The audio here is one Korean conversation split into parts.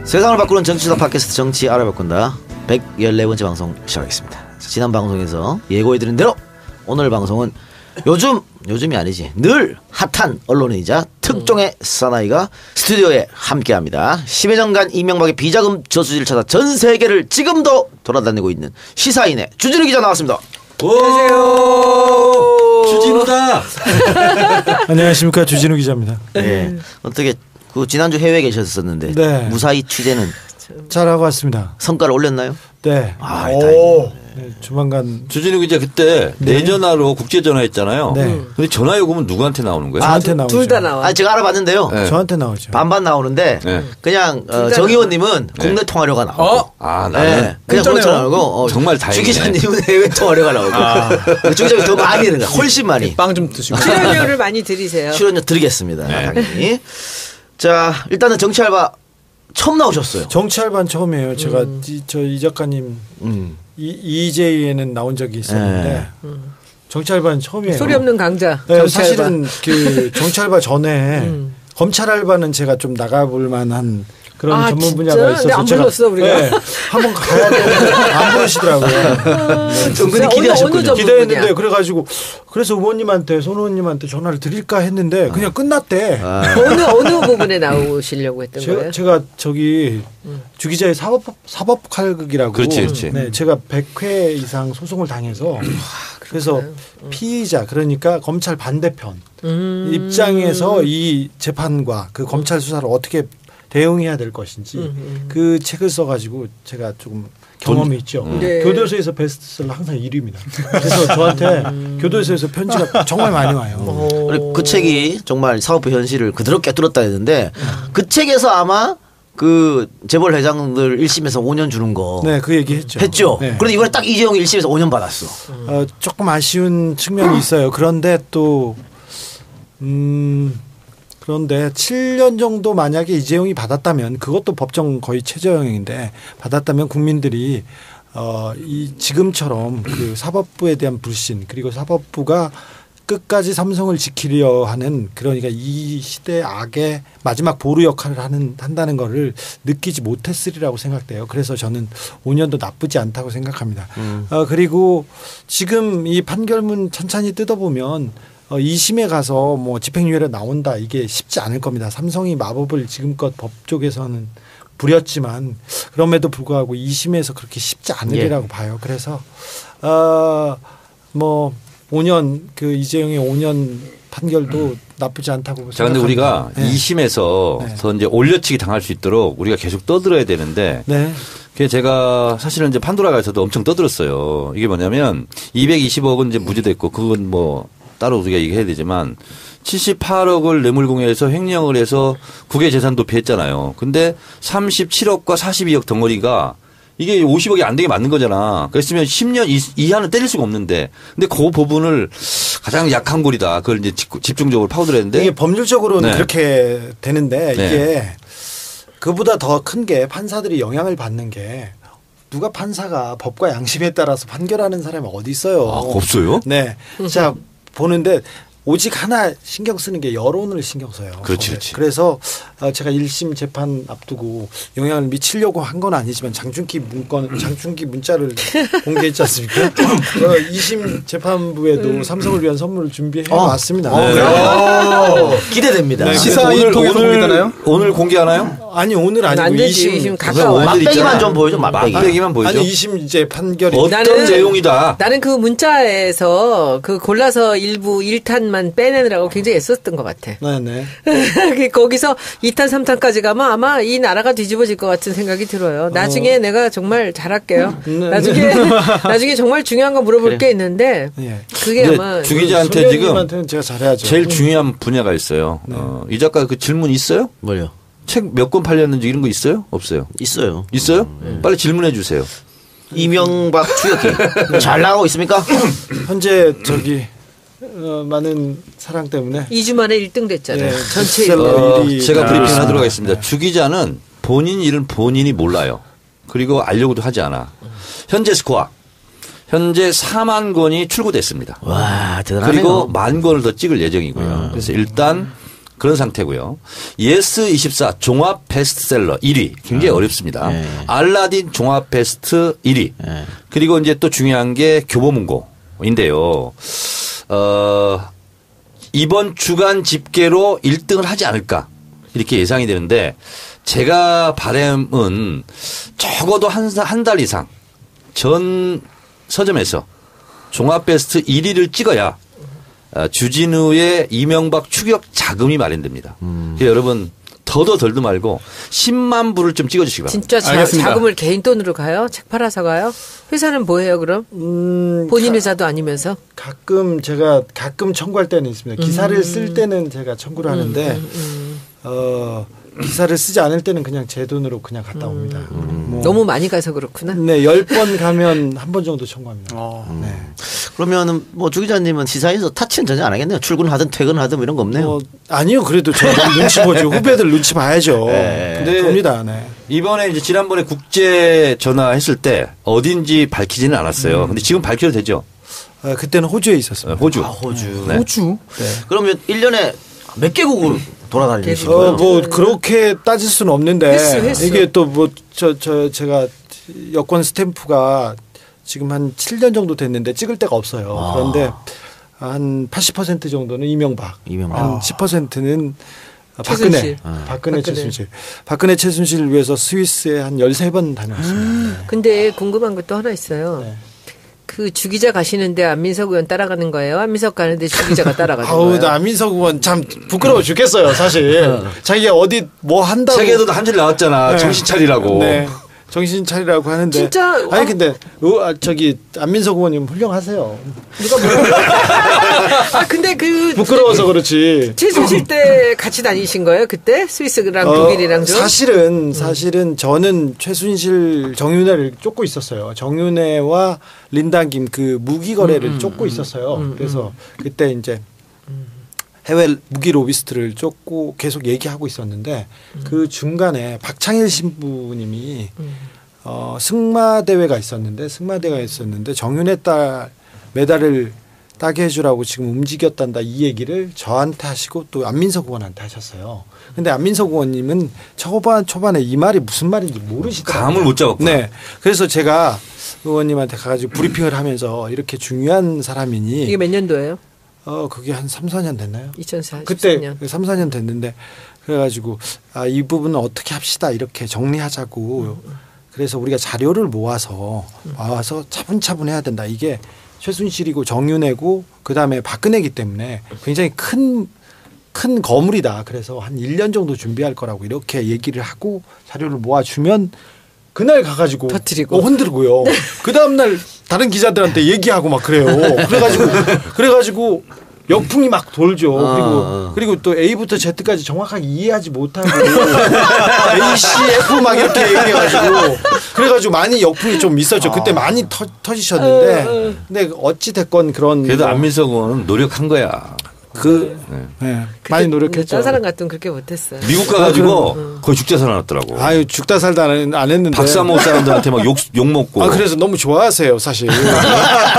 세상을 바꾸는 정치적 팟캐스트 정치 알아바꾼다 114번째 방송 시작하겠습니다. 지난 방송에서 예고해드린 대로 오늘 방송은 요즘이 아니지 늘 핫한 언론인이자 특종의 사나이가 스튜디오에 함께합니다. 10여 년간 이명박의 비자금 저수지를 찾아 전 세계를 지금도 돌아다니고 있는 시사인의 주진우 기자 나왔습니다. 안녕하세요. 주진우다. 안녕하십니까, 주진우 기자입니다. 네. 어떻게 그 지난주 해외에 계셨었는데 네. 무사히 취재는 잘하고 왔습니다. 성과를 올렸나요? 네. 아, 다행이네. 네, 조만간. 주진우 기자 그때 내전화로 국제전화 했잖아요. 네. 근데 전화 요금은 누구한테 나오는 거예요? 저한테 나오죠. 둘 다 나와. 아, 제가 알아봤는데요. 네. 저한테 나오죠. 반반 나오는데 네. 그냥 정 의원님은 국내 통화료가 나오고 아, 나는 네. 그냥 국내 나오고 정말 다행이네. 주 기자님은 해외 통화료가 나오고 주 기자님 더 많이 드는 거야. 훨씬 많이. 빵 좀 드시고. 출연료를 많이 드리세요. 출연료 드리겠습니다. 당연히. 자, 일단은 정치 알바 처음 나오셨어요. 정치 알바는 처음이에요. 제가 이 작가님 EJ에는 나온 적이 있었는데 정치 알바는 처음이에요. 소리 없는 강자. 네, 정치 알바. 사실은 그 정치 알바 전에 검찰 알바는 제가 좀 나가볼 만한 그런 전문 진짜? 분야가 있어서 근데 안 제가 불렀어, 우리가. 네, 한번 가야 되는데 안 부르시더라고요. 은근히 어느 기대하셨군요. 전문 기대했는데 분야? 그래가지고 그래서 손 의원님한테 전화를 드릴까 했는데 그냥 끝났대. 어느 부분에 나오시려고 했던 거예요? 제가 저기 주 기자의 사법 칼극이라고. 그렇지. 네, 제가 100회 이상 소송을 당해서 그래서 피의자 그러니까 검찰 반대편 입장에서 이 재판과 그 검찰 수사를 어떻게 대응해야 될 것인지 그 책을 써가지고 제가 조금 경험이 있죠. 네. 교도소에서 베스트셀러 항상 1위입니다. 그래서 저한테 교도소에서 편지가 정말 많이 와요. 그리고 그 책이 정말 사법부 현실을 그대로 꿰뚫었다 했는데 그 책에서 아마 그 재벌 회장들 1심에서 5년 주는 거. 네, 그 얘기 했죠. 네. 그런데 이번에 딱 이재용이 1심에서 5년 받았어. 조금 아쉬운 측면이 있어요. 그런데 또 그런데 7년 정도 만약에 이재용이 받았다면 그것도 법정 거의 최저형인데 받았다면 국민들이 이 지금처럼 그 사법부에 대한 불신 그리고 사법부가 끝까지 삼성을 지키려 하는 그러니까 이 시대 악의 마지막 보루 역할을 한다는 거를 느끼지 못했으리라고 생각돼요. 그래서 저는 5년도 나쁘지 않다고 생각합니다. 그리고 지금 이 판결문 천천히 뜯어보면 2심에 가서 뭐 집행유예로 나온다 이게 쉽지 않을 겁니다. 삼성이 마법을 지금껏 법 쪽에서는 부렸지만 그럼에도 불구하고 2심에서 그렇게 쉽지 않으리라고 봐요. 그래서 뭐 5년 그 이재용의 5년 판결도 나쁘지 않다고 생각합니다. 그런데 우리가 네. 2심에서 더 이제 올려치기 당할 수 있도록 우리가 계속 떠들어야 되는데 네. 그게 제가 사실은 이제 판도라가에서도 엄청 떠들었어요. 이게 뭐냐면 220억은 이제 무죄됐고 그건 뭐 따로 우리가 얘기해야 되지만 78억을 뇌물공여해서 횡령을 해서 국외 재산 도피했잖아요. 근데 37억과 42억 덩어리가 이게 50억이 안 되게 맞는 거잖아. 그랬으면 10년 이하는 때릴 수가 없는데. 근데 그 부분을 가장 약한 골이다. 그걸 이제 집중적으로 파고들었는데. 이게 법률적으로는 네. 그렇게 되는데 네. 이게 그보다 더 큰 게 판사들이 영향을 받는 게 누가 판사가 법과 양심에 따라서 판결하는 사람이 어디 있어요. 아, 없어요? 네. 자, 보는데 오직 하나 신경 쓰는 게 여론을 신경 써요. 그렇지. 그래서 제가 1심 재판 앞두고 영향을 미치려고 한 건 아니지만 장충기 문자를 공개했지 않습니까? 2심 재판부에도 삼성을 위한 선물을 준비해 왔습니다. 기대됩니다. 네. 시사인 통해서 공개되나요? 오늘 공개하나요? 아니 오늘 아니고 안 되지. 2심 지금 가까워. 막대기만 좀 보여줘. 막대기만 보여줘. 아니 2심 이제 판결이 어떤 내용이다. 나는 그 문자에서 그 골라서 일부 1탄만 빼내느라고 굉장히 애썼던 것 같아. 네네. 거기서 2탄, 3탄까지 가면 아마 이 나라가 뒤집어질 것 같은 생각이 들어요. 나중에 내가 정말 잘할게요. 나중에 정말 중요한 거 물어볼 게 있는데 예. 그게 아마 주 기자한테 지금 소장님한테는 제가 잘해야죠. 제일 중요한 분야가 있어요. 이 작가 그 질문 있어요? 뭘요? 책 몇 권 팔렸는지 이런 거 있어요? 없어요? 있어요. 있어요? 빨리 질문해 주세요. 이명박 추격기 잘 나가고 있습니까? 현재 저기 많은 사랑 때문에 2주 만에 1등 됐잖아요. 예, 전체 bestsel러 1등. 일이 제가 브리핑 나왔습니다. 하도록 하겠습니다. 주 기자는 본인 일은 본인이 몰라요. 그리고 알려고도 하지 않아. 현재 스코어. 현재 4만 권이 출고됐습니다. 와, 대단하네요. 그리고 1만 권을 더 찍을 예정이고요. 그래서 일단 그런 상태고요. 예스24 종합 베스트셀러 1위 굉장히 어렵습니다. 알라딘 종합 베스트 1위. 그리고 이제 또 중요한 게 교보문고인데요. 이번 주간 집계로 1등을 하지 않을까 이렇게 예상이 되는데 제가 바람은 적어도 한 달 이상 전 서점에서 종합 베스트 1위를 찍어야 주진우의 이명박 추격 자금이 마련됩니다. 그래서 여러분 더도 덜도 말고 10만 부를 좀 찍어주시기 바랍니다. 진짜 자금을 개인 돈으로 가요? 책 팔아서 가요? 회사는 뭐 해요 그럼? 본인 회사도 아니면서? 제가 가끔 청구할 때는 있습니다. 기사를 쓸 때는 제가 청구를 하는데 기사를 쓰지 않을 때는 그냥 제 돈으로 그냥 갔다 옵니다. 뭐 너무 많이 가서 그렇구나. 네, 10번 가면 한 번 정도 청구합니다. 네. 그러면은 뭐 주 기자님은 시사에서 타치는 전혀 안 하겠네요. 출근하든 퇴근하든 이런 거 없네요. 아니요, 그래도 저 눈치 보죠. 후배들 눈치 봐야죠. 근데 봅니다. 네. 이번에 이제 지난번에 국제 전화했을 때 어딘지 밝히지는 않았어요. 근데 지금 밝혀도 되죠? 그때는 호주에 있었습니다. 호주. 호주. 네. 호주? 네. 그러면 1년에 몇 개국을 돌아다니신 거예요? 뭐 그렇게 따질 수는 없는데 횟수. 이게 또 뭐 제가 여권 스탬프가 지금 한 7년 정도 됐는데 찍을 데가 없어요. 그런데 한 80% 정도는 이명박. 한 10%는 박근혜. 박근혜 최순실. 박근혜 최순실을 위해서 스위스에 한 13번 다녀왔습니다. 근데 궁금한 것도 하나 있어요. 네. 그 주기자 가시는데 안민석 의원 따라가는 거예요? 안민석 가는데 주기자가 따라가는 아우, 거예요? 나 안민석 의원 참 부끄러워 죽겠어요, 사실. 자기가 어디 뭐 한다고. 책에도 한 줄 나왔잖아. 네. 정신 차리라고. 네. 정신 차리라고 하는데. 진짜 아니 근데 저기 안민석 의원님 훌륭하세요. 누가 뭐? 근데 그 부끄러워서 그렇지. 최순실 때 같이 다니신 거예요? 그때 스위스랑 독일이랑 좀? 사실은 저는 최순실 정윤회를 쫓고 있었어요. 정윤회와 린다김 그 무기 거래를 쫓고 있었어요. 그래서 그때 이제 해외 무기 로비스트를 쫓고 계속 얘기하고 있었는데 그 중간에 박창일 신부님이 승마대회가 있었는데 정윤회 딸 메달을 따게 해주라고 지금 움직였단다 이 얘기를 저한테 하시고 또 안민석 의원한테 하셨어요. 근데 안민석 의원님은 초반에 이 말이 무슨 말인지 모르시더라고요. 감을 못 잡았구나. 네. 그래서 제가 의원님한테 가가지고 브리핑을 하면서 이렇게 중요한 사람이니 이게 몇 년도예요? 그게 한 3, 4년 됐나요? 2014년. 그때 3, 4년 됐는데 그래가지고 이 부분은 어떻게 합시다 이렇게 정리하자고 그래서 우리가 자료를 모아서 차분차분 해야 된다. 이게 최순실이고 정윤회고 그다음에 박근혜이기 때문에 굉장히 큰 거물이다. 그래서 한 1년 정도 준비할 거라고 이렇게 얘기를 하고 자료를 모아주면 그날 가가지고 터뜨리고 흔들고요. 그 다음날 다른 기자들한테 얘기하고 막 그래요. 그래가지고 역풍이 막 돌죠. 그리고 또 A부터 Z까지 정확하게 이해하지 못하고 A, C, F 막 이렇게 얘기해가지고 그래가지고 많이 역풍이 좀 있었죠. 그때 많이 터지셨는데 근데 어찌 됐건 그런 그래도 안민석 의원은 노력한 거야. 많이 노력했죠. 딴 사람 같으면 그렇게 못했어요. 미국 가가지고 거의 죽자 살아났더라고. 아유 죽다 살다 안 했는데. 박사모 사람들한테 막 욕 먹고. 그래서 너무 좋아하세요 사실.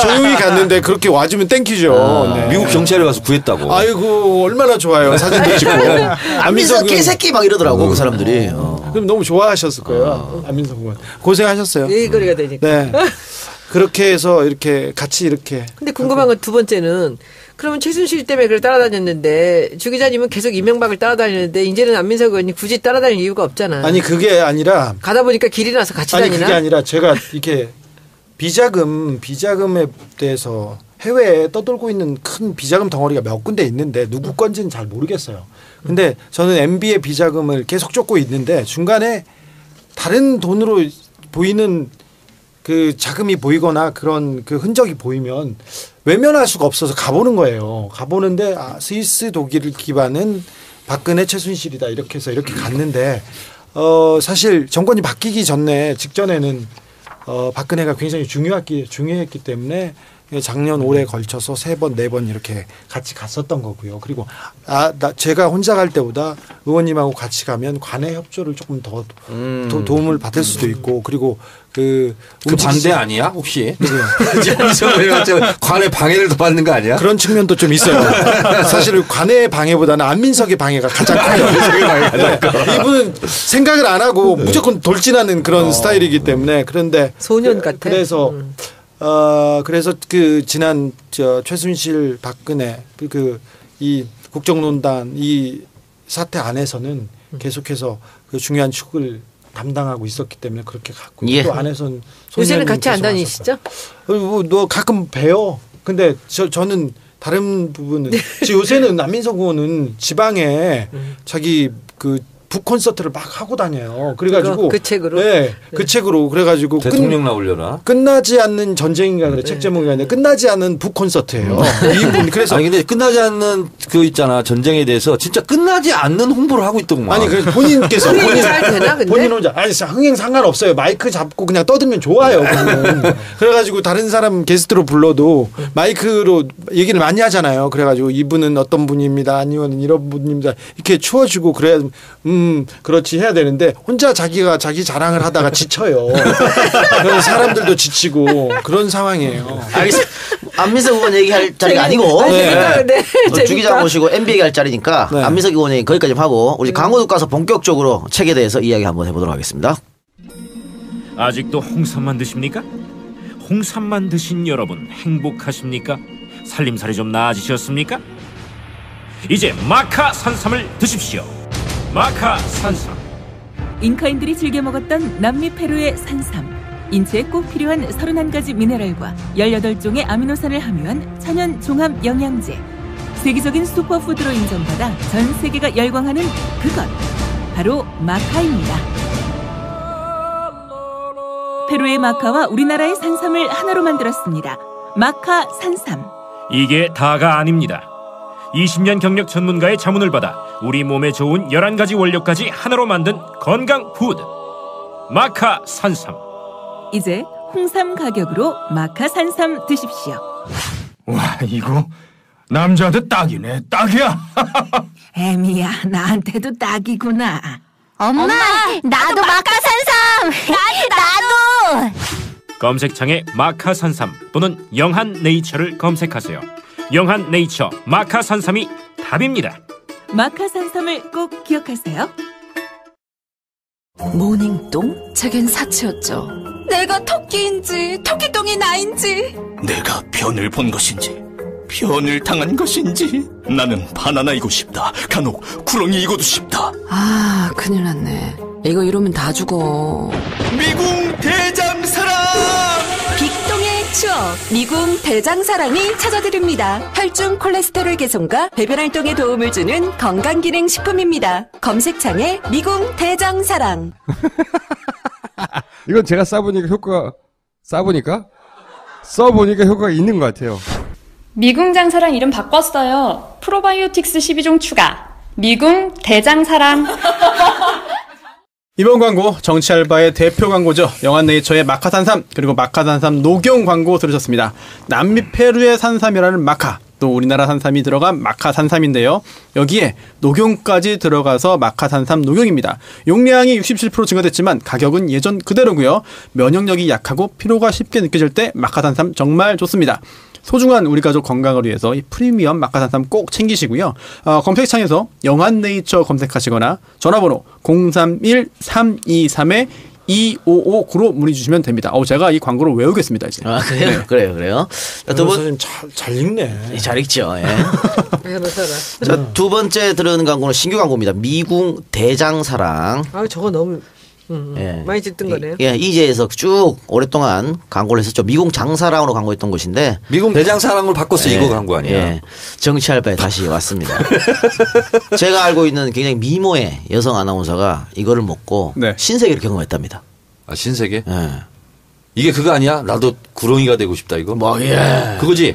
조용히 갔는데 그렇게 와주면 땡큐죠. 네. 미국 경찰에 가서 구했다고. 아이고 얼마나 좋아요. 사진도 찍고. 안민석 개새끼 막 이러더라고 그 사람들이. 그럼 너무 좋아하셨을 거예요. 안민석 의원. 고생하셨어요. 얘기거리가 되니까. 네. 그렇게 해서 이렇게 같이 이렇게. 근데 궁금한 건 두 번째는 그러면 최순실 때문에 그걸 따라다녔는데 주 기자님은 계속 이명박을 따라다녔는데 이제는 안민석 의원이 굳이 따라다닐 이유가 없잖아. 아니 그게 아니라 가다 보니까 길이 나서 같이 다니나? 그게 아니라 제가 이렇게 비자금에 대해서 해외에 떠돌고 있는 큰 비자금 덩어리가 몇 군데 있는데 누구 건지는 잘 모르겠어요. 근데 저는 MB의 비자금을 계속 쫓고 있는데 중간에 다른 돈으로 보이는 그 자금이 보이거나 그런 그 흔적이 보이면 외면할 수가 없어서 가보는 거예요. 가보는데 스위스 독일 기반은 박근혜 최순실이다 이렇게 해서 이렇게 갔는데 사실 정권이 바뀌기 직전에는 박근혜가 굉장히 중요했기 때문에 작년 올해 걸쳐서 3번, 4번 이렇게 같이 갔었던 거고요. 그리고 제가 혼자 갈 때보다 의원님하고 같이 가면 관내 협조를 조금 더 도움을 받을 수도 있고 그리고 그 반대 아니야 혹시? 누구요? 관의 방해를 더 받는 거 아니야? 그런 측면도 좀 있어요. 사실 관의 방해보다는 안민석의 방해가 가장 커요. 이분은 생각을 안 하고 무조건 돌진하는 그런 스타일이기 때문에 그런데 소년 같아. 그래서 그래서 그 지난 최순실 박근혜 이 국정농단 이 사태 안에서는 계속해서 그 중요한 축을 담당하고 있었기 때문에 그렇게 갔고 예. 또 안에서는 요새는 같이 안 다니시죠? 너 가끔 봬요. 근데 저는 다른 부분은 요새는 안민석 의원은 지방에 자기 그 북 콘서트를 막 하고 다녀요. 그래가지고 그 책으로 그 책으로 그래가지고 대통령 나오려나? 끝나지 않는 전쟁인가 그래 책 제목이 아니라 끝나지 않는 북 콘서트예요. 이분 그래서 아니 근데 끝나지 않는 그 있잖아 전쟁에 대해서 진짜 끝나지 않는 홍보를 하고 있더구만. 아니 그래서 본인께서 흥행이 잘 되나 근데? 본인 혼자 아니 흥행 상관없어요. 마이크 잡고 그냥 떠들면 좋아요. 그래가지고 다른 사람 게스트로 불러도 마이크로 얘기를 많이 하잖아요. 그래가지고 이분은 어떤 분입니다. 아니면 이런 분입니다. 이렇게 추워주고 그래야 그렇지 해야 되는데 혼자 자기가 자기 자랑을 하다가 지쳐요. 그래서 사람들도 지치고 그런 상황이에요. 알겠습니다. 안민석 의원 얘기할 자리가 아니고 주 기자 모시고 MB 얘기할 자리니까 네. 안민석 의원 얘기 거기까지 하고 우리 광고 듣고 가서 본격적으로 책에 대해서 이야기 한번 해보도록 하겠습니다. 아직도 홍삼만 드십니까? 홍삼만 드신 여러분 행복하십니까? 살림살이 좀 나아지셨습니까? 이제 마카 산삼을 드십시오. 마카 산삼. 잉카인들이 즐겨 먹었던 남미 페루의 산삼. 인체에 꼭 필요한 31가지 미네랄과 18종의 아미노산을 함유한 천연 종합 영양제. 세계적인 슈퍼푸드로 인정받아 전 세계가 열광하는 그것. 바로 마카입니다. 페루의 마카와 우리나라의 산삼을 하나로 만들었습니다. 마카 산삼. 이게 다가 아닙니다. 20년 경력 전문가의 자문을 받아 우리 몸에 좋은 11가지 원료까지 하나로 만든 건강 푸드 마카 산삼. 이제 홍삼 가격으로 마카 산삼 드십시오. 와, 이거 남자한테 딱이네. 딱이야. 애미야, 나한테도 딱이구나. 엄마, 나도 마카산삼. 나도. 검색창에 마카 산삼 또는 영한 네이처를 검색하세요. 영한 네이처 마카 산삼이 답입니다. 마카 산삼을 꼭 기억하세요. 모닝똥? 제겐 사치였죠. 내가 토끼인지 토끼똥이 나인지. 내가 변을 본 것인지 변을 당한 것인지. 나는 바나나이고 싶다. 간혹 구렁이이고도 싶다. 아, 큰일 났네. 이거 이러면 다 죽어. 미궁 대장사랑. 빅똥의 추억 미궁 대장사랑이 찾아드립니다. 혈중 콜레스테롤 개선과 배변 활동에 도움을 주는 건강기능식품입니다. 검색창에 미궁 대장사랑. 이건 제가 써보니까 효과가 있는 것 같아요. 미궁장사랑 이름 바꿨어요. 프로바이오틱스 12종 추가. 미궁 대장사랑. 이번 광고 정치알바의 대표 광고죠. 영한네이처의 마카산삼 그리고 마카산삼 녹용 광고 들으셨습니다. 남미 페루의 산삼이라는 마카, 또 우리나라 산삼이 들어간 마카산삼인데요. 여기에 녹용까지 들어가서 마카산삼 녹용입니다. 용량이 67% 증가됐지만 가격은 예전 그대로고요. 면역력이 약하고 피로가 쉽게 느껴질 때 마카산삼 정말 좋습니다. 소중한 우리 가족 건강을 위해서 이 프리미엄 마카산삼 꼭 챙기시고요. 검색창에서 영한네이처 검색하시거나 전화번호 031-323-2559로 문의 주시면 됩니다. 제가 이 광고를 외우겠습니다. 이제. 아, 그래요? 네. 그래요. 두 번, 잘 읽네. 잘 읽죠. 예. 자, 두 번째 들은 광고는 신규 광고입니다. 미궁 대장사랑. 아, 저거 너무 예. 많이 듣던 거네요. 예, 이제에서 쭉 오랫동안 광고를 했었죠. 미궁 장사랑으로 광고했던 곳인데 미궁 대장사랑으로 바꿨어. 이거 광고 아니야. 예. 정치알바에 다시 왔습니다. 제가 알고 있는 굉장히 미모의 여성 아나운서가 이거를 먹고 신세계를 경험했답니다. 아, 신세계? 예. 이게 그거 아니야? 나도 구렁이가 되고 싶다 이거? 예. 그거지?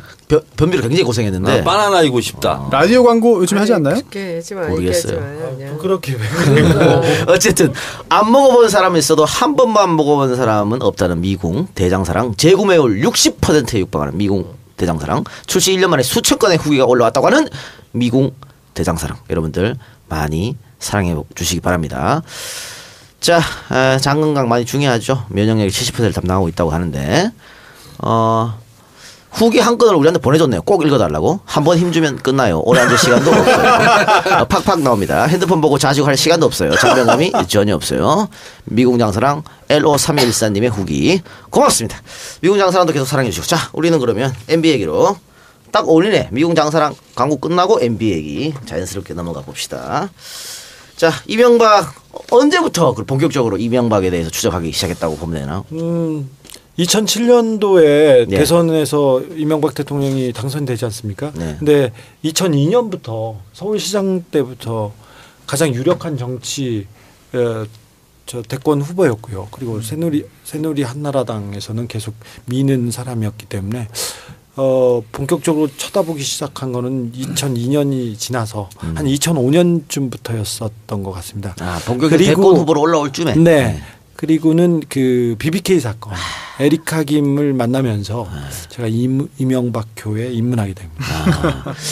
변비를 굉장히 고생했는데. 바나나이고 싶다. 라디오 광고 요즘 하지 않나요? 모르겠어요. 그렇게 어쨌든 안 먹어본 사람이 있어도 한 번만 먹어본 사람은 없다는 미궁 대장사랑 재구매율 60%에 육박하는 미궁 대장사랑, 출시 1년 만에 수천 건의 후기가 올라왔다고 하는 미궁 대장사랑, 여러분들 많이 사랑해 주시기 바랍니다. 자, 장건강 많이 중요하죠. 면역력이 70%를 담당하고 있다고 하는데 후기 한 건을 우리한테 보내줬네요. 꼭 읽어달라고. 한 번 힘주면 끝나요. 오래 앉을 시간도 없어요. 팍팍 나옵니다. 핸드폰 보고 자식할 시간도 없어요. 장면감이 전혀 없어요. 미궁장사랑 LO3214님의 후기 고맙습니다. 미궁장사랑도 계속 사랑해주시고. 자, 우리는 그러면 NBA 얘기로 딱 어울리네. 미궁장사랑 광고 끝나고 NBA 얘기 자연스럽게 넘어가 봅시다. 자, 이명박 언제부터 본격적으로 이명박에 대해서 추적하기 시작했다고 보면 되나? 2007년도에 대선에서 이명박 대통령이 당선되지 않습니까? 근데 2002년부터 서울시장 때부터 가장 유력한 정치 저 대권 후보였고요. 그리고 새누리 한나라당에서는 계속 미는 사람이었기 때문에 본격적으로 쳐다보기 시작한 거는 2002년이 지나서 한 2005년쯤부터였었던 것 같습니다. 본격적으로 대권 후보로 올라올 쯤에. 네. 그리고는 그 BBK 사건, 에리카 김을 만나면서 제가 이명박 교회에 입문하게 됩니다.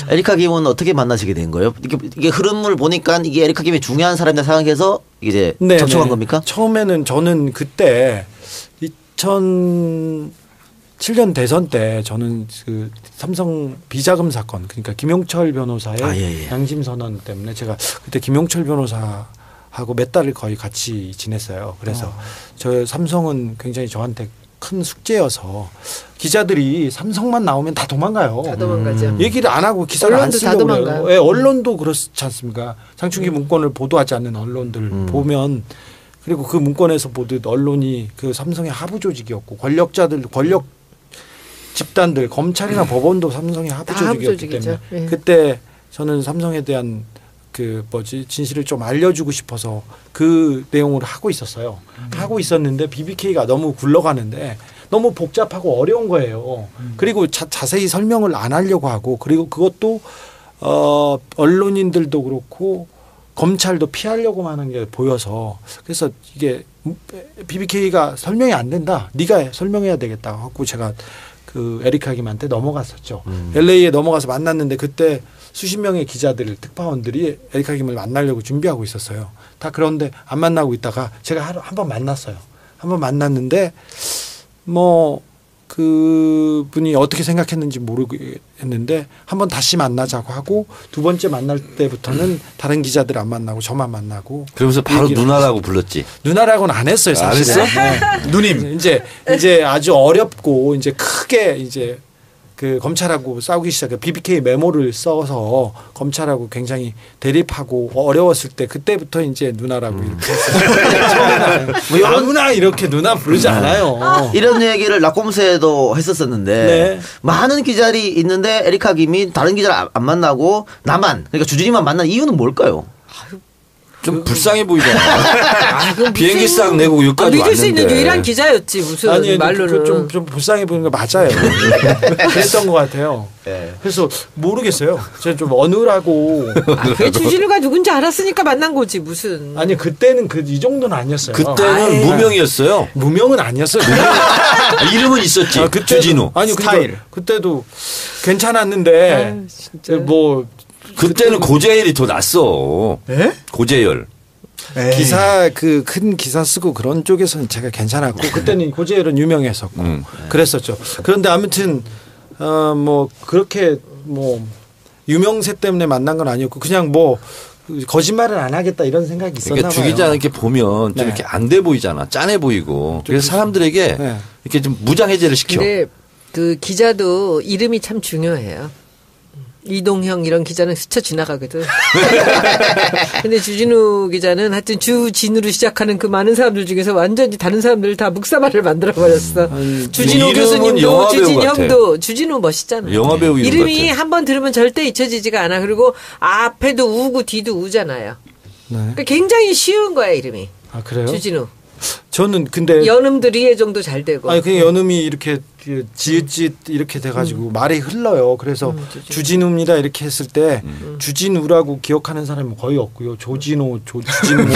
에리카 김은 어떻게 만나시게 된 거예요? 이게 흐름을 보니까 이게 에리카 김이 중요한 사람이다 생각해서 이제 접촉한 겁니까? 처음에는 저는 그때 2007년 대선 때 저는 그 삼성 비자금 사건, 그러니까 김용철 변호사의 양심 선언 때문에 제가 그때 김용철 변호사하고 몇 달을 거의 같이 지냈어요. 그래서 저 삼성은 굉장히 저한테 큰 숙제여서 기자들이 삼성만 나오면 다 도망가요. 다 도망가죠. 얘기를 안 하고 기사를 안 쓰려고 그래요. 네, 언론도 그렇지 않습니까? 장충기 문건을 보도하지 않는 언론들 보면, 그리고 그 문건에서 보듯 언론이 그 삼성의 하부 조직이었고 권력 집단들, 검찰이나 법원도 삼성의 하부 조직이었기 때문에 그때 저는 삼성에 대한 진실을 좀 알려주고 싶어서 그 내용을 하고 있었어요. 하고 있었는데 BBK가 너무 굴러가는데 너무 복잡하고 어려운 거예요. 그리고 자세히 설명을 안 하려고 하고, 그리고 그것도 언론인들도 그렇고 검찰도 피하려고 하는 게 보여서, 그래서 이게 BBK가 설명이 안 된다. 네가 설명해야 되겠다 하고 제가 그 에리카 김한테 넘어갔었죠. LA에 넘어가서 만났는데 그때 수십 명의 기자들, 특파원들이 에리카 김을 만나려고 준비하고 있었어요. 다 그런데 안 만나고 있다가 제가 한 번 만났어요. 한 번 만났는데 그분이 어떻게 생각했는지 모르겠는데 한 번 다시 만나자고 하고, 두 번째 만날 때부터는 다른 기자들 안 만나고 저만 만나고. 그러면서 바로 누나라고 불렀지. 누나라고는 안 했어요, 사실. 안 했어? 네. 누님. 이제 아주 어렵고 이제 크게 이제 그 검찰하고 싸우기 시작해. BBK 메모를 써서 검찰하고 굉장히 대립하고 어려웠을 때, 그때부터 이제 누나라고 이렇게 했어요. 누나 이렇게 누나 부르지 않아요. 이런 얘기를 낙곰새도 했었었는데 많은 기자들이 있는데 에리카 김이 다른 기자를 안 만나고 나만, 그러니까 주진이만 만난 이유는 뭘까요? 좀 불쌍해 보이잖아. 비행기 싹 내고 여기까지 믿을 왔는데. 수 있는 유일한 기자였지 무슨. 아니, 말로는. 좀 불쌍해 보이는 거 맞아요. 그랬던 것 같아요. 그래서 모르겠어요. 제가 좀 어눌하고. 그 주진우가 누군지 알았으니까 만난 거지 무슨. 아니, 그때는 이 정도는 아니었어요. 그때는 무명이었어요. 무명은 아니었어요. 이름은 있었지. 주진우. 아니, 스타일. 그때도 괜찮았는데 그때는 고재열이 더 났어. 고재열. 기사 큰 기사 쓰고 그런 쪽에서는 제가 괜찮았고, 그때는 고재열은 유명했었고 그랬었죠. 그런데 아무튼 그렇게 유명세 때문에 만난 건 아니었고, 그냥 거짓말을 안 하겠다 이런 생각이 있었나 그러니까 봐요. 주기자 이렇게 보면 좀 이렇게 안 돼 보이잖아. 짠해 보이고. 그래서 사람들에게 이렇게 좀 무장해제를 시켜. 근데 그 기자도 이름이 참 중요해요. 이동형 이런 기자는 스쳐 지나가거든. 근데 주진우 기자는 하여튼 주진우로 시작하는 그 많은 사람들 중에서 완전히 다른 사람들을 다 묵사발을 만들어버렸어. 주진우 교수님도 주진형도 주진우 멋있잖아. 영화배우 이름이 한번 들으면 절대 잊혀지지가 않아. 그리고 앞에도 우고 뒤도 우잖아요. 그러니까 굉장히 쉬운 거야 이름이. 아, 그래요? 주진우. 저는 근데 연음들 이해 정도 잘 되고. 아니, 그냥 연음이 이렇게 지읒 이렇게 돼가지고 말이 흘러요. 그래서 주진우입니다 이렇게 했을 때 주진우라고 기억하는 사람은 거의 없고요. 조진우, 주진우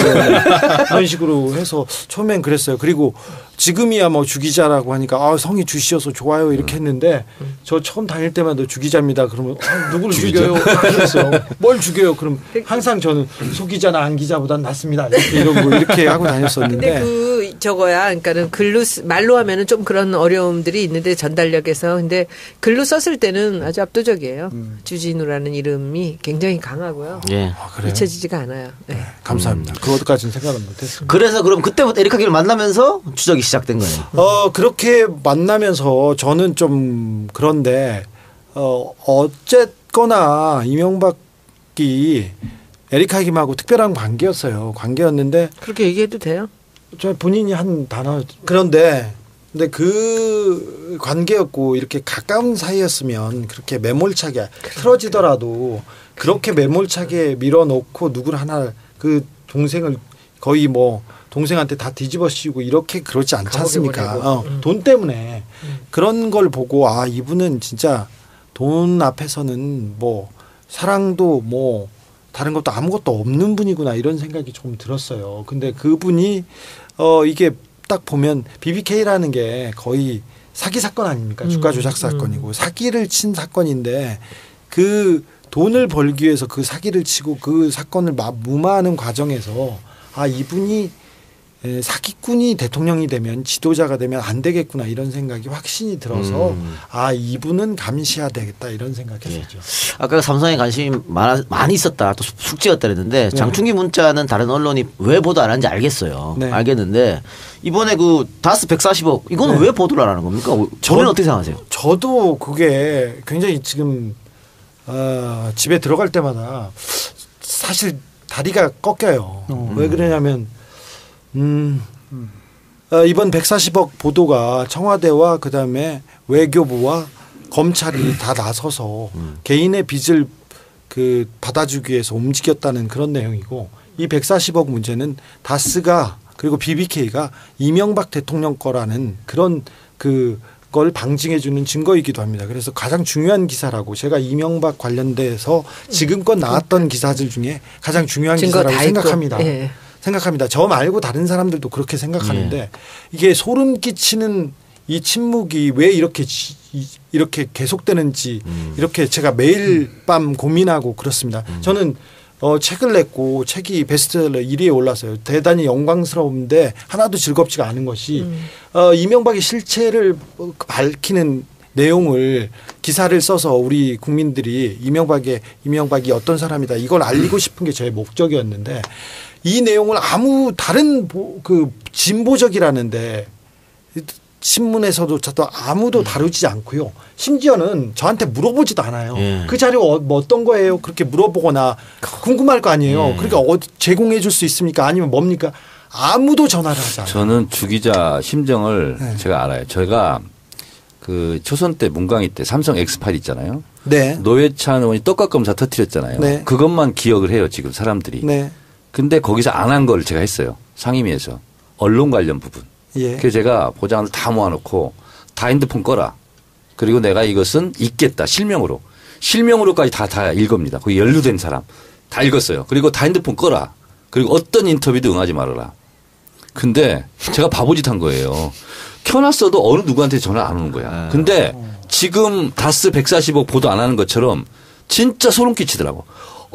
이런 식으로 해서 처음엔 그랬어요. 그리고 지금이야 뭐 주기자라고 하니까 성이 주시어서 좋아요 이렇게 했는데 저 처음 다닐 때마다 주기자입니다. 그러면 누구를 죽여요? 그랬어요. 뭘 죽여요? 그럼 항상 저는 소기자나 안기자보단 낫습니다. 이렇게 하고 다녔었는데. 근데 저거야. 그러니까는 말로 하면은 좀 그런 어려움들이 있는데 전달력에서 근데 글로 썼을 때는 아주 압도적이에요. 주진우라는 이름이 굉장히 강하고요. 예. 잊혀지지가 않아요. 네. 감사합니다. 그것까지는 생각을 못했습니다. 그래서 그럼 그때부터 에리카 기를 만나면서 추적이 시작된 거예요. 그렇게 만나면서 저는 좀 그런데 어쨌거나 이명박이 에리카 김하고 특별한 관계였는데 그렇게 얘기해도 돼요? 저 본인이 한 단어 그런데 그 관계였고 이렇게 가까운 사이였으면 그렇게 매몰차게 틀어지더라도 그렇게 매몰차게 밀어놓고 누구를 하나 그 동생을 거의 뭐 동생한테 다 뒤집어 씌우고 이렇게 그렇지 않지 않습니까? 돈 때문에 그런 걸 보고 이분은 진짜 돈 앞에서는 뭐 사랑도 뭐 다른 것도 아무것도 없는 분이구나 이런 생각이 조금 들었어요. 근데 그분이 이게 딱 보면 BBK라는 게 거의 사기 사건 아닙니까? 주가 조작 사건이고 사기를 친 사건인데 그 돈을 벌기 위해서 그 사기를 치고 그 사건을 무마하는 과정에서 이분이 사기꾼이 대통령이 되면 지도자가 되면 안 되겠구나 이런 생각이 확신이 들어서 이분은 감시해야 되겠다 이런 생각했었죠. 아까 삼성에 관심이 많이 있었다 또 숙제였다 그랬는데 장충기 문자는 다른 언론이 왜 보도 안 하는지 알겠어요. 네. 알겠는데 이번에 그 다스 140억 이거는 왜 보도를 안 하는 겁니까? 저는 어떻게 생각하세요? 저도 그게 굉장히 지금 집에 들어갈 때마다 사실 다리가 꺾여요. 왜 그러냐면 이번 140억 보도가 청와대와 그다음에 외교부와 검찰이 다 나서서 개인의 빚을 받아주기 위해서 움직였다는 그런 내용이고 이 140억 문제는 다스가 그리고 BBK가 이명박 대통령 거라는 그런 걸 방증해주는 증거이기도 합니다. 그래서 가장 중요한 기사라고 제가 이명박 관련돼서 지금껏 나왔던 기사들 중에 가장 중요한 기사라고 생각합니다. 예. 저 말고 다른 사람들도 그렇게 생각하는데 이게 소름 끼치는 이 침묵이 왜 이렇게 계속되는지 이렇게 제가 매일 밤 고민하고 그렇습니다. 저는 책을 냈고 책이 베스트셀러 1위에 올랐어요. 대단히 영광스러운데 하나도 즐겁지가 않은 것이 이명박의 실체를 밝히는 내용을 기사를 써서 우리 국민들이 이명박이 어떤 사람이다 이걸 알리고 싶은 게 제 목적이었는데 이 내용을 아무 다른 진보적이라는데 신문에서도 아무도 다루지 않고요. 심지어는 저한테 물어보지도 않아요. 그 자료 어떤 거예요? 그렇게 물어보거나 궁금할 거 아니에요. 그러니까 제공해 줄 수 있습니까? 아니면 뭡니까? 아무도 전화를 하지 않아요. 저는 주 기자 심정을 제가 알아요. 제가 그 초선 때 문광희 때 삼성 엑스파일 있잖아요. 네. 노회찬 의원이 떡값 검사 터뜨렸잖아요. 네. 그것만 기억을 해요. 지금 사람들이. 네. 근데 거기서 안 한 걸 제가 했어요. 상임위에서. 언론 관련 부분. 예. 그래서 제가 보장을 다 모아놓고 다 핸드폰 꺼라. 그리고 내가 이것은 읽겠다. 실명으로까지 다 읽읍니다. 거기 연루된 사람. 다 읽었어요. 그리고 다 핸드폰 꺼라. 그리고 어떤 인터뷰도 응하지 말아라. 근데 제가 바보짓 한 거예요. 켜놨어도 어느 누구한테 전화 안 오는 거야. 근데 지금 다스 140억 보도 안 하는 것처럼 진짜 소름 끼치더라고.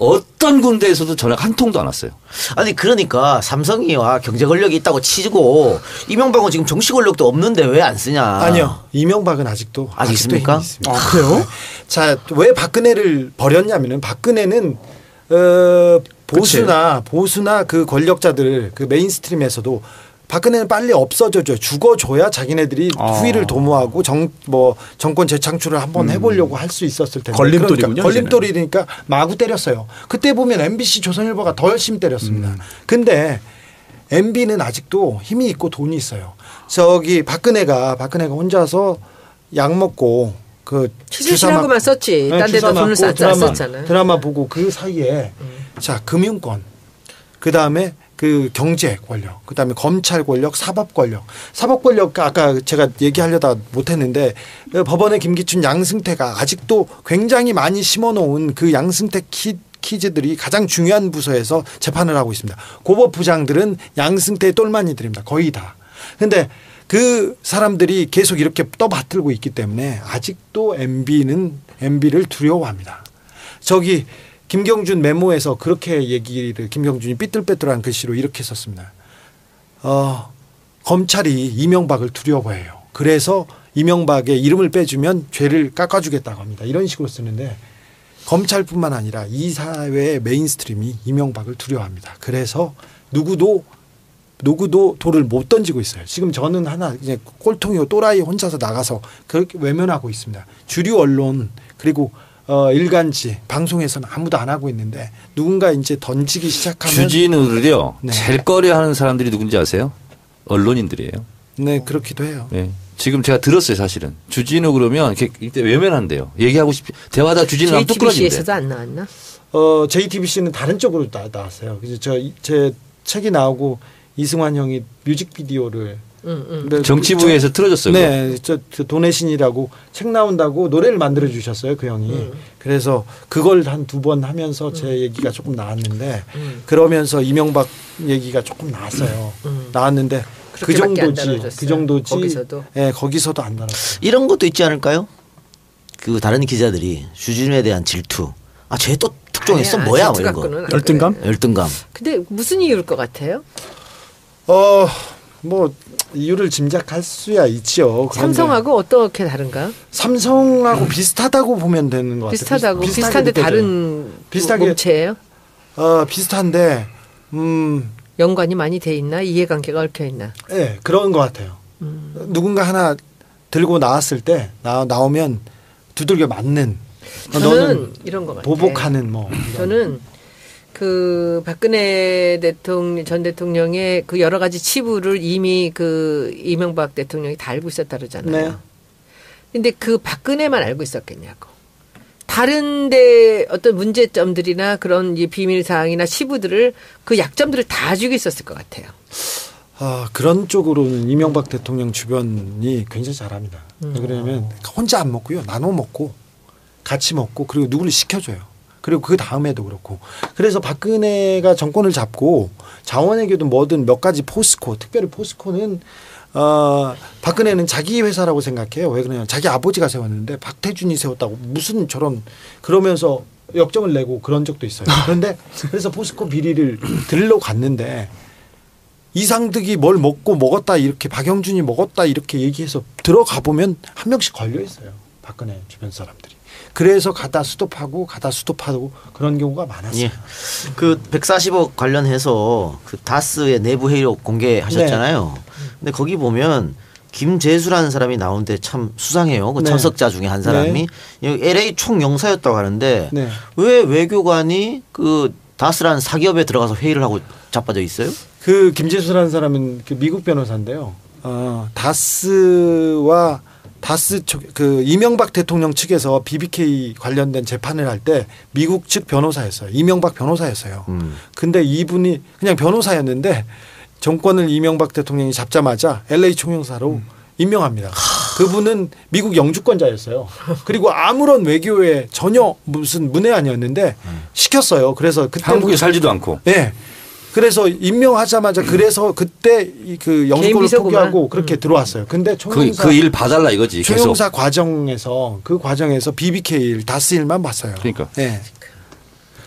어떤 군대에서도 전화가 한 통도 안 왔어요. 아니 그러니까 삼성이와 경제 권력이 있다고 치고 이명박은 지금 정치 권력도 없는데 왜 안 쓰냐. 아니요. 이명박은 아직도 있습니까? 그래요? 자, 왜 박근혜를 버렸냐면은 박근혜는 보수나 그 권력자들 그 메인스트림에서도 박근혜는 빨리 없어져줘. 죽어줘야 자기네들이 후위를 도모하고 정권 재창출을 한번 해보려고 할 수 있었을 텐데. 걸림돌이군요. 걸림돌이니까 마구 때렸어요. 그때 보면 MBC 조선일보가 더 열심히 때렸습니다. 근데 MB는 아직도 힘이 있고 돈이 있어요. 저기 박근혜가 혼자서 약 먹고 취재실하고만 썼지. 딴 데다 돈을 안 썼잖아요. 드라마 보고 그 사이에 자 금융권 그 다음에 그 경제 권력, 그다음에 검찰 권력, 사법 권력. 사법 권력 아까 제가 얘기하려다 못했는데 법원의 김기춘, 양승태가 아직도 굉장히 많이 심어놓은 그 양승태 키즈들이 가장 중요한 부서에서 재판을 하고 있습니다. 고법부장들은 양승태의 똘마니들입니다. 거의 다. 근데 그 사람들이 계속 이렇게 떠받들고 있기 때문에 아직도 MB를 두려워합니다. 저기 김경준 메모에서 그렇게 얘기를 김경준이 삐뚤빼뚤한 글씨로 이렇게 썼습니다. 검찰이 이명박을 두려워해요. 그래서 이명박의 이름을 빼주면 죄를 깎아주겠다고 합니다. 이런 식으로 쓰는데 검찰뿐만 아니라 이 사회의 메인스트림이 이명박을 두려워합니다. 그래서 누구도 돌을 못 던지고 있어요. 지금 저는 하나 이제 꼴통이고 또라이 혼자서 나가서 그렇게 외면하고 있습니다. 주류 언론 그리고 일간지 방송에서는 아무도 안 하고 있는데 누군가 이제 던지기 시작하면 주진우를요. 네. 제일 꺼려하는 사람들이 누군지 아세요? 언론인들이에요. 네, 그렇기도 해요. 네. 지금 제가 들었어요, 사실은. 주진우 그러면 이렇게 외면한대요. 얘기하고 대화다 주진우랑 뚝 끊어진대. JTBC에서도 안 나왔나? JTBC는 다른 쪽으로 나왔어요. 그래서 제 책이 나오고 이승환 형이 뮤직비디오를 정치부에서 틀어줬어요. 네, 저 도내신이라고 책 나온다고 노래를 만들어 주셨어요, 그 형이. 그래서 그걸 한 2번 하면서 제 얘기가 조금 나왔는데 그러면서 이명박 얘기가 조금 나왔어요. 나왔는데 그 정도지. 거기서도. 네, 거기서도 안 나왔어요. 이런 것도 있지 않을까요? 그 다른 기자들이 주진우에 대한 질투. 쟤 또 특종했어? 뭐야? 뭐 이런 거. 열등감. 근데 무슨 이유일 것 같아요? 뭐 이유를 짐작할 수야 있죠. 삼성하고 어떻게 다른가? 삼성하고 비슷하다고 보면 되는 것 같아요. 비슷한데 다른 몸체예요? 비슷한데 연관이 많이 돼 있나? 이해관계가 얽혀 있나? 네, 그런 것 같아요. 누군가 하나 들고 나왔을 때 나오면 두들겨 맞는. 저는 이런 것 같아요. 보복하는 뭐. 저는 그 박근혜 전 대통령의 그 여러 가지 치부를 이미 그 이명박 대통령이 다 알고 있었다 그러잖아요. 네. 근데 그 박근혜만 알고 있었겠냐고. 다른데 어떤 문제점들이나 그런 비밀 사항이나 치부들을 그 약점들을 다 쥐고 있었을 것 같아요. 그런 쪽으로는 이명박 대통령 주변이 굉장히 잘합니다. 그러면 혼자 안 먹고요. 나눠 먹고 같이 먹고 그리고 누구를 시켜줘요. 그리고 그 다음에도 그렇고. 그래서 박근혜가 정권을 잡고 자원외교든 뭐든 몇 가지 포스코, 특별히 포스코는 박근혜는 자기 회사라고 생각해요. 왜 그러냐면 자기 아버지가 세웠는데 박태준이 세웠다고 무슨 저런 그러면서 역정을 내고 그런 적도 있어요. 그런데 그래서 포스코 비리를 들러 갔는데 이상득이 뭘 먹었다 이렇게 박영준이 먹었다 이렇게 얘기해서 들어가 보면 한 명씩 걸려 있어요. 박근혜 주변 사람들이. 그래서 가다 스톱하고 그런 경우가 많았어요. 예. 그 140억 관련해서 그 다스의 내부 회의록 공개하셨잖아요. 네. 근데 거기 보면 김재수라는 사람이 나오는데 참 수상해요. 그 참석자 중에 한 사람이 LA 총영사였다고 하는데 왜 외교관이 그 다스라는 사기업에 들어가서 회의를 하고 자빠져 있어요? 그 김재수라는 사람은 그 미국 변호사인데요. 다스 그 이명박 대통령 측에서 BBK 관련된 재판을 할 때 미국 측 변호사였어요. 이명박 변호사였어요. 근데 이분이 그냥 변호사였는데 정권을 이명박 대통령이 잡자마자 LA 총영사로 임명합니다. 그분은 미국 영주권자였어요. 그리고 아무런 외교에 전혀 무슨 문외한이었는데 시켰어요. 그래서 그때 한국에 살지도 않고. 네. 그래서 임명하자마자 그래서 그때 그 영주권을 포기하고 그렇게 들어왔어요. 근데 총영사 그 일 봐달라 이거지. 총영사 과정에서 그 과정에서 BBK 일, 다스 일만 봤어요. 그러니까. 네.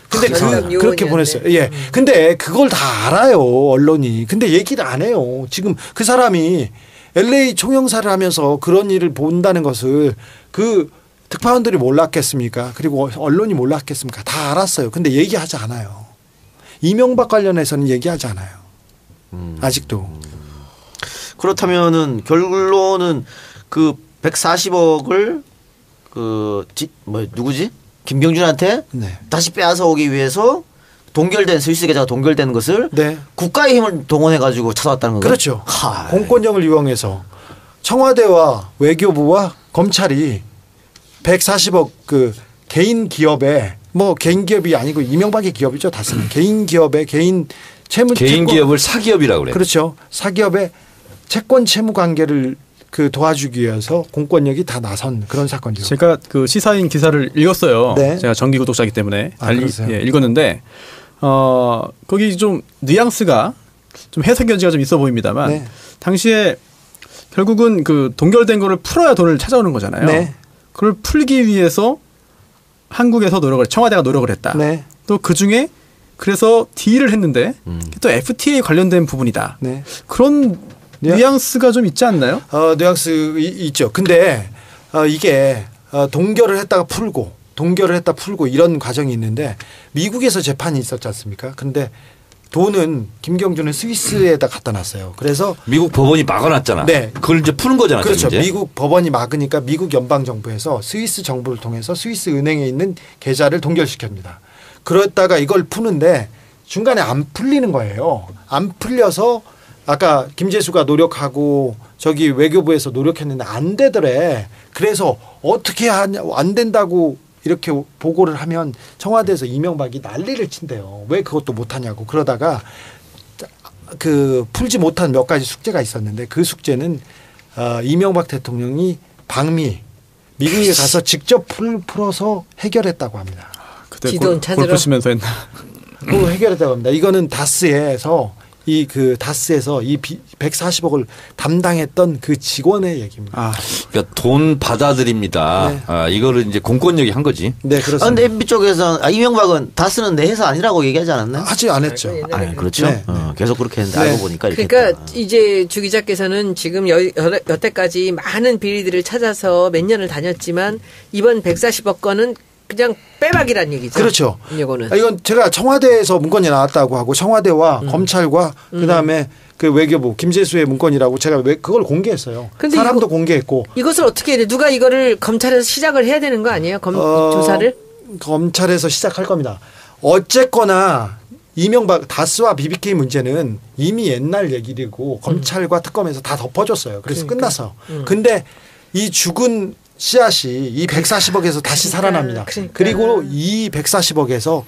근데 그렇게 보냈어요. 예. 근데 그걸 다 알아요 언론이. 근데 얘기를 안 해요. 지금 그 사람이 LA 총영사를 하면서 그런 일을 본다는 것을 그 특파원들이 몰랐겠습니까? 그리고 언론이 몰랐겠습니까? 다 알았어요. 근데 얘기하지 않아요. 이명박 관련해서는 얘기하지 않아요. 아직도. 그렇다면은 결론은 그 140억을 누구지? 김경준한테 다시 빼앗아 오기 위해서 스위스 계좌가 동결된 것을 국가의 힘을 동원해 가지고 찾아왔다는 건가요? 그렇죠. 공권력을 이용해서 청와대와 외교부와 검찰이 140억 그 개인 기업에 개인 기업이 아니고 이명박의 기업이죠. 다스는 개인 기업에 개인 개인 기업을 사기업이라고 그래요. 그렇죠. 사기업의 채권 채무 관계를 그 도와주기 위해서 공권력이 다 나선 그런 사건이죠. 제가 그 시사인 기사를 읽었어요. 네. 제가 정기 구독자이기 때문에 그러세요? 읽었는데 거기 좀 뉘앙스가 좀 해석 여지가 좀 있어 보입니다만 네. 당시에 결국은 그 동결된 거를 풀어야 돈을 찾아오는 거잖아요. 네. 그걸 풀기 위해서 한국에서 청와대가 노력을 했다. 네. 또 그 중에 그래서 딜을 했는데 또 FTA 관련된 부분이다. 네. 그런 뉘앙스가 좀 있지 않나요? 뉘앙스 있죠. 근데 이게 동결을 했다가 풀고 이런 과정이 있는데 미국에서 재판이 있었지 않습니까? 근데 돈은 김경준은 스위스에다 갖다 놨어요. 그래서 미국 법원이 막아놨잖아. 네. 그걸 이제 푸는 거잖아. 그렇죠. 이제. 미국 법원이 막으니까 미국 연방정부에서 스위스 정부를 통해서 스위스 은행에 있는 계좌를 동결시킵니다. 그랬다가 이걸 푸는데 중간에 안 풀리는 거예요. 안 풀려서 아까 김재수가 노력하고 저기 외교부에서 노력했는데 안 되더래. 그래서 어떻게 하냐 안 된다고 이렇게 보고를 하면 청와대에서 이명박이 난리를 친대요. 왜 그것도 못하냐고. 그러다가 그 풀지 못한 몇 가지 숙제가 있었는데 그 숙제는 이명박 대통령이 미국에 가서 직접 풀어서 해결했다고 합니다. 그때 골 푸시면서 했나? 그거 해결했다고 합니다. 이거는 다스에서 이 140억을 담당했던 그 직원의 얘기입니다. 그러니까 돈 받아들입니다. 네. 이거를 이제 공권력이 한 거지. 네, 그렇습니다. 그런데 MB 쪽에서 이명박은 다스는 내 회사 아니라고 얘기하지 않았나요? 하지 안 했죠. 그렇죠. 네. 계속 그렇게 했는데 네. 알고 보니까 이렇게 그러니까 했다. 이제 주 기자께서는 지금 여태까지 많은 비리들을 찾아서 몇 년을 다녔지만 이번 140억 건은 그냥 빼박이란 얘기죠. 그렇죠. 이거는. 이건 제가 청와대에서 문건이 나왔다고 하고 청와대와 검찰과 그다음에 그 외교부 김재수의 문건이라고 제가 그걸 공개했어요. 근데 사람도 공개했고. 이것을 어떻게 해야 돼? 누가 이거를 검찰에서 시작을 해야 되는 거 아니에요? 조사를? 검찰에서 시작할 겁니다. 어쨌거나 이명박 다스와 BBK 문제는 이미 옛날 얘기고 검찰과 특검에서 다 덮어줬어요. 그래서 끝났어. 근데 이 죽은 씨앗이 이 140억에서 다시 살아납니다. 그리고 이 140억에서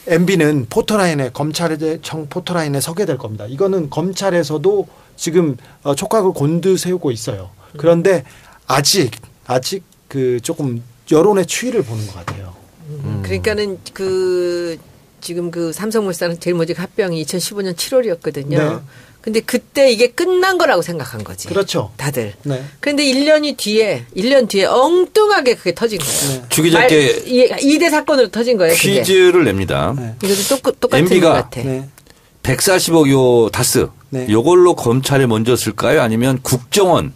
MB는 포토라인에 검찰의 포토라인에 서게 될 겁니다. 이거는 검찰에서도 지금 촉각을 곤두세우고 있어요. 그런데 아직 그 조금 여론의 추이를 보는 것 같아요. 그러니까는 지금 그 삼성물산은 제일 먼저 합병이 2015년 7월이었거든요. 네. 근데 그때 이게 끝난 거라고 생각한 거지. 그렇죠. 다들. 네. 그런데 1년 뒤에 엉뚱하게 그게 터진 거예요. 주 기자께 2대 사건으로 터진 거예요. 퀴즈를 그게. 냅니다. 네. 이것도 똑같은 것 MB가 같아. 140억 요 다스 요걸로 검찰에 먼저 쓸까요? 아니면 국정원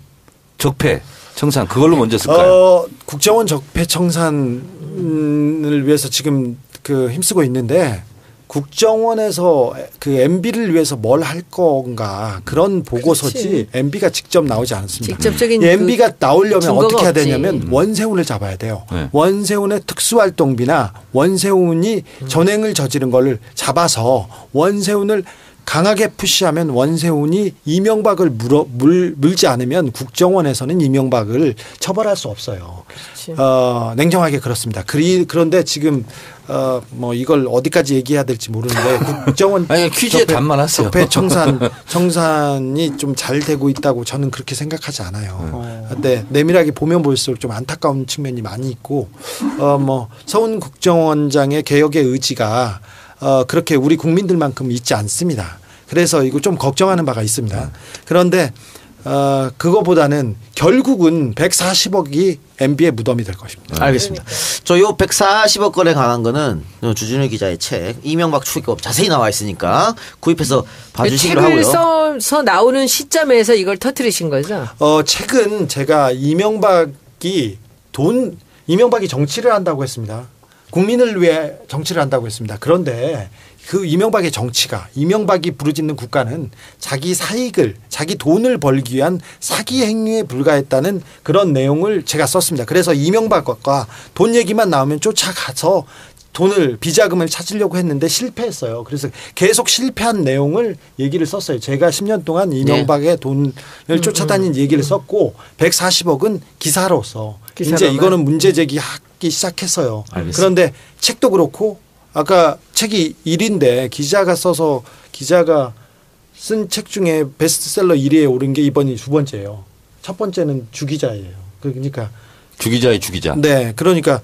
적폐 청산 그걸로 먼저 쓸까요? 국정원 적폐 청산을 위해서 지금 힘쓰고 있는데 국정원에서 그 MB를 위해서 뭘 할 건가 그런 보고서지 그렇지. MB가 직접 나오지 않습니다. 직접적인 MB가 나오려면 어떻게 해야 없지. 되냐면 원세훈을 잡아야 돼요. 네. 원세훈의 특수활동비나 원세훈이 전횡을 저지른 걸 잡아서 원세훈을 강하게 푸시하면 원세훈이 이명박을 물지 않으면 국정원에서는 이명박을 처벌할 수 없어요. 냉정하게 그렇습니다. 그런데 지금 뭐 이걸 어디까지 얘기해야 될지 모르는데 국정원 아니 퀴즈에 답만 하세요. 적폐 청산이 좀 잘 되고 있다고 저는 그렇게 생각하지 않아요. 근데 내밀하게 보면 볼수록 좀 안타까운 측면이 많이 있고 뭐 서훈 국정원장의 개혁의 의지가 그렇게 우리 국민들만큼 있지 않습니다. 그래서 이거 좀 걱정하는 바가 있습니다. 그런데 그거보다는 결국은 140억이 MB의 무덤이 될 것입니다. 알겠습니다. 저 요 140억 건에 관한 거는 주진우 기자의 책 이명박 추기법 자세히 나와 있으니까 구입해서 봐주시기로 하고요. 책을 써서 나오는 시점에서 이걸 터뜨리신 거죠? 책은 제가 이명박이 정치를 한다고 했습니다. 국민을 위해 정치를 한다고 했습니다. 그런데 그 이명박의 정치가 이명박이 부르짖는 국가는 자기 사익을 자기 돈을 벌기 위한 사기 행위에 불과했다는 그런 내용을 제가 썼습니다. 그래서 이명박과 돈 얘기만 나오면 쫓아가서 비자금을 찾으려고 했는데 실패했어요. 그래서 계속 실패한 내용을 얘기를 썼어요. 제가 10년 동안 이명박의 돈을 쫓아다닌 얘기를 썼고 140억은 기사로서 이제 이거는 문제 제기하기 시작했어요. 알겠습니다. 그런데 책도 그렇고 아까 책이 1위인데 기자가 쓴 책 중에 베스트셀러 1위에 오른 게 이번이 두 번째예요. 첫 번째는 주기자예요. 그러니까 주기자의 주기자. 네, 그러니까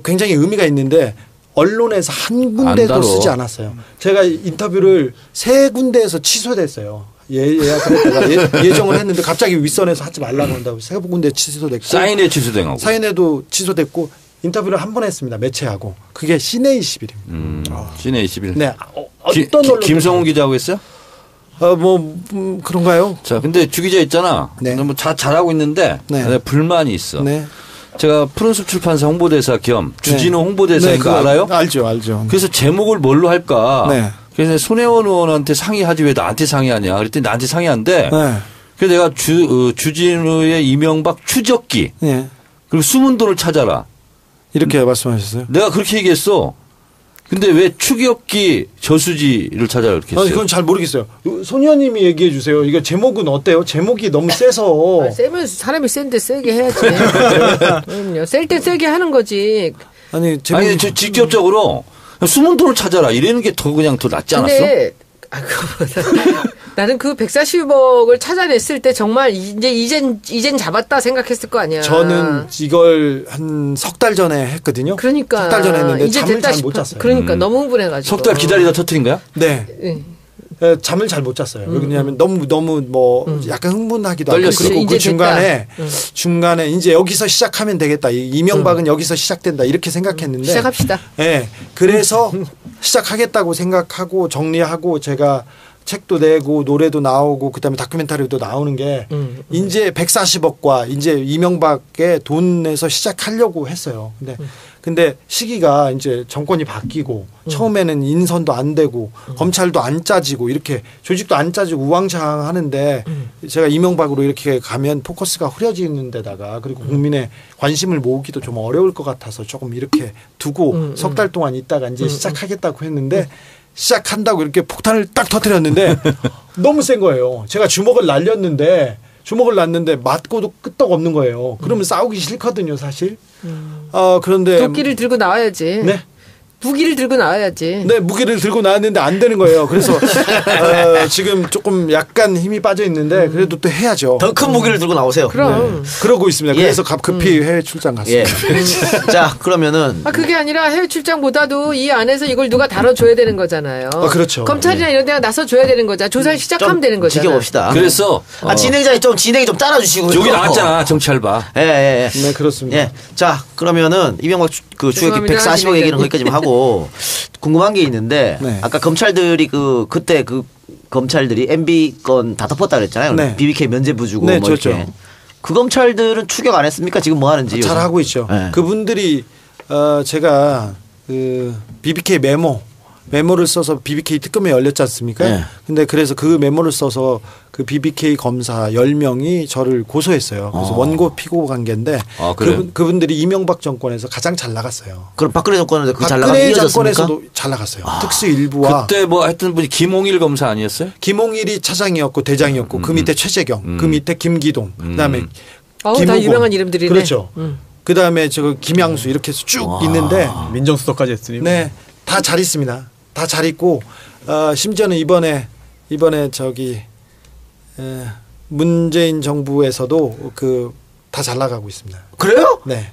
굉장히 의미가 있는데 언론에서 한 군데도 쓰지 않았어요. 제가 인터뷰를 3군데에서 취소됐어요. 예정을 했는데 갑자기 윗선에서 하지 말라고 한다고 3군데 취소됐고 사인회 취소된 거고. 사인회도 취소됐고 인터뷰를 한 번 했습니다. 매체하고. 그게 시내 21입니다. 시내 21. 네. 어떤 언론 김성훈 기자하고 했어요? 그런가요? 자, 근데 주 기자 있잖아. 네. 뭐 잘하고 있는데 네. 불만이 있어. 네. 제가 푸른숲 출판사 홍보대사 겸 주진우 홍보대사인 거 그거 알아요? 알죠. 그래서 제목을 뭘로 할까? 네. 그래서 손혜원 의원한테 상의하지 왜 나한테 상의하냐? 그랬더니 나한테 상의한대. 네. 그래서 내가 주진우의 이명박 추적기 네. 그리고 숨은 돈을 찾아라. 이렇게 말씀하셨어요? 내가 그렇게 얘기했어. 근데 왜 추격기 저수지를 찾아라 이렇게 했어요? 그건 잘 모르겠어요. 손 의원님이 얘기해 주세요. 이거 제목은 어때요? 제목이 너무 세서. 세면 사람이 센데 세게 해야지. 그럼요. 셀 때 세게 하는 거지. 아니 직접적으로 숨은 돈을 찾아라 이러는 게 더 그냥 더 낫지 않았어? 근데 나는 그 140억을 찾아냈을 때 정말 이젠 잡았다 생각했을 거 아니야. 저는 이걸 한 석 달 전에 했거든요. 그러니까 석 달 전에 했는데 이제 잠을 됐다 잘 못 잤어요. 그러니까 너무 흥분해가지고. 석 달 기다리다 터뜨린 거야? 네. 잠을 잘 못 잤어요. 왜냐하면 너무 뭐 약간 흥분하기도 하고 그리고 그 중간에 이제 여기서 시작하면 되겠다. 이명박은 여기서 시작된다 이렇게 생각했는데 시작합시다. 네. 그래서 시작하겠다고 생각하고 정리하고 제가 책도 내고 노래도 나오고 그다음에 다큐멘터리도 나오는 게 이제 140억과 이제 이명박의 돈 내서 시작하려고 했어요. 근데 시기가 이제 정권이 바뀌고 처음에는 인선도 안 되고 검찰도 안 짜지고 이렇게 조직도 안 짜지고 우왕좌왕 하는데 제가 이명박으로 이렇게 가면 포커스가 흐려지는 데다가 그리고 국민의 관심을 모으기도 좀 어려울 것 같아서 조금 이렇게 두고 석 달 동안 있다가 이제 시작하겠다고 했는데 시작한다고 이렇게 폭탄을 딱 터뜨렸는데 너무 센 거예요. 제가 주먹을 날렸는데 맞고도 끄떡없는 거예요. 그러면 싸우기 싫거든요, 사실. 그런데 도끼를 들고 나와야지. 네. 무기를 들고 나와야지. 네, 무기를 들고 나왔는데 안 되는 거예요. 그래서 지금 조금 약간 힘이 빠져 있는데 그래도 또 해야죠. 더 큰 무기를 들고 나오세요. 그럼. 그러고 있습니다. 그래서 급히 해외 출장 갔습니다. 자, 그러면은 그게 아니라 해외 출장보다도 이 안에서 이걸 누가 다뤄줘야 되는 거잖아요. 그렇죠. 검찰이나 이런 데가 나서줘야 되는 거잖아. 조사를 시작하면 되는 거잖아. 지켜봅시다. 그래서 진행이 좀 따라주시고요. 여기 나왔잖아 정찰봐. 예. 네, 그렇습니다. 예. 자, 그러면은 이명박 그 추격기 140억 얘기는 거기까지만 하고 궁금한 게 있는데 아까 검찰들이 그때 검찰들이 MB 건 다 덮었다 그랬잖아요. 네. BBK 면죄부 주고 네, 뭐 좋죠. 이렇게. 그 검찰들은 추격 안 했습니까? 지금 뭐 하는지. 잘 하고 있죠. 네. 그분들이 제가 그 BBK 메모를 써서 BBK 특검에 열렸지 않습니까? 네. 근데 그래서 그 메모를 써서 그 BBK 검사 10명이 저를 고소했어요. 그래서 원고 피고 관계인데 그분들이 이명박 정권에서 가장 잘 나갔어요. 그럼 박근혜 정권에서 잘 나간 박근혜 정권에서도 잘 나갔어요. 특수 일부와 그때 뭐 하여튼 분이 김홍일 검사 아니었어요? 김홍일이 차장이었고 대장이었고 그 밑에 최재경, 그 밑에 김기동, 그다음에 다 유명한 이름들이네. 그렇죠. 그다음에 김양수 이렇게 해서 쭉 있는데 민정수석까지 했으니. 네, 다 잘 있습니다. 다 잘 있고 심지어는 이번에 문재인 정부에서도 다 잘 나가고 있습니다. 그래요? 네.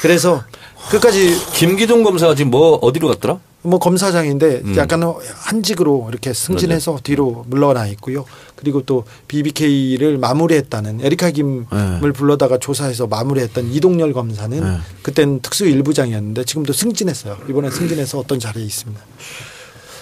그래서 끝까지 김기동 검사가 지금 어디로 갔더라? 뭐 검사장인데 약간 한직으로 이렇게 승진해서 뒤로 물러나 있고요. 그리고 또 BBK를 마무리했다는 에리카 김을 불러다가 조사해서 마무리했던 이동열 검사는 그때는 특수 일부장이었는데 지금도 승진했어요. 이번에 승진해서 어떤 자리에 있습니다.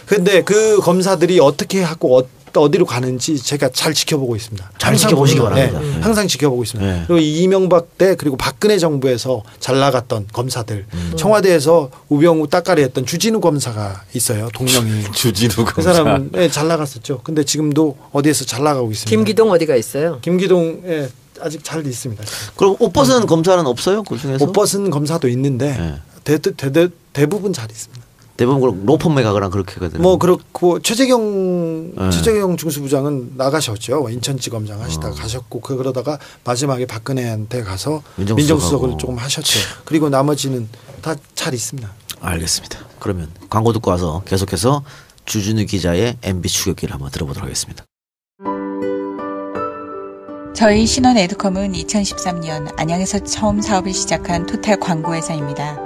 그런데 그 검사들이 어떻게 하고 어디로 가는지 제가 잘 지켜보고 있습니다. 잘 지켜보시기 바랍니다. 항상 지켜보고 있습니다. 그리고 이명박 때 그리고 박근혜 정부에서 잘 나갔던 검사들 청와대에서 우병우 따까리 했던 주진우 검사가 있어요. 동명이. 주진우 검사. 그 사람은 잘 나갔었죠. 근데 지금도 어디에서 잘 나가고 있습니다. 김기동 어디가 있어요? 김기동 아직 잘 있습니다. 그럼 옷 벗은 검사는 없어요? 그 중에서? 옷 벗은 검사도 있는데 대부분 잘 있습니다. 대부분 로펌에 가거나 그렇게 하거든요. 뭐 그렇고 최재경 중수부장은 나가셨죠. 인천지검장 하시다가 가셨고 그러다가 마지막에 박근혜한테 가서 민정수석을 조금 하셨죠. 그리고 나머지는 다 잘 있습니다. 알겠습니다. 그러면 광고 듣고 와서 계속해서 주진우 기자의 MB 추격기를 한번 들어보도록 하겠습니다. 저희 신원 에듀컴은 2013년 안양에서 처음 사업을 시작한 토탈 광고회사입니다.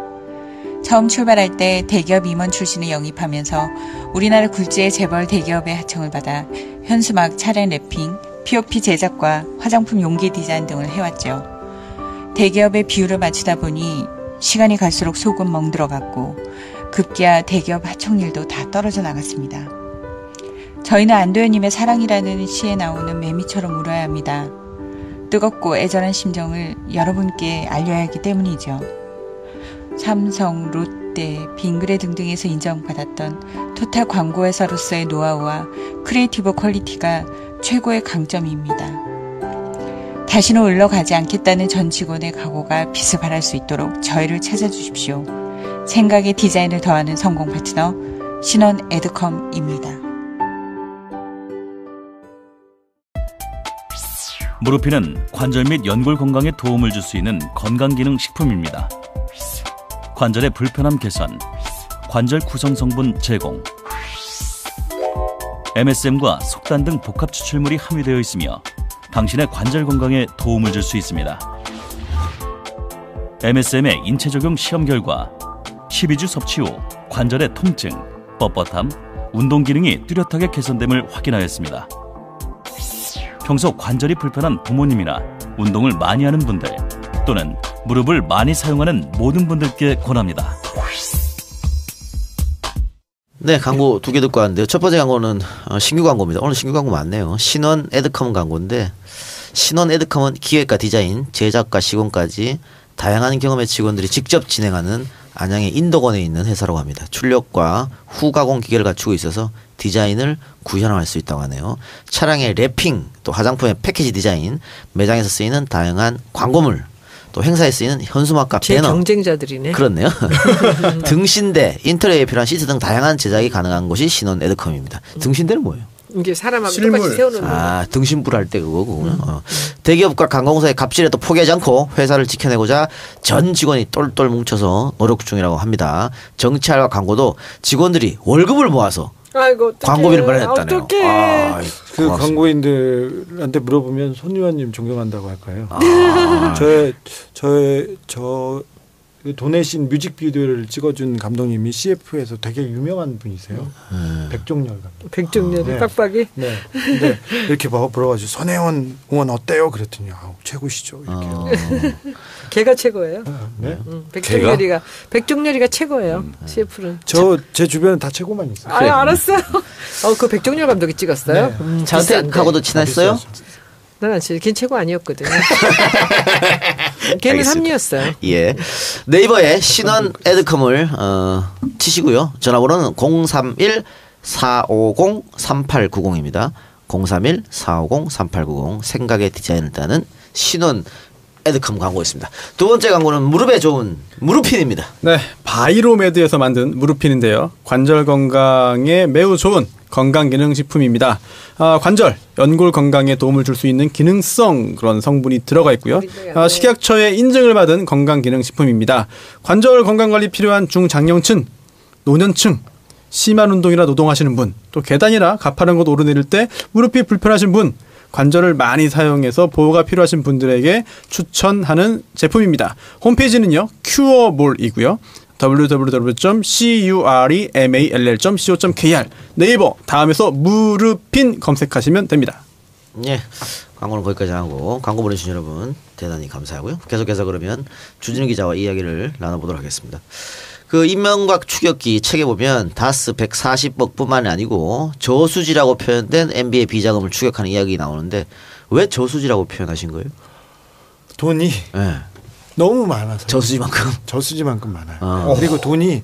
처음 출발할 때 대기업 임원 출신을 영입하면서 우리나라 굴지의 재벌 대기업의 하청을 받아 현수막, 차량 랩핑, POP 제작과 화장품 용기 디자인 등을 해왔죠. 대기업의 비율을 맞추다 보니 시간이 갈수록 속은 멍들어갔고 급기야 대기업 하청률도 다 떨어져 나갔습니다. 저희는 안도현님의 사랑이라는 시에 나오는 매미처럼 울어야 합니다. 뜨겁고 애절한 심정을 여러분께 알려야 하기 때문이죠. 삼성, 롯데, 빙그레 등등에서 인정받았던 토탈 광고회사로서의 노하우와 크리에이티브 퀄리티가 최고의 강점입니다. 다시는 올라가지 않겠다는 전 직원의 각오가 빛을 발할 수 있도록 저희를 찾아주십시오. 생각에 디자인을 더하는 성공 파트너 신원 에듀컴입니다. 무르피는 관절 및 연골 건강에 도움을 줄 수 있는 건강기능 식품입니다. 관절의 불편함 개선, 관절 구성 성분 제공, MSM과 속단 등 복합 추출물이 함유되어 있으며 당신의 관절 건강에 도움을 줄 수 있습니다. MSM의 인체 적용 시험 결과 12주 섭취 후 관절의 통증, 뻣뻣함, 운동 기능이 뚜렷하게 개선됨을 확인하였습니다. 평소 관절이 불편한 부모님이나 운동을 많이 하는 분들 또는 무릎을 많이 사용하는 모든 분들께 권합니다. 네, 광고 2개 듣고 왔는데요. 첫 번째 광고는 신규 광고입니다. 오늘 신규 광고 많네요. 신원 에듀컴 광고인데 신원 에듀컴은 기획과 디자인, 제작과 시공까지 다양한 경험의 직원들이 직접 진행하는 안양의 인덕원에 있는 회사라고 합니다. 출력과 후가공 기계를 갖추고 있어서 디자인을 구현할 수 있다고 하네요. 차량의 랩핑, 또 화장품의 패키지 디자인, 매장에서 쓰이는 다양한 광고물, 또 행사에 쓰이는 현수막과 제 배너. 경쟁자들이네. 그렇네요. 등신대, 인테리어에 필요한 시트 등 다양한 제작이 가능한 곳이 신원 에듀컴입니다. 등신대는 뭐예요? 이게 사람하고 똑같이 세우는 거. 아, 등신불 할 때 그거구나. 대기업과 관공서의 갑질에도 포기하지 않고 회사를 지켜내고자 전 직원이 똘똘 뭉쳐서 노력 중이라고 합니다. 정치알바 광고도 직원들이 월급을 모아서 아이고, 광고비를 마련했다네요. 어떡해. 아, 그 광고인들한테 물어보면 손 의원님 존경한다고 할까요? 저 도내신 뮤직비디오를 찍어준 감독님이 CF에서 되게 유명한 분이세요. 백종열 감독. 백종열이 네. 빡빡이. 네. 근데 이렇게 물어가지고 손혜원 의원 어때요? 그랬더니 최고시죠. 이렇게. 걔가 최고예요. 네. 백종열이가 최고예요. CF는. 제 주변은 다 최고만 있어요. 아, 알았어요. 그 백종열 감독이 찍었어요. 네. 장택하고도 친했어요? 난 안 친해. 걔 최고 아니었거든요. 걔는 합리였어요. 예. 네이버에 신원 에듀컴을 치시고요. 전화번호는 031-450-3890입니다. 031-450-3890 생각의 디자인을 따는 신원 에듀컴 광고였습니다. 두 번째 광고는 무릎에 좋은 무릎핀입니다. 네, 바이로메드에서 만든 무릎핀인데요. 관절 건강에 매우 좋은 건강기능식품입니다. 관절, 연골 건강에 도움을 줄 수 있는 기능성 그런 성분이 들어가 있고요. 식약처의 인증을 받은 건강기능식품입니다. 관절 건강관리 필요한 중장년층, 노년층, 심한 운동이나 노동하시는 분, 또 계단이나 가파른 곳 오르내릴 때 무릎이 불편하신 분, 관절을 많이 사용해서 보호가 필요하신 분들에게 추천하는 제품입니다. 홈페이지는요, 큐어몰이고요. www.curemall.co.kr 네이버 다음에서 무릎핀 검색하시면 됩니다. 예, 광고는 거기까지 하고 광고 보내주신 여러분 대단히 감사하고요. 계속해서 그러면 주진우 기자와 이야기를 나눠보도록 하겠습니다. 그 인명과학 추격기 책에 보면 다스 140억뿐만이 아니고 저수지라고 표현된 NBA 비자금을 추격하는 이야기 나오는데 왜 저수지라고 표현하신 거예요? 돈이 네. 너무 많아서 저수지만큼 많아요. 그리고 돈이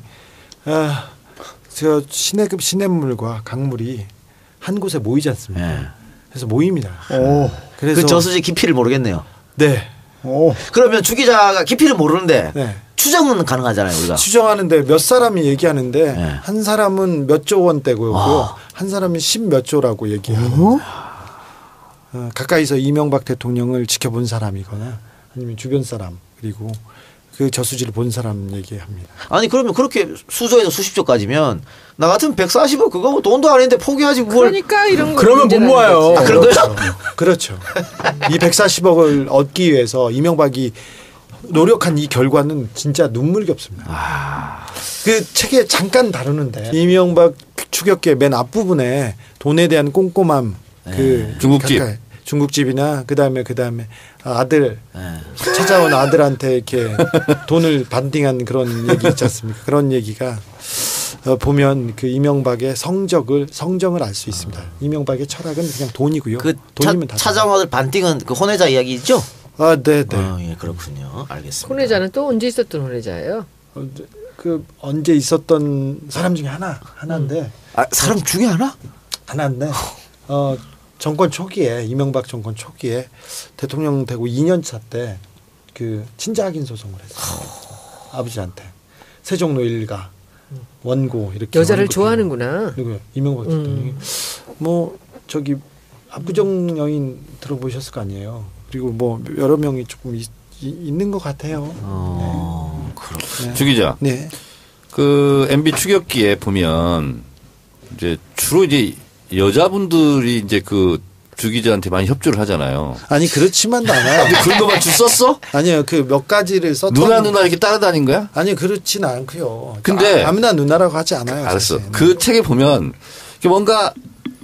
저 시내급 시냇물과 강물이 한 곳에 모이지 않습니까? 네. 그래서 모입니다. 그래서 그 저수지 깊이를 모르겠네요. 네. 그러면 주 기자가 깊이를 모르는데 네. 추정은 가능하잖아요, 우리가. 추정하는데 몇 사람이 얘기하는데 네. 한 사람은 몇 조 원대고요. 한 사람이 10몇 조라고 얘기하고 가까이서 이명박 대통령을 지켜본 사람이거나 아니면 주변 사람 그리고 그 저수지를 본 사람 얘기합니다. 아니 그러면 그렇게 수조에서 수십조까지면 나 같으면 140억 그거 뭐 돈도 아닌데 포기하지 뭘. 그러니까 이런 거 그러면 못 모아요. 아, 그런 거죠? 그렇죠. 이 140억을 얻기 위해서 이명박이 노력한 이 결과는 진짜 눈물겹습니다. 그 책에 잠깐 다루는데 이명박 추격기의 맨 앞부분에 돈에 대한 꼼꼼함 그 중국집이나 그다음에 아들 찾아온 아들한테 이렇게 돈을 반띵한 그런 얘기 있지 않습니까? 그런 얘기가 보면 그 이명박의 성정을 알 수 있습니다. 이명박의 철학은 그냥 돈이고요. 그 돈이면 다 찾아온 아들 반띵은 그 혼외자 이야기죠? 아, 네. 예, 그렇군요. 알겠습니다. 혼외자는 또 언제 있었던 혼외자예요? 그 언제 있었던 사람 중에 하나인데. 사람 중에 하나인데. 정권 초기에 이명박 정권 초기에 대통령 되고 2년차 때 그 친자 확인 소송을 했어요. 아버지한테 세종로 일가 원고 이렇게 여자를 좋아하는구나. 그리고 이명박 대통령이 뭐 저기 압구정 여인 들어보셨을 거 아니에요. 그리고 뭐 여러 명이 조금 있는 것 같아요. 그렇군요. 주 기자. 네. 그 MB 추격기에 보면 이제 주로 이제 여자분들이 이제 그 주 기자한테 많이 협조를 하잖아요. 아니 그렇지만도 않아요. 근데 그런 거만 줄 썼어? 아니요. 그 몇 가지를 썼던 누나 이렇게 따라다닌 거야? 아니 그렇지는 않고요. 근데 아무나 누나라고 하지 않아요. 알았어. 사실. 그 책에 보면 뭔가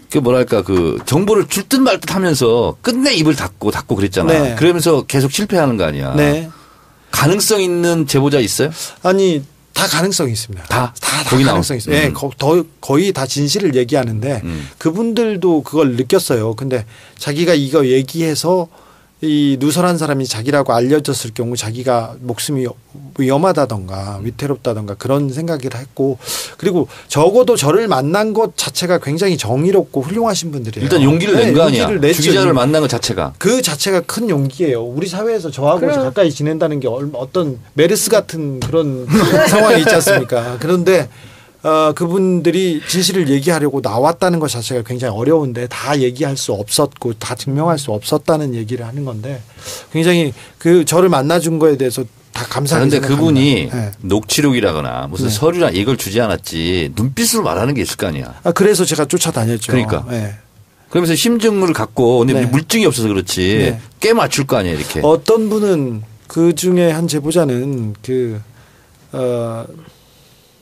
그 뭐랄까 그 정보를 줄 듯 말 듯 하면서 끝내 입을 닫고 그랬잖아. 네. 그러면서 계속 실패하는 거 아니야. 네. 가능성 있는 제보자 있어요? 아니 다 가능성이 있습니다. 다 거기 가능성이 있어요. 네, 거의 다 진실을 얘기하는데 그분들도 그걸 느꼈어요. 근데 자기가 이거 얘기해서 이 누설한 사람이 자기라고 알려졌을 경우 자기가 목숨이 위험하다던가 위태롭다던가 그런 생각을 했고 그리고 적어도 저를 만난 것 자체가 굉장히 정의롭고 훌륭하신 분들이에요. 일단 용기를 낸 거 아니야. 용기를 냈죠. 주 기자를 만난 것 자체가. 그 자체가 큰 용기예요. 우리 사회에서 저하고 가까이 지낸다는 게 어떤 메르스 같은 그런 상황이 있지 않습니까? 그런데 그분들이 진실을 얘기하려고 나왔다는 것 자체가 굉장히 어려운데 다 얘기할 수 없었고 다 증명할 수 없었다는 얘기를 하는 건데 굉장히 그 저를 만나준 거에 대해서 다 감사하게 그런데 생각합니다. 그분이 네. 녹취록이라거나 무슨 서류나 이걸 주지 않았지 눈빛으로 말하는 게 있을 거 아니야. 그래서 제가 쫓아다녔죠. 그러니까. 네. 그러면서 심증을 갖고 근데 네. 물증이 없어서 그렇지 네. 꽤 맞출 거 아니야 이렇게. 어떤 분은 그 중에 한 제보자는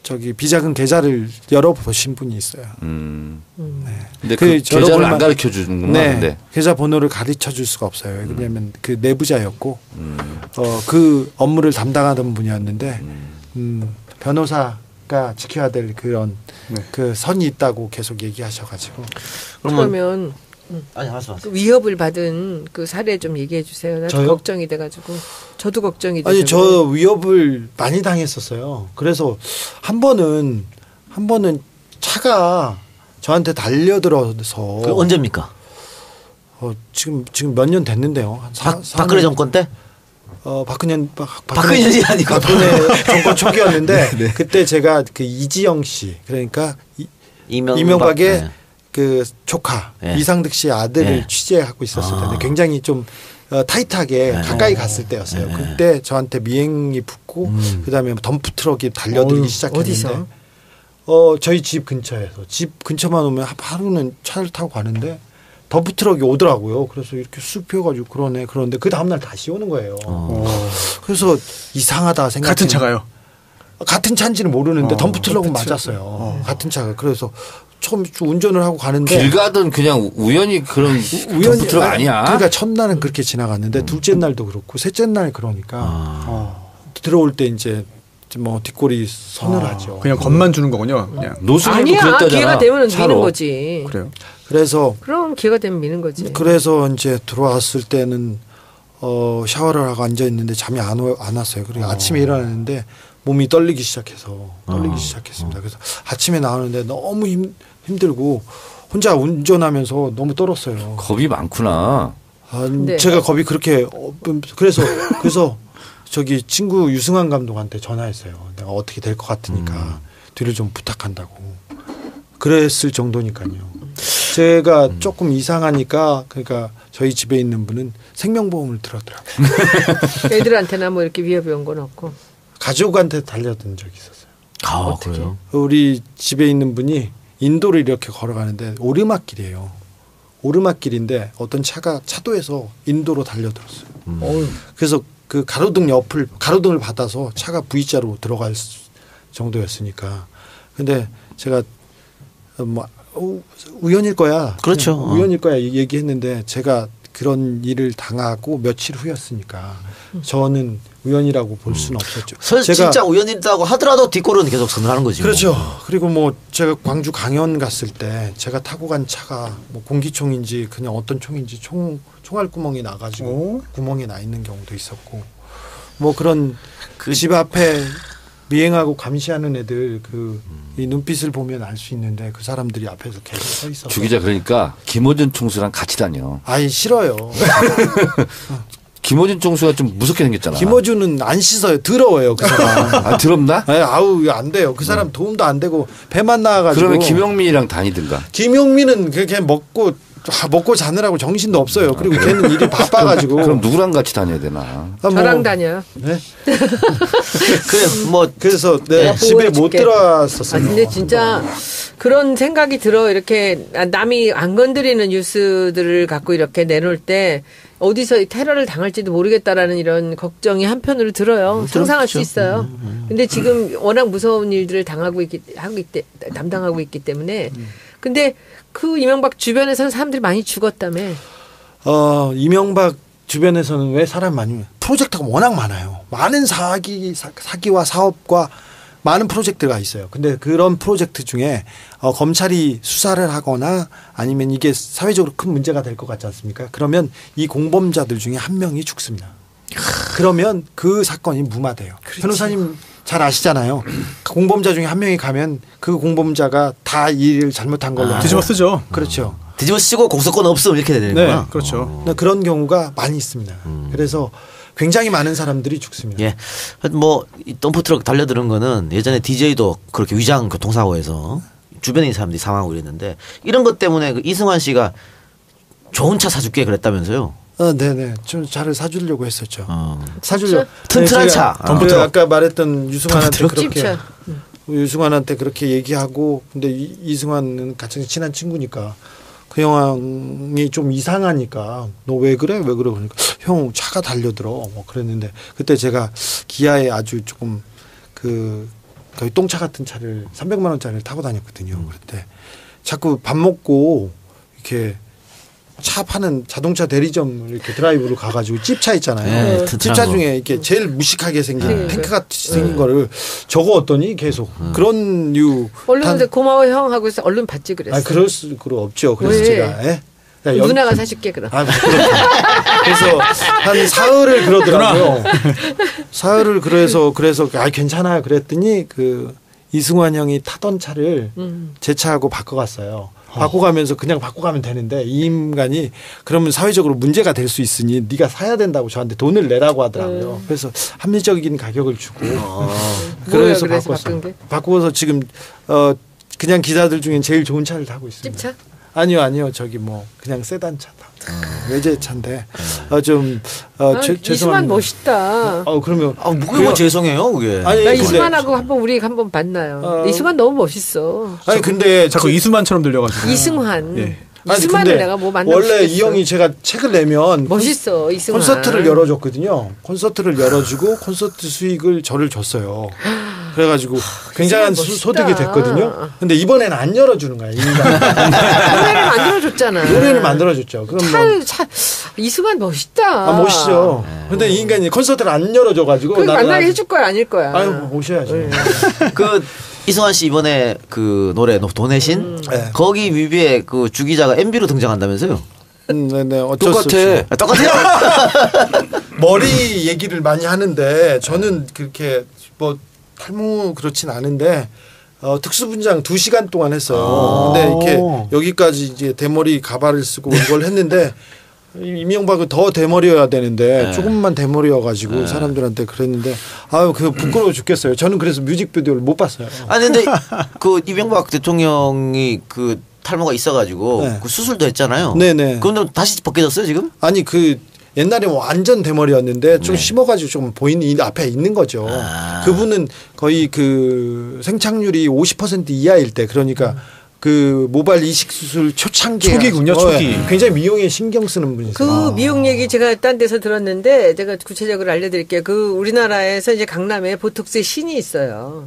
저기 비자금 계좌를 열어보신 분이 있어요. 네. 근데 그 계좌를 안 가르쳐 주는구나. 네. 근데. 계좌 번호를 가르쳐 줄 수가 없어요. 왜냐하면 그 내부자였고 그 업무를 담당하던 분이었는데 변호사가 지켜야 될 그런 그 선이 있다고 계속 얘기하셔가지고 그러면 아니 말씀하세요. 그 위협을 받은 그 사례 좀 얘기해 주세요. 나 저요? 걱정이 돼가지고 저도 걱정이 돼서. 아니 저 위협을 많이 당했었어요. 그래서 한 번은 차가 저한테 달려들어서 그 언제입니까? 지금 몇 년 됐는데요. 박근혜 정권 때? 박근혜이 아니고 박근혜 정권 초기였는데 네. 그때 제가 그 이지영 씨 그러니까 이명박의 네. 그 조카 네. 이상득 씨의 아들을 네. 취재하고 있었을 텐데 굉장히 좀 타이트하게 네. 가까이 갔을 때였어요. 네. 그때 저한테 미행이 붙고 그다음에 덤프 트럭이 달려들기 시작했는데 저희 집 근처에서 집 근처만 오면 하루는 차를 타고 가는데 덤프 트럭이 오더라고요. 그래서 이렇게 쑥 피워가지고 그런데 그 다음날 다시 오는 거예요. 그래서 이상하다 생각. 같은 차가요? 같은 차인지는 모르는데 덤프 트럭은 맞았어요. 같은 차가. 그래서 처음 운전을 하고 가는데 길 가든 그냥 우연히 그런 덤프 트럭 아니야. 그러니까 첫날은 그렇게 지나갔는데 둘째 날도 그렇고 셋째 날 그러니까 들어올 때 이제 뭐 뒷골이 선을 하죠. 그냥 겁만 주는 거군요. 그냥. 노숙인도 그랬다잖아. 기회가 되면 미는 거지. 그래요. 그래서 그럼 기회가 되면 미는 거지. 그래서 이제 들어왔을 때는 샤워를 하고 앉아 있는데 잠이 안 왔어요. 그리고 아침에 일어났는데 몸이 떨리기 시작했습니다. 그래서 아침에 나오는데 너무 힘들고 혼자 운전하면서 너무 떨었어요. 겁이 많구나. 네. 제가 겁이 그렇게 그래서 저기 친구 유승환 감독한테 전화했어요. 내가 어떻게 될 것 같으니까 뒤를 좀 부탁한다고. 그랬을 정도니까요. 제가 조금 이상하니까 그러니까 저희 집에 있는 분은 생명보험을 들었더라고요. 애들한테나 뭐 이렇게 위협이 온 건 없고. 가족한테 달려든 적이 있었어요. 아, 그래요? 우리 집에 있는 분이 인도를 이렇게 걸어가는데 오르막길이에요. 오르막길인데 어떤 차가 차도에서 인도로 달려들었어요. 그래서 그 가로등을 받아서 차가 V자로 들어갈 정도였으니까. 근데 제가 뭐 우연일 거야. 그렇죠. 우연일 거야 얘기했는데 제가 그런 일을 당하고 며칠 후였으니까 저는 우연이라고 볼 수는 없었죠. 진짜 우연이라고 하더라도 뒷골은 계속 선언하는 거지. 그렇죠. 뭐. 그리고 뭐 제가 광주 강연 갔을 때 제가 타고 간 차가 뭐 공기총인지 그냥 어떤 총인지 총알 구멍이 나가지고 구멍이 나 있는 경우도 있었고 뭐 그런 그 집 앞에 미행하고 감시하는 애들 이 눈빛을 보면 알 수 있는데 그 사람들이 앞에서 계속 서 있어. 주 기자 그러니까 김어준 총수랑 같이 다녀. 아이 싫어요. 김어준 총수가 좀 무섭게 생겼잖아. 김어준은 안 씻어요. 더러워요. 그 사람. 아, 더럽나? 아우 안 돼요. 그 사람 도움도 안 되고 배만 나와가지고. 그러면 김용민이랑 다니든가. 김용민은 그렇게 먹고 자느라고 정신도 없어요. 그리고 걔는 일이 바빠가지고. 그럼 누구랑 같이 다녀야 되나? 저랑 다녀요. 네. 그래서 집에 못 들어왔었어요. 근데 진짜 그런 생각이 들어. 이렇게 남이 안 건드리는 뉴스들을 갖고 이렇게 내놓을 때 어디서 테러를 당할지도 모르겠다라는 이런 걱정이 한편으로 들어요. 상상할 수 있어요. 근데 지금 워낙 무서운 일들을 담당하고 있기 때문에. 근데 그 이명박 주변에서는 사람들이 많이 죽었다며. 이명박 주변에서는 왜 사람 많이 프로젝트가 워낙 많아요. 많은 사기와 사업과 많은 프로젝트가 있어요. 근데 그런 프로젝트 중에 검찰이 수사를 하거나 아니면 이게 사회적으로 큰 문제가 될 것 같지 않습니까? 그러면 이 공범자들 중에 한 명이 죽습니다. 그러면 그 사건이 무마돼요. 그렇지. 변호사님 잘 아시잖아요. 공범자 중에 한 명이 가면 그 공범자가 다 일을 잘못한 걸로 뒤집어 쓰죠. 그렇죠. 뒤집어 쓰고 공소권 없음 이렇게 되는구나. 네, 그렇죠. 그런 경우가 많이 있습니다. 그래서 굉장히 많은 사람들이 죽습니다. 예, 뭐 덤프트럭 달려드는 거는 예전에 DJ도 그렇게 위장 교통사고에서 주변에 있는 사람들이 사망하고 이랬는데 이런 것 때문에 그 이승환 씨가 좋은 차 사줄게 그랬다면서요. 네네. 좀 차를 사주려고 했었죠. 사주려고. 튼튼한 차. 덤프트럭. 아까 말했던 유승환한테 그렇게. 유승환한테 그렇게 얘기하고 근데 이승환은 같이 친한 친구니까 그 형이 좀 이상하니까 너 왜 그래? 왜 그래? 그러니까 형 차가 달려들어. 뭐 그랬는데 그때 제가 기아에 아주 조금 거의 똥차 같은 차를 300만 원짜리를 타고 다녔거든요. 그때 자꾸 밥 먹고 이렇게 차 파는 자동차 대리점 이렇게 드라이브로 가가지고 찝차 있잖아요. 네, 찝차 중에 이렇게 제일 무식하게 생긴 탱크 같이 생긴 거를 적어왔더니 계속 그런 류. 얼른 고마워 형 하고 해서 얼른 받지 그랬어. 그럴 수 없죠. 그래서 왜? 제가 누나가 사줄게 그럼. 그래서 한 사흘을 그러더라고요. 사흘을 그래서 괜찮아요. 그랬더니 그 이승환 형이 타던 차를 제 차하고 바꿔갔어요. 바꿔가면서 그냥 바꿔가면 되는데 이 인간이 그러면 사회적으로 문제가 될 수 있으니 네가 사야 된다고 저한테 돈을 내라고 하더라고요. 그래서 합리적인 가격을 주고 그래서 바꿨어요. 바꾸어서 지금 그냥 기사들 중엔 제일 좋은 차를 타고 있습니다. 찝차? 아니요. 저기 뭐 그냥 세단 차 외제차인데 이승환 멋있다. 그러면 뭐가 죄송해요 그게. 나 이승환하고 우리 한번 만나요. 이승환 너무 멋있어. 아니 근데 자꾸 이승환처럼 들려가지고. 이승환. 예. 이승환을 내가 뭐 만나. 원래 이 형이 제가 책을 내면 멋있어 이승환. 콘서트를 열어줬거든요. 콘서트를 열어주고 콘서트 수익을 저를 줬어요. 그래가지고 굉장한 소득이 됐거든요. 근데 이번에는 안 열어주는 거야. 노래를 만들어줬잖아. 노래를 만들어줬죠. 그럼 이승환 멋있다. 멋있죠. 근데 이 인간이 콘서트를 안 열어줘가지고 만나게 해줄 거야 아닐 거야. 아유 모셔야죠. 이승환 씨 이번에 그 노래 도내신 거기 뮤비에 그 주 기자가 MB로 등장한다면서요? 네네. 똑같아요. 머리 얘기를 많이 하는데 저는 그렇게 뭐 탈모 그렇진 않은데 특수분장 2시간 동안 했어요. 근데 이렇게 여기까지 이제 대머리 가발을 쓰고 이걸 했는데 이명박은 더 대머리여야 되는데 조금만 대머리여가지고 사람들한테 그랬는데 그 부끄러워 죽겠어요. 저는 그래서 뮤직비디오를 못 봤어요. 아니 근데 그 이명박 대통령이 그 탈모가 있어가지고 네. 그 수술도 했잖아요. 네네. 그건 다시 벗겨졌어요 지금? 아니 그 옛날에 완전 대머리였는데 좀 심어가지고 좀 보이는 앞에 있는 거죠. 그분은 거의 그 생착률이 50% 이하일 때 그러니까 그 모발 이식 수술 초창기 초기군요, 초기. 굉장히 미용에 신경 쓰는 분이세요. 그 미용 얘기 제가 딴 데서 들었는데 제가 구체적으로 알려드릴게요. 그 우리나라에서 이제 강남에 보톡스의 신이 있어요.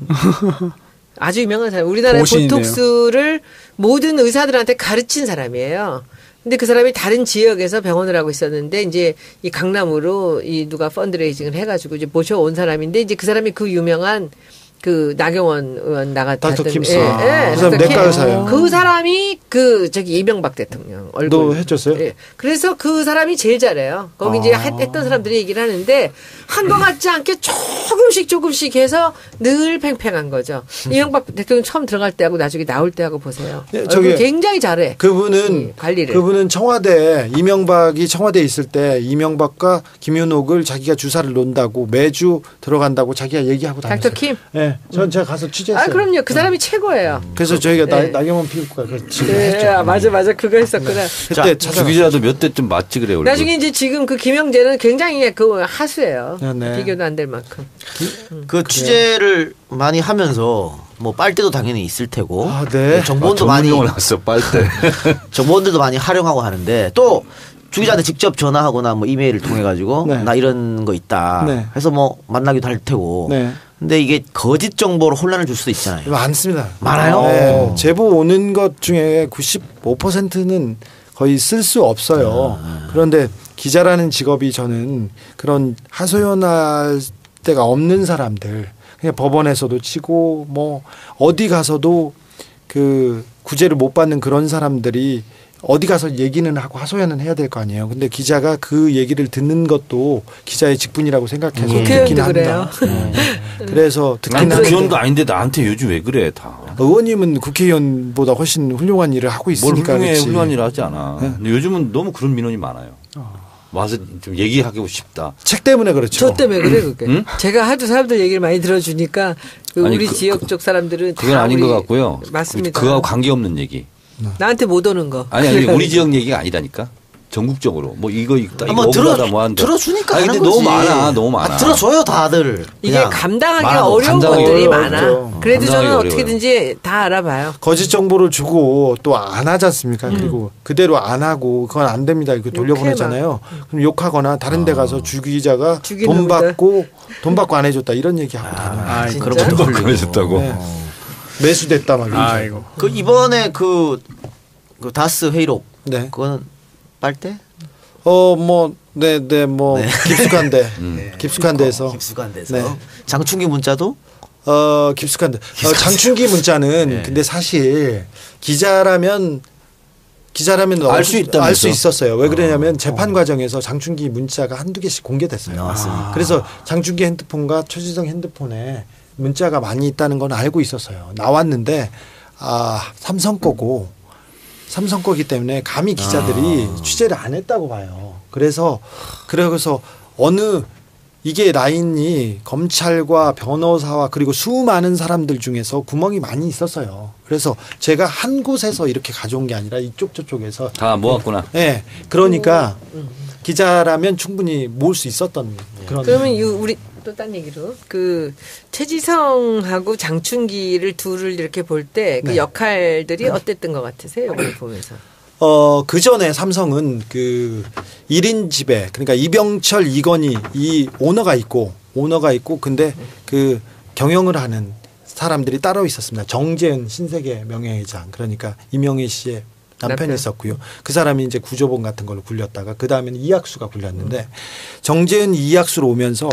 아주 유명한 사람. 우리나라의 보신이네요. 보톡스를 모든 의사들한테 가르친 사람이에요. 근데 그 사람이 다른 지역에서 병원을 하고 있었는데 이제 이 강남으로 이 누가 펀드레이징을 해가지고 이제 모셔온 사람인데 이제 그 사람이 그 유명한 그 나경원 의원 나갔던 닥터 킴스. 예, 그 사람 닥터 내과 킴. 의사예요. 그 사람이 그 저기 이명박 대통령 얼굴 너 해줬어요? 예. 그래서 그 사람이 제일 잘해요. 거기 이제 했던 사람들이 얘기를 하는데 한 거 같지 않게 조금씩 해서 늘 팽팽한 거죠. 이명박 대통령 처음 들어갈 때하고 나중에 나올 때하고 보세요. 예, 얼굴 굉장히 잘해. 그분은 관리를. 그분은 청와대 이명박이 청와대에 있을 때 이명박과 김윤옥을 자기가 주사를 놓는다고 매주 들어간다고 자기가 얘기하고 다녔어요. 닥터 킴. 예, 전 제가 가서 취재했어요. 아 그럼요. 그 사람이 최고예요. 그래서 저희가 네. 나경원 피부과 지금 네, 했죠. 맞아 그거 했었구나. 그때 주 기자도 몇 대쯤 맞지 그래요. 얼굴. 나중에 이제 지금 그 김영재는 굉장히 그 하수예요. 네. 비교도 안 될 만큼. 그 취재를 많이 하면서 뭐 빨대도 당연히 있을 테고 네. 정보원도 많이 나왔어 빨대. 정보원들도 많이 활용하고 하는데 또 주기자한테 직접 전화하거나 뭐 이메일을 통해 가지고 네. 나 이런 거 있다 네. 해서 뭐 만나기도 할 테고. 네. 근데 이게 거짓 정보로 혼란을 줄 수도 있잖아요. 많습니다. 많아요? 네. 제보 오는 것 중에 95%는 거의 쓸 수 없어요. 그런데 기자라는 직업이 저는 그런 하소연할 데가 없는 사람들 그냥 법원에서도 치고 뭐 어디 가서도 그 구제를 못 받는 그런 사람들이 어디 가서 얘기는 하고 하소연은 해야 될 거 아니에요. 근데 기자가 그 얘기를 듣는 것도 기자의 직분이라고 생각해서 듣긴 합니다. 그래서 듣긴 난 하는데 국회의원도 아닌데 나한테 요즘 왜 그래 다. 의원님은 국회의원보다 훨씬 훌륭한 일을 하고 뭘 있으니까 훌륭해 그렇지. 훌륭한 일을 하지 않아. 근데 요즘은 너무 그런 민원이 많아요. 와서 좀 얘기하고 싶다. 책 때문에 그렇죠. 저 때문에 그래 그게. 응? 제가 하도 사람들 얘기를 많이 들어주니까 그 아니, 우리 지역 쪽 사람들은 그건 다 아닌 우리 것 같고요. 맞습니다. 그거하고 관계없는 얘기. 나한테 못 오는 거. 아니 우리 지역 얘기가 아니라니까. 전국적으로 뭐 이거 있다 이거 한번 억울하다 뭐 한다. 들어주니까 아니, 근데 하는 거지. 너무 많아. 들어줘요 다들. 이게 그냥 감당하기가 말하고 어려운 감당하기 것들이 어려워요. 많아. 그렇죠. 그래도 저는 감당하기 어떻게든지 다 알아봐요. 거짓 정보를 주고 또 안 하지 않습니까? 그리고 그대로 안 하고 그건 안 됩니다. 이거 돌려보내잖아요. 그럼 욕하거나 다른 데 가서 주 기자가 돈 받고 안 해줬다 이런 얘기하고 다녀요. 그런 것도 보내줬다고. 네. 매수됐다 막 이러죠. 아이고. 그 이번에 그 다스 회의록 네. 그거는 빨대? 뭐 깊숙한데 깊숙한 데서 깊숙한 데서 네. 장충기 문자도 깊숙한데 장충기 문자는 네. 근데 사실 기자라면 알 수 있다면서? 알 수 있었어요. 왜 그러냐면 재판 과정에서 장충기 문자가 한두 개씩 공개됐어요. 그래서 장충기 핸드폰과 최지성 핸드폰에 문자가 많이 있다는 건 알고 있었어요. 나왔는데 삼성 거기 때문에 감히 기자들이 취재를 안 했다고 봐요. 그래서 어느 이게 라인이 검찰과 변호사와 그리고 수많은 사람들 중에서 구멍이 많이 있었어요. 그래서 제가 한 곳에서 이렇게 가져온 게 아니라 이쪽 저쪽에서 다 모았구나. 네, 그러니까 기자라면 충분히 모을 수 있었던 그런. 그러면 우리 또 딴 얘기로 그 최지성하고 장충기를 둘을 이렇게 볼 때 그 네. 역할들이 어땠던 것 같으세요? 이걸 보면서. 그 전에 삼성은 그 1인 지배, 그러니까 이병철, 이건희 이 오너가 있고 근데 그 경영을 하는 사람들이 따로 있었습니다. 정재은 신세계 명예회장, 그러니까 이명희 씨의 남편이었었고요. 그 사람이 이제 구조본 같은 걸로 굴렸다가 그 다음에는 이학수가 굴렸는데 정재은 이학수로 오면서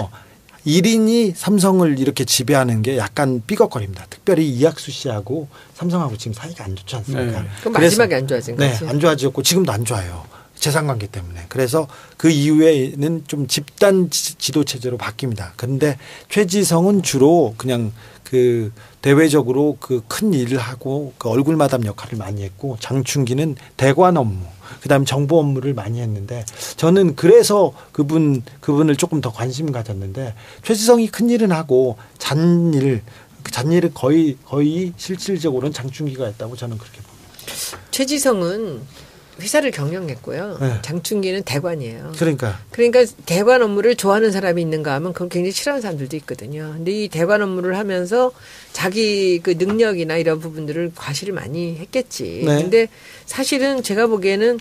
1인이 삼성을 이렇게 지배하는 게 약간 삐걱거립니다. 특별히 이학수 씨하고 삼성하고 지금 사이가 안 좋지 않습니까? 네. 그럼 마지막에 안 좋아진 거지. 네, 안 좋아졌고 지금도 안 좋아요. 재산관계 때문에. 그래서 그 이후에는 좀 집단 지도 체제로 바뀝니다. 그런데 최지성은 주로 그냥 그 대외적으로 그 큰 일을 하고 그 얼굴 마담 역할을 많이 했고 장충기는 대관 업무, 그다음에 정보 업무를 많이 했는데 저는 그래서 그분을 조금 더 관심 가졌는데 최지성이 큰 일은 하고 잔일을 거의 실질적으로는 장충기가 했다고 저는 그렇게 봅니다. 최지성은 회사를 경영했고요. 네. 장충기는 대관이에요. 그러니까 대관 업무를 좋아하는 사람이 있는가 하면 그걸 굉장히 싫어하는 사람들도 있거든요. 근데 이 대관 업무를 하면서 자기 그 능력이나 이런 부분들을 과시를 많이 했겠지. 네. 근데 사실은 제가 보기에는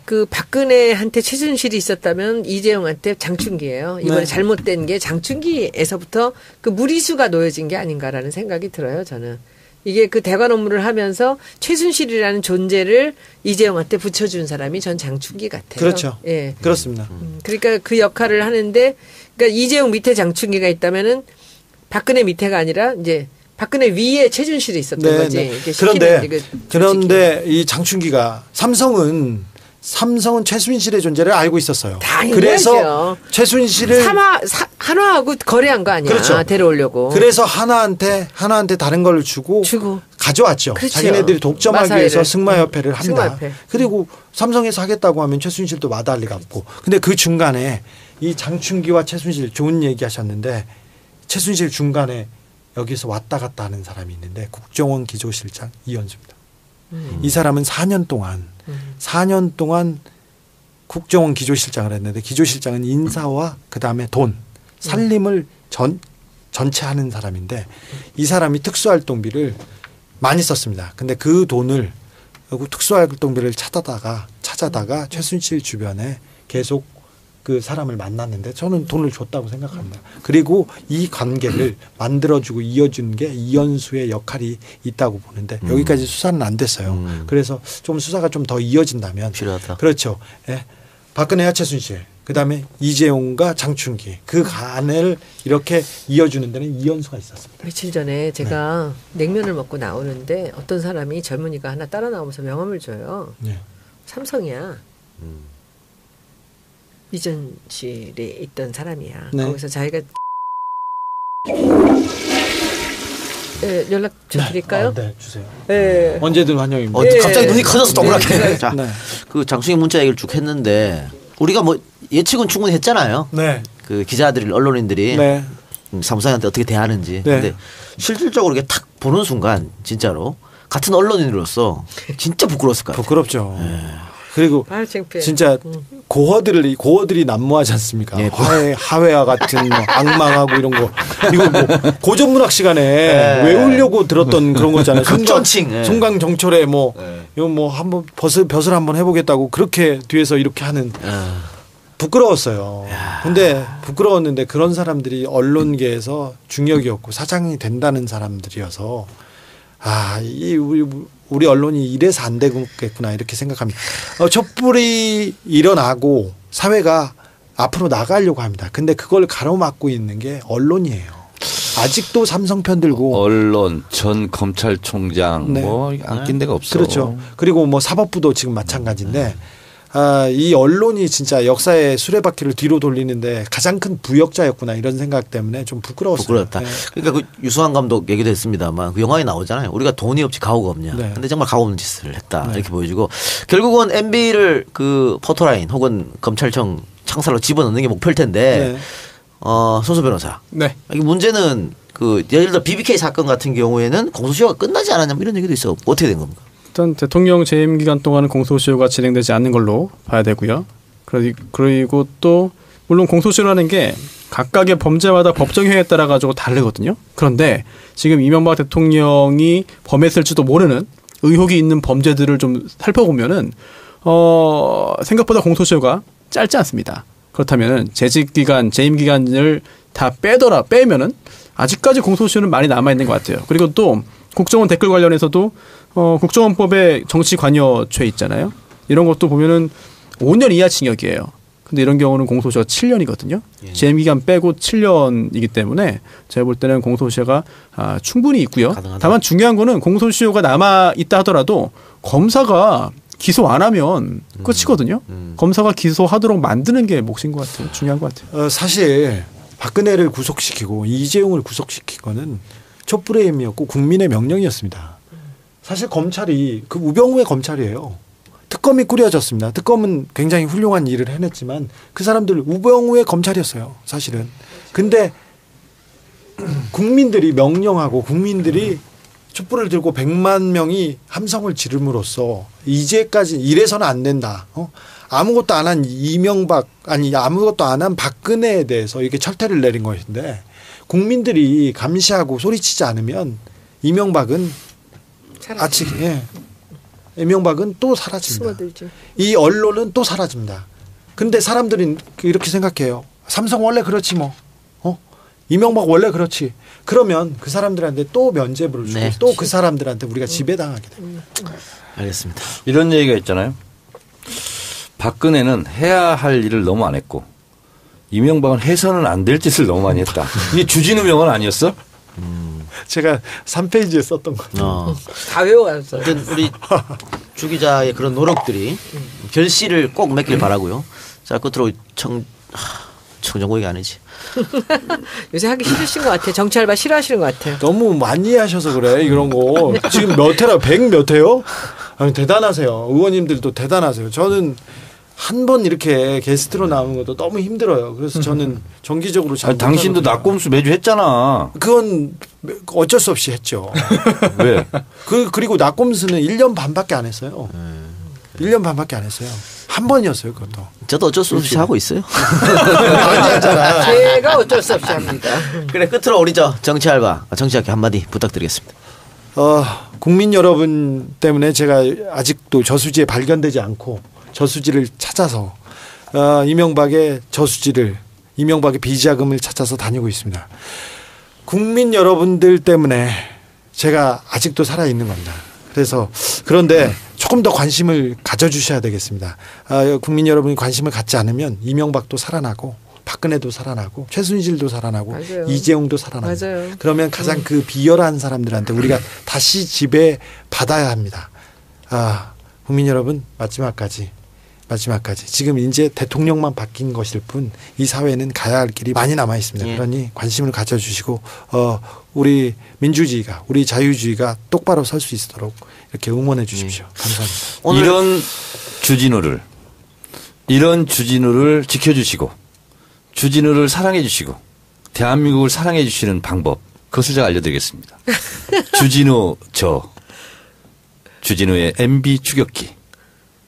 그 박근혜한테 최순실이 있었다면 이재용한테 장충기예요. 이번에 네. 잘못된 게 장충기에서부터 그 무리수가 놓여진 게 아닌가라는 생각이 들어요. 저는. 이게 그 대관 업무를 하면서 최순실이라는 존재를 이재용한테 붙여준 사람이 전 장충기 같아요. 그렇죠. 예. 그렇습니다. 그러니까 그 역할을 하는데, 그러니까 이재용 밑에 장충기가 있다면은 박근혜 밑에가 아니라 이제 박근혜 위에 최순실이 있었던 네, 거지. 네. 이게 그런데 이 장충기가 삼성은 최순실의 존재를 알고 있었어요. 당연하죠. 그래서 최순실을 한화하고 거래한 거 아니야. 그렇죠. 데려오려고. 그래서 하나한테 다른 걸 주고 가져왔죠. 그렇죠. 자기네들이 독점하기 위해서 승마협회를 합니다. 승마협회. 그리고 삼성에서 하겠다고 하면 최순실도 마다할 리가 없고. 근데 그 중간에 이 장충기와 최순실 좋은 얘기 하셨는데 최순실 중간에 여기서 왔다 갔다 하는 사람이 있는데 국정원 기조실장 이현수입니다. 이 사람은 4년 동안 국정원 기조실장을 했는데 기조실장은 인사와 그다음에 돈, 살림을 전체 하는 사람인데 이 사람이 특수활동비를 많이 썼습니다. 근데 그 돈을 특수활동비를 찾아다가 최순실 주변에 계속 그 사람을 만났는데 저는 돈을 줬다고 생각합니다. 그리고 이 관계를 만들어주고 이어준 게 이현수의 역할이 있다고 보는데 여기까지 수사는 안 됐어요. 그래서 좀 수사가 좀 더 이어진다면 필요하다. 그렇죠. 예. 박근혜와 최순실 그다음에 이재용과 장충기 그 간을 이렇게 이어주는 데는 이현수가 있었습니다. 며칠 전에 제가 냉면을 먹고 나오는데 어떤 사람이 젊은이가 하나 따라 나오면서 명함을 줘요. 네. 삼성이야. 이전실에 있던 사람이야. 네. 거기서 자기가 연락 좀 드릴까요? 네, 주세요. 네. 언제든 환영입니다. 갑자기 눈이 커져서 동그랗게. 네. 자, 네. 그 장충기 문자 얘기를 쭉 했는데 우리가 뭐 예측은 충분히 했잖아요. 네. 그 기자들이 언론인들이 네. 삼성한테 어떻게 대하는지. 네. 근데 실질적으로 이게 탁 보는 순간 진짜로 같은 언론인으로서 진짜 부끄러웠을 것 같아요. 부끄럽죠. 그리고 진짜 고어들이 난무하지 않습니까? 예, 하회와 같은 뭐 악망하고 이런 거 이거 뭐 고전문학 시간에 외우려고 들었던 그런 거잖아요. 극전칭. 송강정철의 뭐 이거 뭐 한번 벼슬 한번 해보겠다고 그렇게 뒤에서 이렇게 하는 부끄러웠어요. 근데 부끄러웠는데 그런 사람들이 언론계에서 중역이었고 사장이 된다는 사람들이어서 우리 언론이 이래서 안 되겠구나 이렇게 생각합니다. 촛불이 일어나고 사회가 앞으로 나가려고 합니다. 근데 그걸 가로막고 있는 게 언론이에요. 아직도 삼성 편 들고 언론, 전 검찰총장 네. 뭐 안 낀 데가 없어. 그렇죠. 그리고 뭐 사법부도 지금 마찬가지인데 이 언론이 진짜 역사의 수레바퀴를 뒤로 돌리는데 가장 큰 부역자였구나 이런 생각 때문에 좀 부끄러웠어요. 부끄럽다. 네. 그러니까 그 유수환 감독 얘기도 했습니다만 그 영화에 나오잖아요. 우리가 돈이 없지 가오가 없냐. 네. 근데 정말 가오 없는 짓을 했다. 이렇게 보여지고 결국은 MB를 그 포토라인 혹은 검찰청 창살로 집어넣는 게 목표일 텐데 손수 변호사. 네. 이 문제는 그 예를 들어 BBK 사건 같은 경우에는 공소시효가 끝나지 않았냐 이런 얘기도 있어. 어떻게 된 겁니까? 일단 대통령 재임 기간 동안은 공소시효가 진행되지 않는 걸로 봐야 되고요. 그리고 또 물론 공소시효라는 게 각각의 범죄마다 법정형에 따라 가지고 다르거든요. 그런데 지금 이명박 대통령이 범했을지도 모르는 의혹이 있는 범죄들을 좀 살펴보면은 생각보다 공소시효가 짧지 않습니다. 그렇다면은 재직 기간, 재임 기간을 다 빼면은 아직까지 공소시효는 많이 남아 있는 것 같아요. 그리고 또 국정원 댓글 관련해서도 국정원법에 정치 관여죄 있잖아요. 이런 것도 보면은 5년 이하 징역이에요. 근데 이런 경우는 공소시효가 7년이거든요. 재임 기간 빼고 7년이기 때문에 제가 볼 때는 공소시효가 충분히 있고요. 가능하다. 다만 중요한 거는 공소시효가 남아 있다 하더라도 검사가 기소 안 하면 끝이거든요. 검사가 기소하도록 만드는 게 몫인 것 같아요. 중요한 것 같아요. 사실 박근혜를 구속시키고 이재용을 구속시킨 거는 촛불의 힘이었고 국민의 명령이었습니다. 사실 검찰이 그 우병우의 검찰이에요. 특검이 꾸려졌습니다. 특검은 굉장히 훌륭한 일을 해냈지만 그 사람들 우병우의 검찰이었어요. 사실은. 근데 국민들이 명령하고 국민들이 촛불을 들고 100만 명이 함성을 지름으로써 이제까지 이래서는 안 된다. 아무것도 안 한 이명박 아무것도 안 한 박근혜에 대해서 이렇게 철퇴를 내린 것인데 국민들이 감시하고 소리치지 않으면 이명박은 이명박은 또 사라집니다. 숨어들죠. 이 언론은 또 사라집니다. 근데 사람들은 이렇게 생각해요. 삼성 원래 그렇지 뭐. 이명박 원래 그렇지. 그러면 그 사람들한테 또 면죄부를 주고 또 그 사람들한테 우리가 지배당하게 됩니다. 알겠습니다. 이런 얘기가 있잖아요. 박근혜는 해야 할 일을 너무 안 했고 이명박은 해서는 안 될 짓을 너무 많이 했다. 이게 주진우 명언 아니었어? 제가 3페이지에 썼던 거. 다 외워왔어요. 우리 주 기자의 그런 노력들이 결실을 꼭 맺길 바라고요. 자, 끝으로 청정고 얘기 아니지. 요새 하기 싫으신 것 같아요. 정치 알바 싫어하시는 것 같아요. 너무 많이 하셔서 그래 이런 거. 지금 몇 회라 100 몇 회요? 아니, 대단하세요. 의원님들도 대단하세요. 저는 한 번 이렇게 게스트로 나오는 것도 너무 힘들어요. 그래서 저는 정기적으로 잘. 당신도 낙곰수 매주 했잖아. 그건 어쩔 수 없이 했죠. 왜? 그리고 낙곰수는 1년 반밖에 안 했어요. 1년 반밖에 안 했어요. 한 번이었어요, 그것도. 저도 어쩔 수 없이 하고 있어요. 많이 하잖아. 제가 어쩔 수 없이 합니다. 그래, 끝으로 우리 정치 알바, 정치학교 한마디 부탁드리겠습니다. 국민 여러분 때문에 제가 아직도 저수지에 발견되지 않고 저수지를 찾아서 이명박의 이명박의 비자금을 찾아서 다니고 있습니다. 국민 여러분들 때문에 제가 아직도 살아있는 겁니다. 그런데 조금 더 관심을 가져주셔야 되겠습니다. 국민 여러분이 관심을 갖지 않으면 이명박도 살아나고 박근혜도 살아나고 최순실도 살아나고 맞아요. 이재용도 살아나고 맞아요. 그러면 가장 그 비열한 사람들한테 우리가 다시 지배받아야 합니다. 국민 여러분 마지막까지 지금 이제 대통령만 바뀐 것일 뿐 이 사회는 가야 할 길이 많이 남아 있습니다. 그러니 관심을 가져주시고 우리 민주주의가 우리 자유주의가 똑바로 설 수 있도록 이렇게 응원해 주십시오. 감사합니다. 이런 주진우를 지켜주시고 주진우를 사랑해 주시고 대한민국을 사랑해 주시는 방법 그것을 제가 알려드리겠습니다. 주진우의 MB 추격기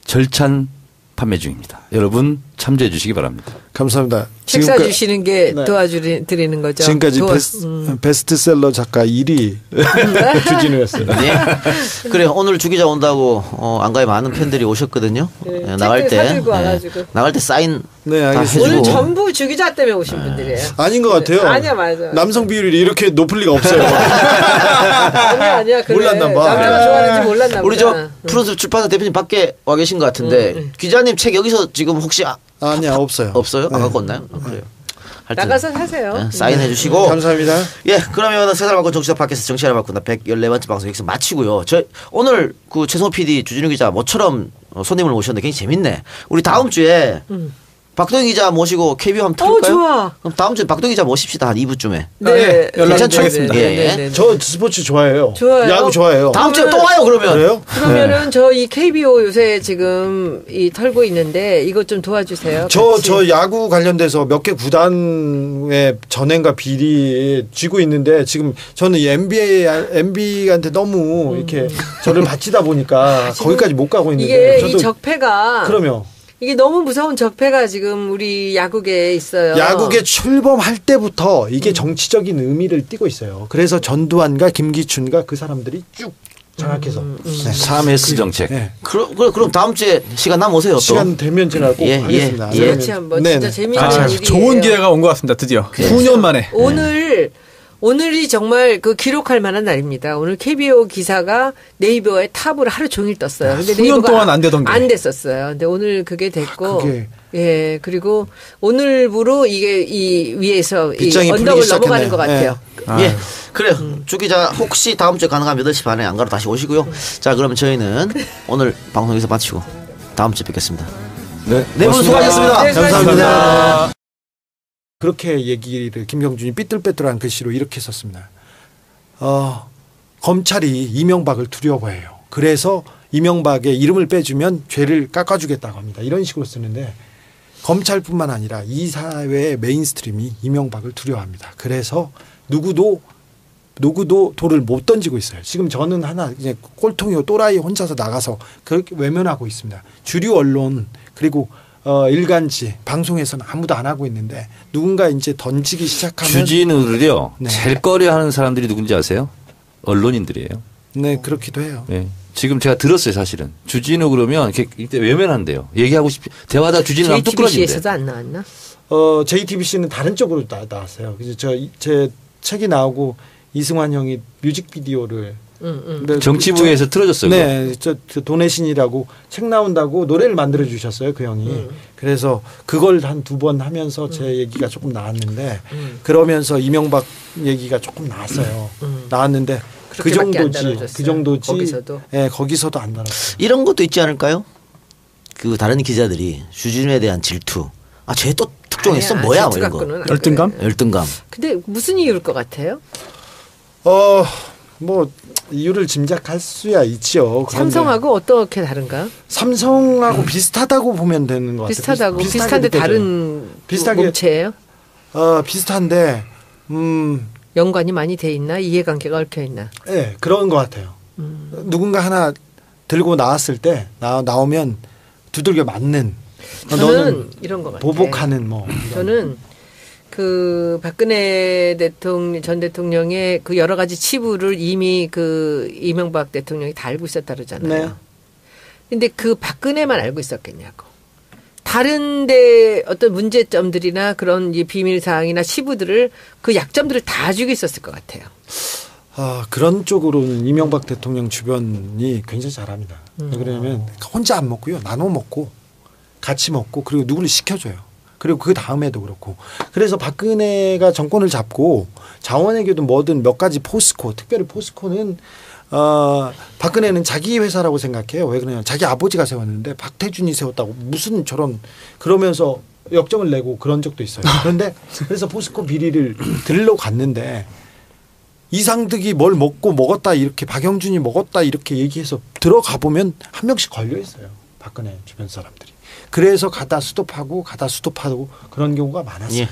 절찬 판매 중입니다. 여러분 참조해 주시기 바랍니다. 감사합니다. 책 사주시는 게 도와드리는 거죠. 지금까지 베스트셀러 작가 1위 주진우였어요. 네. 그래 오늘 주 기자 온다고 안가에 많은 팬들이 오셨거든요. 네, 나갈 때 나갈 때 사인 다 해주고. 오늘 전부 주 기자 때문에 오신 분들이에요. 아닌 것 같아요. 아니야 맞아. 남성 비율이 이렇게 높을 리가 없어요. 아니야 그래. 몰랐나 봐. 남자가 좋아하는지 몰랐나 봐. 우리 저 프로스 출판사 대표님 밖에 와 계신 것 같은데 기자님 책 여기서 지금 혹시 아니야 없어요. 없어요? 안 갖고 왔나요? 그래요. 나가서 사세요. 사인해 주시고 감사합니다. 예, 그러면 세상 바꾼 정치자 팟캐스트 정치하러 바꾼다 114번째 방송 여기서 마치고요. 오늘 그 최성호 PD 주진우 기자 모처럼 손님을 모셨는데 굉장히 재밌네. 우리 다음 주에 박동희 기자 모시고 KBO 한번 틀까요? 좋아. 그럼 다음 주에 박동희 기자 모십시다. 한 2부쯤에. 네. 연락드리겠습니다. 저 스포츠 좋아해요. 좋아요. 야구 좋아해요. 다음 주에 또 와요 그러면. 그래요? 그러면은 저 이 KBO 요새 지금 털고 있는데 이것 좀 도와주세요. 저 야구 관련돼서 몇 개 구단의 전횡과 비리 쥐고 있는데 지금 저는 이 NBA한테 너무 이렇게 저를 바치다 보니까 거기까지 못 가고 있는데 이게 이 적폐가 그러면 이게 너무 무서운 적폐가 지금 우리 야구계에 있어요. 야구계 출범할 때부터 이게 정치적인 의미를 띠고 있어요. 그래서 전두환과 김기춘과 그 사람들이 쭉 장악해서 3S 정책. 네. 그럼 다음 주에 시간 나면 오세요. 또. 시간 되면 제가 꼭 하겠습니다. 같이 한번 진짜 재미있는 일이에요. 좋은 기회가 온 것 같습니다. 드디어 9년 만에. 오늘이 정말 그 기록할 만한 날입니다. 오늘 KBO 기사가 네이버에 탑으로 하루 종일 떴어요. 근데 9년 동안 안 되던 게. 안 됐었어요. 근데 오늘 그게 됐고. 예, 그리고 오늘부로 이게 이 위에서 이 언덕을 넘어가는 것 같아요. 예. 그래요. 주 기자 혹시 다음 주에 가능하면 8시 반에 안 가로 다시 오시고요. 자, 그러면 저희는 오늘 방송 여기서 마치고 다음 주에 뵙겠습니다. 네, 분 수고하셨습니다. 네, 감사합니다. 그렇게 얘기를 김경준이 삐뚤빼뚤한 글씨로 이렇게 썼습니다. 검찰이 이명박을 두려워해요. 그래서 이명박의 이름을 빼주면 죄를 깎아주겠다고 합니다. 이런 식으로 쓰는데 검찰뿐만 아니라 이 사회의 메인스트림이 이명박을 두려워합니다. 그래서 누구도 누구도 돌을 못 던지고 있어요. 지금 저는 하나 이제 꼴통이고 또라이 혼자서 나가서 그렇게 외면하고 있습니다. 주류 언론 그리고 일간지 방송에서는 아무도 안 하고 있는데 누군가 이제 던지기 시작하면 주진우를요. 네. 제일 꺼려하는 사람들이 누군지 아세요? 언론인들이에요. 네, 그렇기도 해요. 네. 지금 제가 들었어요, 사실은. 주진우 그러면 이렇게 외면한대요. 얘기하고 대화다 주진우랑 뚝 끊어진대. JTBC에서도 안 나왔나? JTBC는 다른 쪽으로 나왔어요. 그래서 제 책이 나오고 이승환 형이 뮤직비디오를 정치부에서 틀어줬어요. 네, 저 도내신이라고 책 나온다고 노래를 만들어 주셨어요, 그 형이. 그래서 그걸 한 2번 하면서 제 얘기가 조금 나왔는데 그러면서 이명박 얘기가 조금 나왔어요. 나왔는데 그 정도지. 거기서도. 네, 거기서도 안 나왔어요. 이런 것도 있지 않을까요? 그 다른 기자들이 주진우에 대한 질투. 아, 쟤 또 특종했어? 뭐야? 뭐 이런 거. 열등감? 열등감. 근데 무슨 이유일 것 같아요? 뭐 이유를 짐작할 수야 있죠. 삼성하고 어떻게 다른가? 삼성하고 비슷하다고 보면 되는 것 같아요. 비슷하다고 비슷한데 다른 몸체예요? 비슷한데 연관이 많이 돼 있나? 이해관계가 얽혀 있나? 네, 그런 것 같아요. 누군가 하나 들고 나왔을 때 나오면 두들겨 맞는. 저는 이런 것 같아요. 보복하는 뭐. 저는 그 박근혜 전 대통령의 그 여러 가지 치부를 이미 그 이명박 대통령이 다 알고 있었다 그러잖아요. 네. 근데 그 박근혜만 알고 있었겠냐고. 다른데 어떤 문제점들이나 그런 비밀 사항이나 치부들을 그 약점들을 다 쥐고 있었을 것 같아요. 그런 쪽으로는 이명박 대통령 주변이 굉장히 잘합니다. 그러면 혼자 안 먹고요. 나눠 먹고 같이 먹고 그리고 누구를 시켜줘요. 그리고 그 다음에도 그렇고. 그래서 박근혜가 정권을 잡고 자원외교든 뭐든 몇 가지 포스코, 특별히 포스코는 박근혜는 자기 회사라고 생각해요. 왜 그러냐면 자기 아버지가 세웠는데 박태준이 세웠다고 무슨 저런 그러면서 역정을 내고 그런 적도 있어요. 그런데 그래서 포스코 비리를 들러 갔는데 이상득이 뭘 먹었다 이렇게 박영준이 먹었다 이렇게 얘기해서 들어가 보면 한 명씩 걸려 있어요. 박근혜 주변 사람들이. 그래서 가다 스톱하고 그런 경우가 많았어요. 예.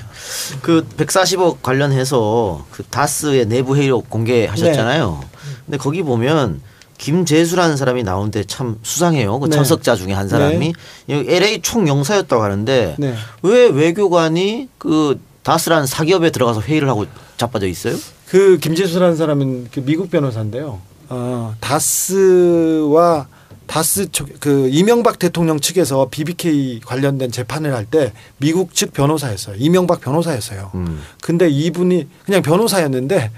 그 140억 관련해서 그 다스의 내부 회의록 공개하셨잖아요. 네. 근데 거기 보면 김재수라는 사람이 나오는데 참 수상해요. 그 참석자 중에 한 사람이 LA 총영사였다고 하는데 왜 외교관이 그 다스라는 사기업에 들어가서 회의를 하고 자빠져 있어요? 그 김재수라는 사람은 그 미국 변호사인데요. 다스 그 이명박 대통령 측에서 BBK 관련된 재판을 할 때 미국 측 변호사였어요. 이명박 변호사였어요. 근데 이분이 그냥 변호사였는데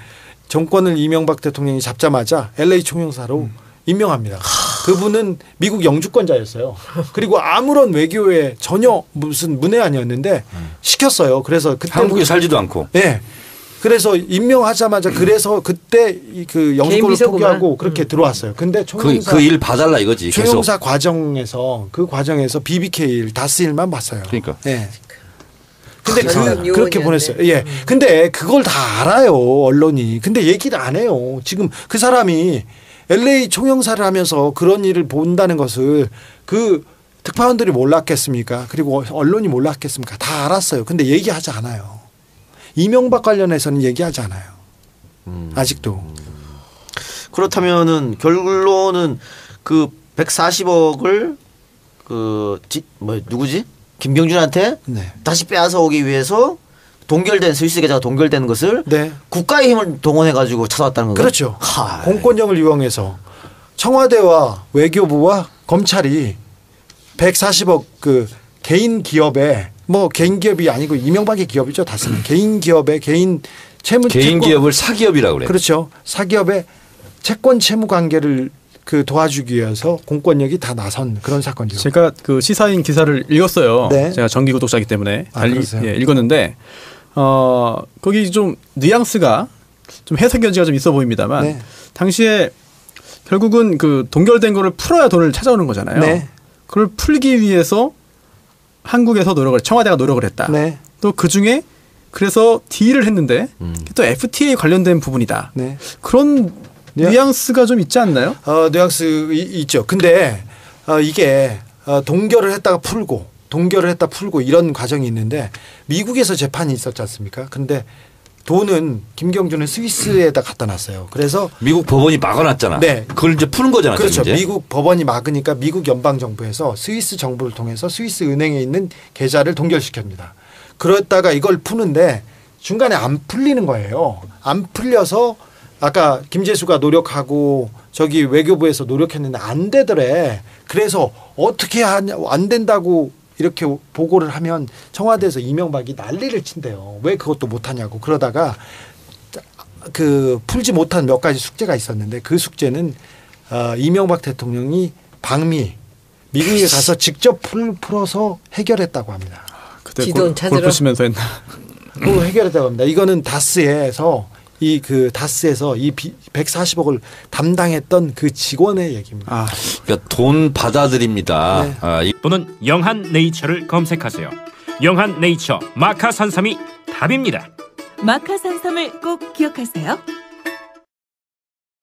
정권을 이명박 대통령이 잡자마자 LA 총영사로 임명합니다. 그분은 미국 영주권자였어요. 그리고 아무런 외교에 전혀 무슨 문외한이었는데 시켰어요. 그래서 그때 한국에 살지도 않고. 네. 그래서 임명하자마자 그래서 그때 그 영주권을 포기하고 그렇게 들어왔어요. 근데 총영사 그 일 봐달라 이거지. 총영사 과정에서 BBK 일 다스 일만 봤어요. 그러니까. 네. 근데 그렇게 보냈어요. 예. 근데 그걸 다 알아요 언론이. 근데 얘기를 안 해요. 지금 그 사람이 LA 총영사를 하면서 그런 일을 본다는 것을 그 특파원들이 몰랐겠습니까? 그리고 언론이 몰랐겠습니까? 다 알았어요. 근데 얘기하지 않아요. 이명박 관련해서는 얘기하지 않아요. 아직도. 그렇다면은 결론은 그 140억을 누구지? 김병준한테 다시 빼앗아 오기 위해서 스위스 계좌가 동결된 것을 국가의 힘을 동원해 가지고 찾아왔다는 건가요? 그렇죠. 공권력을 이용해서 청와대와 외교부와 검찰이 140억 그 개인 기업에 개인 기업이 아니고 이명박의 기업이죠. 다스는 개인 기업의 개인 기업을 사기업이라고 그래요. 그렇죠. 사기업의 채권 채무 관계를 도와주기 위해서 공권력이 다 나선 그런 사건이죠. 제가 그 시사인 기사를 읽었어요. 네. 제가 정기 구독자이기 때문에 읽었는데 거기 좀 뉘앙스가 좀 해석 여지가 좀 있어 보입니다만 당시에 결국은 그 동결된 거를 풀어야 돈을 찾아오는 거잖아요. 네. 그걸 풀기 위해서 한국에서 청와대가 노력을 했다. 또 그 중에 그래서 딜을 했는데 또 FTA 관련된 부분이다. 그런 뉘앙스가 좀 있지 않나요? 뉘앙스 있죠. 근데 이게 동결을 했다가 풀고 이런 과정이 있는데 미국에서 재판이 있었지 않습니까? 근데 돈은 김경준은 스위스에다 갖다 놨어요. 그래서 미국 법원이 막아놨잖아. 네. 그걸 이제 푸는 거잖아. 그렇죠. 이제. 미국 법원이 막으니까 미국 연방 정부에서 스위스 정부를 통해서 스위스 은행에 있는 계좌를 동결시킵니다. 그러다가 이걸 푸는데 중간에 안 풀리는 거예요. 안 풀려서 아까 김재수가 노력하고 저기 외교부에서 노력했는데 안 되더래. 그래서 어떻게 하냐 안 된다고 이렇게 보고를 하면 청와대에서 이명박이 난리를 친대요. 왜 그것도 못하냐고. 그러다가 그 풀지 못한 몇 가지 숙제가 있었는데 그 숙제는 이명박 대통령이 미국에 가서 직접 풀어서 해결했다고 합니다. 그때 골 푸시면서 했나? 그거 해결했다고 합니다. 이거는 다스에서 이 140억을 담당했던 그 직원의 얘기입니다. 그러니까 돈 받아들입니다. 네. 또는 영한네이처를 검색하세요. 영한네이처 마카산삼이 답입니다. 마카산삼을 꼭 기억하세요.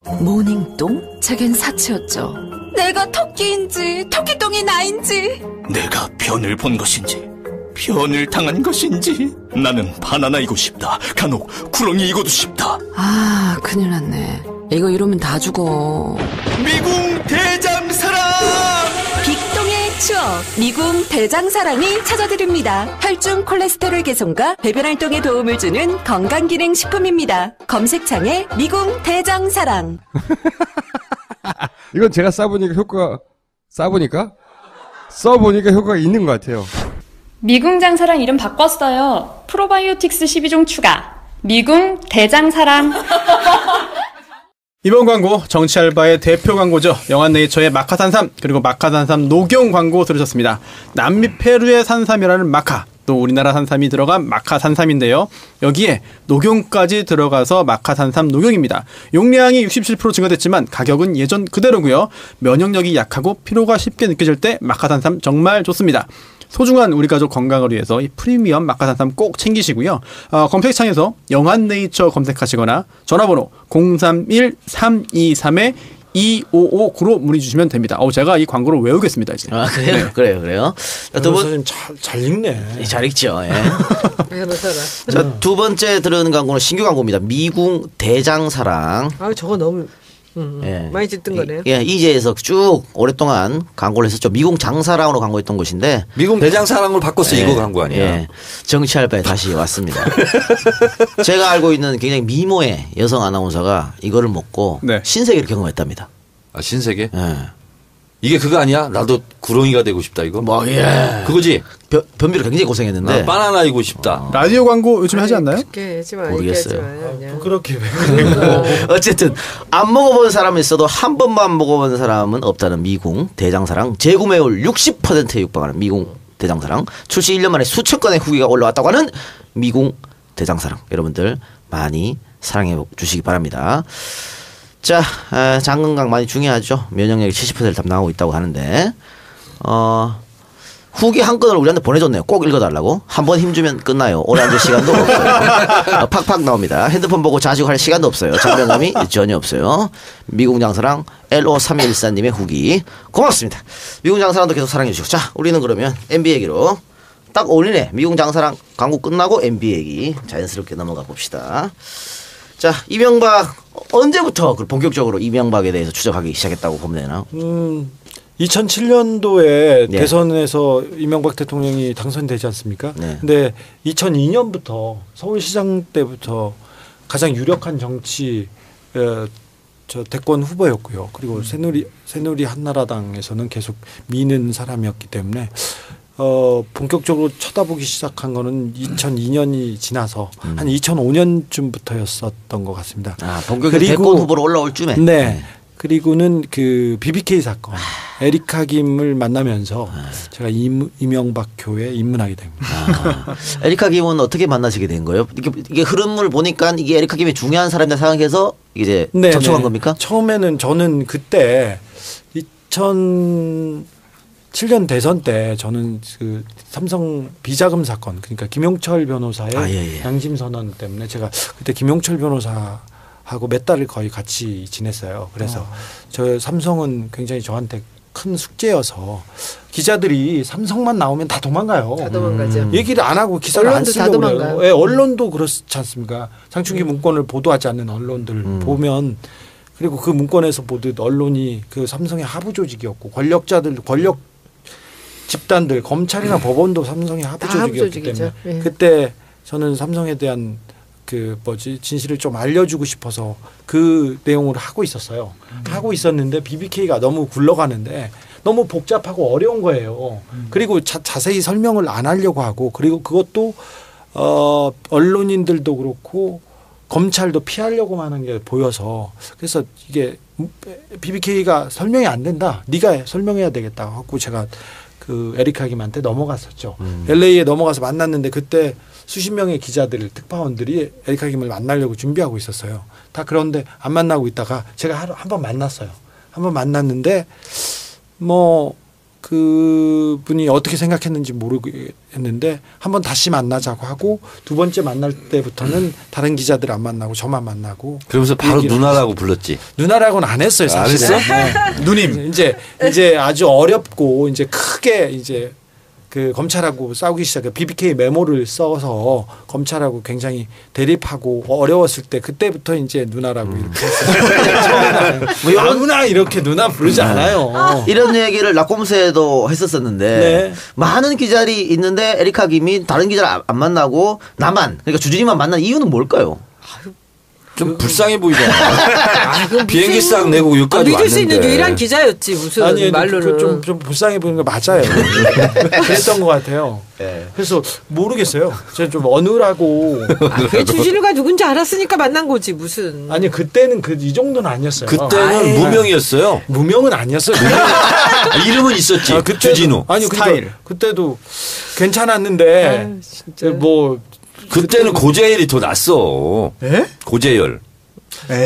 모닝똥? 제겐 사치였죠. 내가 토끼인지 토끼똥이 나인지 내가 변을 본 것인지 변을 당한 것인지 나는 바나나이고 싶다. 간혹 구렁이이고도 싶다. 아, 큰일 났네. 이거 이러면 다 죽어. 미궁 대장사랑! 빅동의 추억 미궁 대장사랑이 찾아드립니다. 혈중 콜레스테롤 개선과 배변 활동에 도움을 주는 건강기능식품입니다. 검색창에 미궁 대장사랑. 이건 제가 써보니까 효과가 있는 것 같아요. 미궁장사랑 이름 바꿨어요. 프로바이오틱스 12종 추가. 미궁 대장사랑. 이번 광고 정치 알바의 대표 광고죠. 영한네이처의 마카산삼 그리고 마카산삼 녹용 광고 들으셨습니다. 남미 페루의 산삼이라는 마카 또 우리나라 산삼이 들어간 마카산삼인데요. 여기에 녹용까지 들어가서 마카산삼 녹용입니다. 용량이 67% 증가됐지만 가격은 예전 그대로고요. 면역력이 약하고 피로가 쉽게 느껴질 때 마카산삼 정말 좋습니다. 소중한 우리 가족 건강을 위해서 이 프리미엄 마카산삼 꼭 챙기시고요. 검색창에서 영한네이처 검색하시거나 전화번호 031-323-2559로 문의 주시면 됩니다. 제가 이 광고를 외우겠습니다. 이제. 그래요? 네. 그래요. 두 번 잘 읽네. 잘 읽죠. 예. 자, 두 번째 들은 광고는 신규 광고입니다. 미궁 대장사랑. 저거 너무 예. 많이 듣던 거네요. 예, 이제에서 쭉 오랫동안 광고를 했었죠. 미궁 장사랑으로 광고했던 곳인데 미궁 대장사랑으로 바꿨어요. 이거 광고 아니야. 예. 정치할 바에 다시 왔습니다. 제가 알고 있는 굉장히 미모의 여성 아나운서가 이거를 먹고 신세계를 경험했답니다. 아, 신세계? 예. 이게 그거 아니야? 나도 구렁이가 되고 싶다 이거? 예. 그거지? 변비로 굉장히 고생했는데. 바나나이고 싶다. 라디오 광고 요즘 하지 않나요? 모르겠어요. 그렇게 어쨌든 안 먹어본 사람이 있어도 한 번만 먹어본 사람은 없다는 미궁 대장사랑. 재구매율 60%에 육박하는 미궁 대장사랑. 출시 1년 만에 수천 건의 후기가 올라왔다고 하는 미궁 대장사랑. 여러분들 많이 사랑해 주시기 바랍니다. 자, 장 건강 많이 중요하죠. 면역력이 70%를 담당하고 있다고 하는데 후기 한 건을 우리한테 보내줬네요. 꼭 읽어달라고. 한 번 힘주면 끝나요. 오래 앉을 시간도 없어요. 팍팍 나옵니다. 핸드폰 보고 자식할 시간도 없어요. 장면감이 전혀 없어요. 미궁장사랑 LO3214님의 후기 고맙습니다. 미궁장사랑도 계속 사랑해 주시고. 자, 우리는 그러면 MB 얘기로 딱 어울리네. 미궁장사랑 광고 끝나고 MB 얘기 자연스럽게 넘어가 봅시다. 자, 이명박 언제부터 본격적으로 이명박에 대해서 추적하기 시작했다고 보면 되나? 2007년도에 대선에서 이명박 대통령이 당선되지 않습니까? 근데 2002년부터 서울시장 때부터 가장 유력한 정치 대권 후보였고요. 그리고 새누리 한나라당에서는 계속 미는 사람이었기 때문에 본격적으로 쳐다보기 시작한 거는 2002년이 지나서 한 2005년쯤부터였었던 것 같습니다. 본격적으로 대권 후보로 올라올 쯤에. 네. 그리고는 그 BBK 사건, 에리카 김을 만나면서 제가 이명박 교회에 입문하게 됩니다. 에리카 김은 어떻게 만나시게 된 거예요? 이게 흐름을 보니까 이게 에리카 김이 중요한 사람이다 생각해서 이제 접촉한 겁니까? 처음에는 저는 그때 2007년 대선 때 저는 그 삼성 비자금 사건, 그러니까 김용철 변호사의 양심 선언 때문에 제가 그때 김용철 변호사하고 몇 달을 거의 같이 지냈어요. 그래서 저 삼성은 굉장히 저한테 큰 숙제여서 기자들이 삼성만 나오면 다 도망가요. 다 도망가죠. 얘기를 안 하고 기사를 안 언론도 다 쓰려고 도망가요. 그래요. 예, 언론도 그렇지 않습니까? 장충기 문건을 보도하지 않는 언론들 보면 그리고 그 문건에서 보듯 언론이 그 삼성의 하부 조직이었고 권력자들 권력 집단들 검찰이나 법원도 삼성의 하부 조직이었기 때문에 예. 그때 저는 삼성에 대한 그 진실을 좀 알려주고 싶어서 그 내용을 하고 있었어요. 하고 있었는데 BBK가 너무 굴러가는데 너무 복잡하고 어려운 거예요. 그리고 자세히 설명을 안 하려고 하고 그리고 그것도 언론인들도 그렇고 검찰도 피하려고만 하는 게 보여서 그래서 이게 BBK가 설명이 안 된다. 네가 설명해야 되겠다 하고 제가 그 에리카 김한테 넘어갔었죠. LA에 넘어가서 만났는데 그때 수십 명의 기자들, 특파원들이 에리카 김을 만나려고 준비하고 있었어요. 다 그런데 안 만나고 있다가 제가 한 번 만났어요. 한 번 만났는데 뭐 그분이 어떻게 생각했는지 모르겠는데 한 번 다시 만나자고 하고 두 번째 만날 때부터는 다른 기자들 안 만나고 저만 만나고 그러면서 바로 누나라고 불렀지. 누나라고는 안 했어요, 사실은. 안 했어? 네. 누님. 이제 아주 어렵고 이제 크게 이제 그 검찰하고 싸우기 시작해 BBK 메모를 써서 검찰하고 굉장히 대립하고 어려웠을 때 그때부터 이제 누나라고 이렇게 했어요. 뭐 아무나 이렇게 누나 부르지 않아요. 이런 얘기를 라꼼스에도 했었었는데 네. 많은 기자들이 있는데 에리카 김이 다른 기자를 안 만나고 나만 그러니까 주진이만 만난 이유는 뭘까요? 좀 불쌍해 보이잖아. 비행기 싹 내고 여기까지 믿을 수 있는 왔는데. 유일한 기자였지 무슨 아니, 말로는. 좀 불쌍해 보이는 거 맞아요. 그랬던 것 같아요. 네. 그래서 모르겠어요. 제가 좀 어눌하고. 그게 주진우가 누군지 알았으니까 만난 거지 무슨. 아니 그때는 이 정도는 아니었어요. 그때는 무명이었어요. 무명은 아니었어요. 이름은 있었지. 주진우. 아니 스타일. 그때도 괜찮았는데 뭐. 그때는 고재열이 더 낫어. 예? 고재열.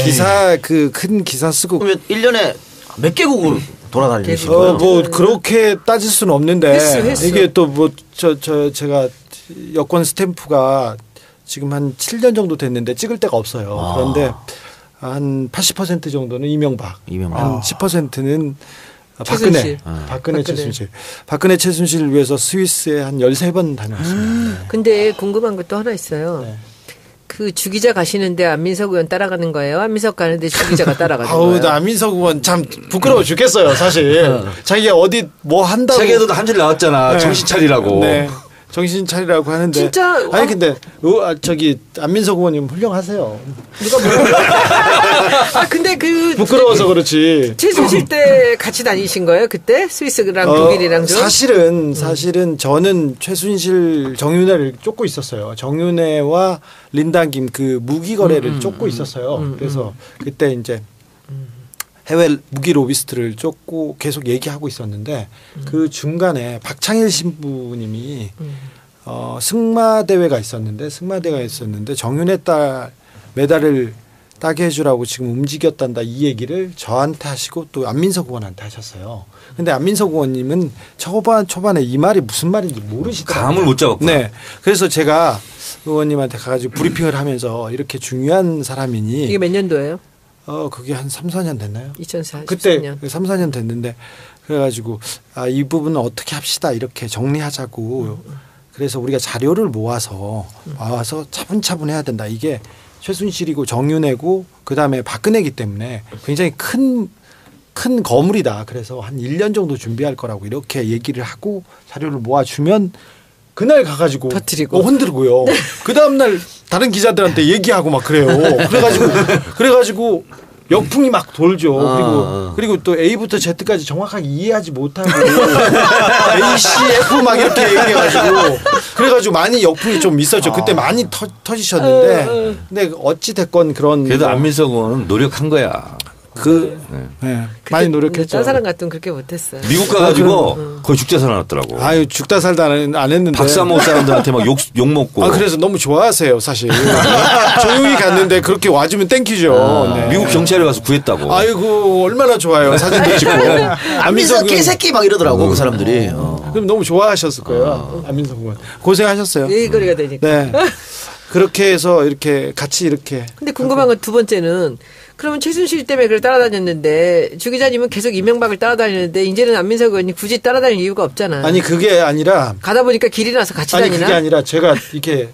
기사 큰 기사 쓰고 그러면 1년에 몇 개국을 돌아다니신 거예요? 뭐 그렇게 따질 수는 없는데 했어. 이게 또 뭐 제가 여권 스탬프가 지금 한 7년 정도 됐는데 찍을 데가 없어요. 그런데 한 80% 정도는 이명박. 한 10%는 박근혜 최순실. 박근혜 최순실을 위해서 스위스에 한 13번 다녀왔습니다. 근데 궁금한 것도 하나 있어요. 네. 그 주기자 가시는데 안민석 의원 따라가는 거예요? 안민석 가는데 주기자가 따라가는 아우, 거예요? 나 안민석 의원 참 부끄러워 죽겠어요, 사실. 자기가 어디 뭐 한다고. 세계에도 한 줄 나왔잖아. 네. 정신 차리라고. 네. 정신 차리라고 하는데. 진짜. 아니, 근데, 저기, 안민석 의원님 훌륭하세요. 근데 부끄러워서 그렇지. 최순실 때 같이 다니신 거예요? 그때? 스위스랑 독일이랑 좀? 사실은 저는 최순실 정윤회를 쫓고 있었어요. 정윤회와 린다김 그 무기 거래를 쫓고 있었어요. 그래서 그때 이제 해외 무기 로비스트를 쫓고 계속 얘기하고 있었는데 그 중간에 박창일 신부님이 승마 대회가 있었는데 정윤회 딸 메달을 따게 해주라고 지금 움직였단다 이 얘기를 저한테 하시고 또 안민석 의원한테 하셨어요. 근데 안민석 의원님은 초반에 이 말이 무슨 말인지 모르시더라고요. 감을 못 잡았구나. 네. 그래서 제가 의원님한테 가가지고 브리핑을 하면서 이렇게 중요한 사람이니 이게 몇 년도예요? 그게 한 3, 4년 됐나요? 2014년. 그때 3, 4년 됐는데 그래가지고 이 부분은 어떻게 합시다 이렇게 정리하자고 그래서 우리가 자료를 모아서 차분차분 해야 된다. 이게 최순실이고 정윤회고 그다음에 박근혜이기 때문에 굉장히 큰 거물이다. 그래서 한 1년 정도 준비할 거라고 이렇게 얘기를 하고 자료를 모아주면 그날 가가지고 터뜨리고 흔들고요. 그 다음날 다른 기자들한테 얘기하고 막 그래요. 그래가지고 역풍이 막 돌죠. 그리고 또 A부터 Z까지 정확하게 이해하지 못하고 A, C, F 막 이렇게 얘기해가지고 그래가지고 많이 역풍이 좀 있었죠. 그때 많이 터지셨는데 근데 어찌 됐건 그래도 안민석 의원은 노력한 거야. 많이 노력했죠. 딴 사람 같으면 그렇게 못했어요. 미국 가가지고 거의 죽자 살아났더라고. 아유 죽다 살다 안 했는데. 박사모 사람들한테 막 욕 먹고. 그래서 너무 좋아하세요 사실. 조용히 갔는데 그렇게 와주면 땡큐죠. 네. 미국 경찰에 가서 구했다고. 아이고 얼마나 좋아요. 사진도 찍고. 안민석 개새끼 막 이러더라고 그 사람들이. 그럼 너무 좋아하셨을 거예요. 안민석 의원. 고생하셨어요. 얘기거리가 되니까. 네. 그렇게 해서 이렇게 같이 이렇게. 근데 궁금한 건 두 번째는 그러면 최순실 때문에 그걸 따라다녔는데 주 기자님은 계속 이명박을 따라다녔는데 이제는 안민석 의원이 굳이 따라다닐 이유가 없잖아. 아니 그게 아니라 가다 보니까 길이 나서 같이 아니 다니나? 그게 아니라 제가 이렇게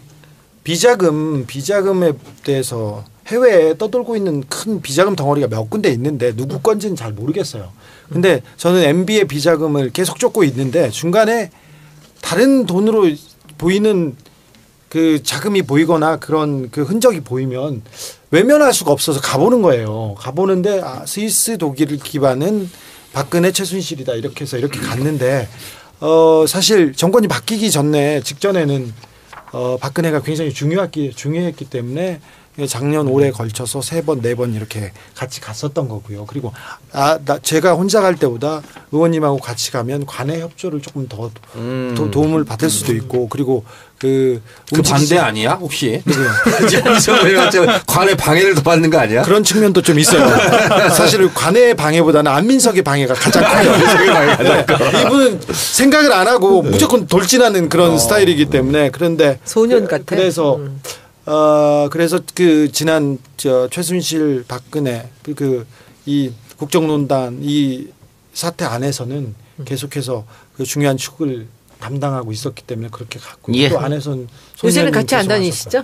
비자금에 대해서 해외에 떠돌고 있는 큰 비자금 덩어리가 몇 군데 있는데 누구 건지는 잘 모르겠어요. 근데 저는 MB의 비자금을 계속 쫓고 있는데 중간에 다른 돈으로 보이는 그 자금이 보이거나 그런 그 흔적이 보이면 외면할 수가 없어서 가보는 거예요. 가보는데 스위스 독일 기반은 박근혜 최순실이다 이렇게 해서 이렇게 갔는데 사실 정권이 바뀌기 직전에는 박근혜가 굉장히 중요했기 때문에 작년 올해 걸쳐서 3번, 4번 이렇게 같이 갔었던 거고요. 그리고 제가 혼자 갈 때보다 의원님하고 같이 가면 관내 협조를 조금 더 도움을 받을 수도 있고 그리고 그 반대 아니야 혹시? 누구요? 관내 방해를 더 받는 거 아니야? 그런 측면도 좀 있어요. 사실 관내 방해보다는 안민석의 방해가 가장 커요. 이분은 생각을 안 하고 무조건 돌진하는 그런 스타일이기 때문에 그런데 소년 같아. 그래서 그 지난 최순실 박근혜 이 국정농단 이 사태 안에서는 계속해서 그 중요한 축을 담당하고 있었기 때문에 그렇게 갔고 예. 또 안에서는 요새는 같이 안 다니시죠?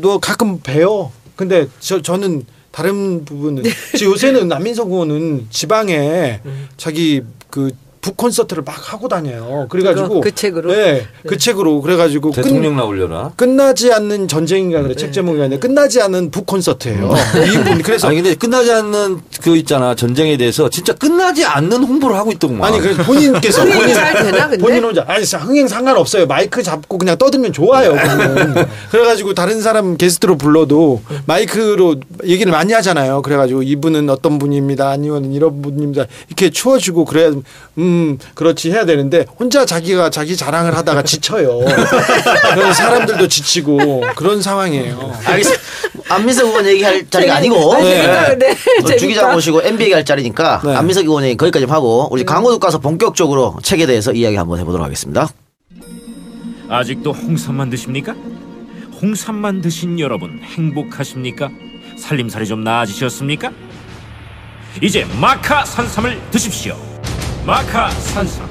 너 가끔 봬요. 근데 저는 다른 부분은 요새는 안민석 의원은 지방에 자기 그 북 콘서트를 막 하고 다녀요. 그래가지고 그 책으로, 네, 그 책으로 그래가지고 대통령 나오려나? 끝나지 않는 전쟁인가 그래 책 제목이 아니라 끝나지 않는 북 콘서트예요. 이분 그래서 아니 근데 끝나지 않는 그 있잖아 전쟁에 대해서 진짜 끝나지 않는 홍보를 하고 있더구만. 아니 그래서 본인께서 흥행 잘 되나 근데? 본인 혼자 아니 흥행 상관없어요. 마이크 잡고 그냥 떠들면 좋아요. 그래가지고 다른 사람 게스트로 불러도 마이크로 얘기를 많이 하잖아요. 그래가지고 이분은 어떤 분입니다. 아니면 이런 분입니다. 이렇게 추워주고 그래야 그렇지 해야 되는데 혼자 자기가 자기 자랑을 하다가 지쳐요. 그래서 사람들도 지치고 그런 상황이에요. 알겠습니다. 안민석 의원 얘기할 자리가 아니고 주 기자 모시고 MB 얘기할 자리니까 네. 안민석 의원 얘기 거기까지 하고 우리 광고 듣고 와서 본격적으로 책에 대해서 이야기 한번 해보도록 하겠습니다. 아직도 홍삼만 드십니까? 홍삼만 드신 여러분 행복하십니까? 살림살이 좀 나아지셨습니까? 이제 마카 산삼을 드십시오. 마카 산삼.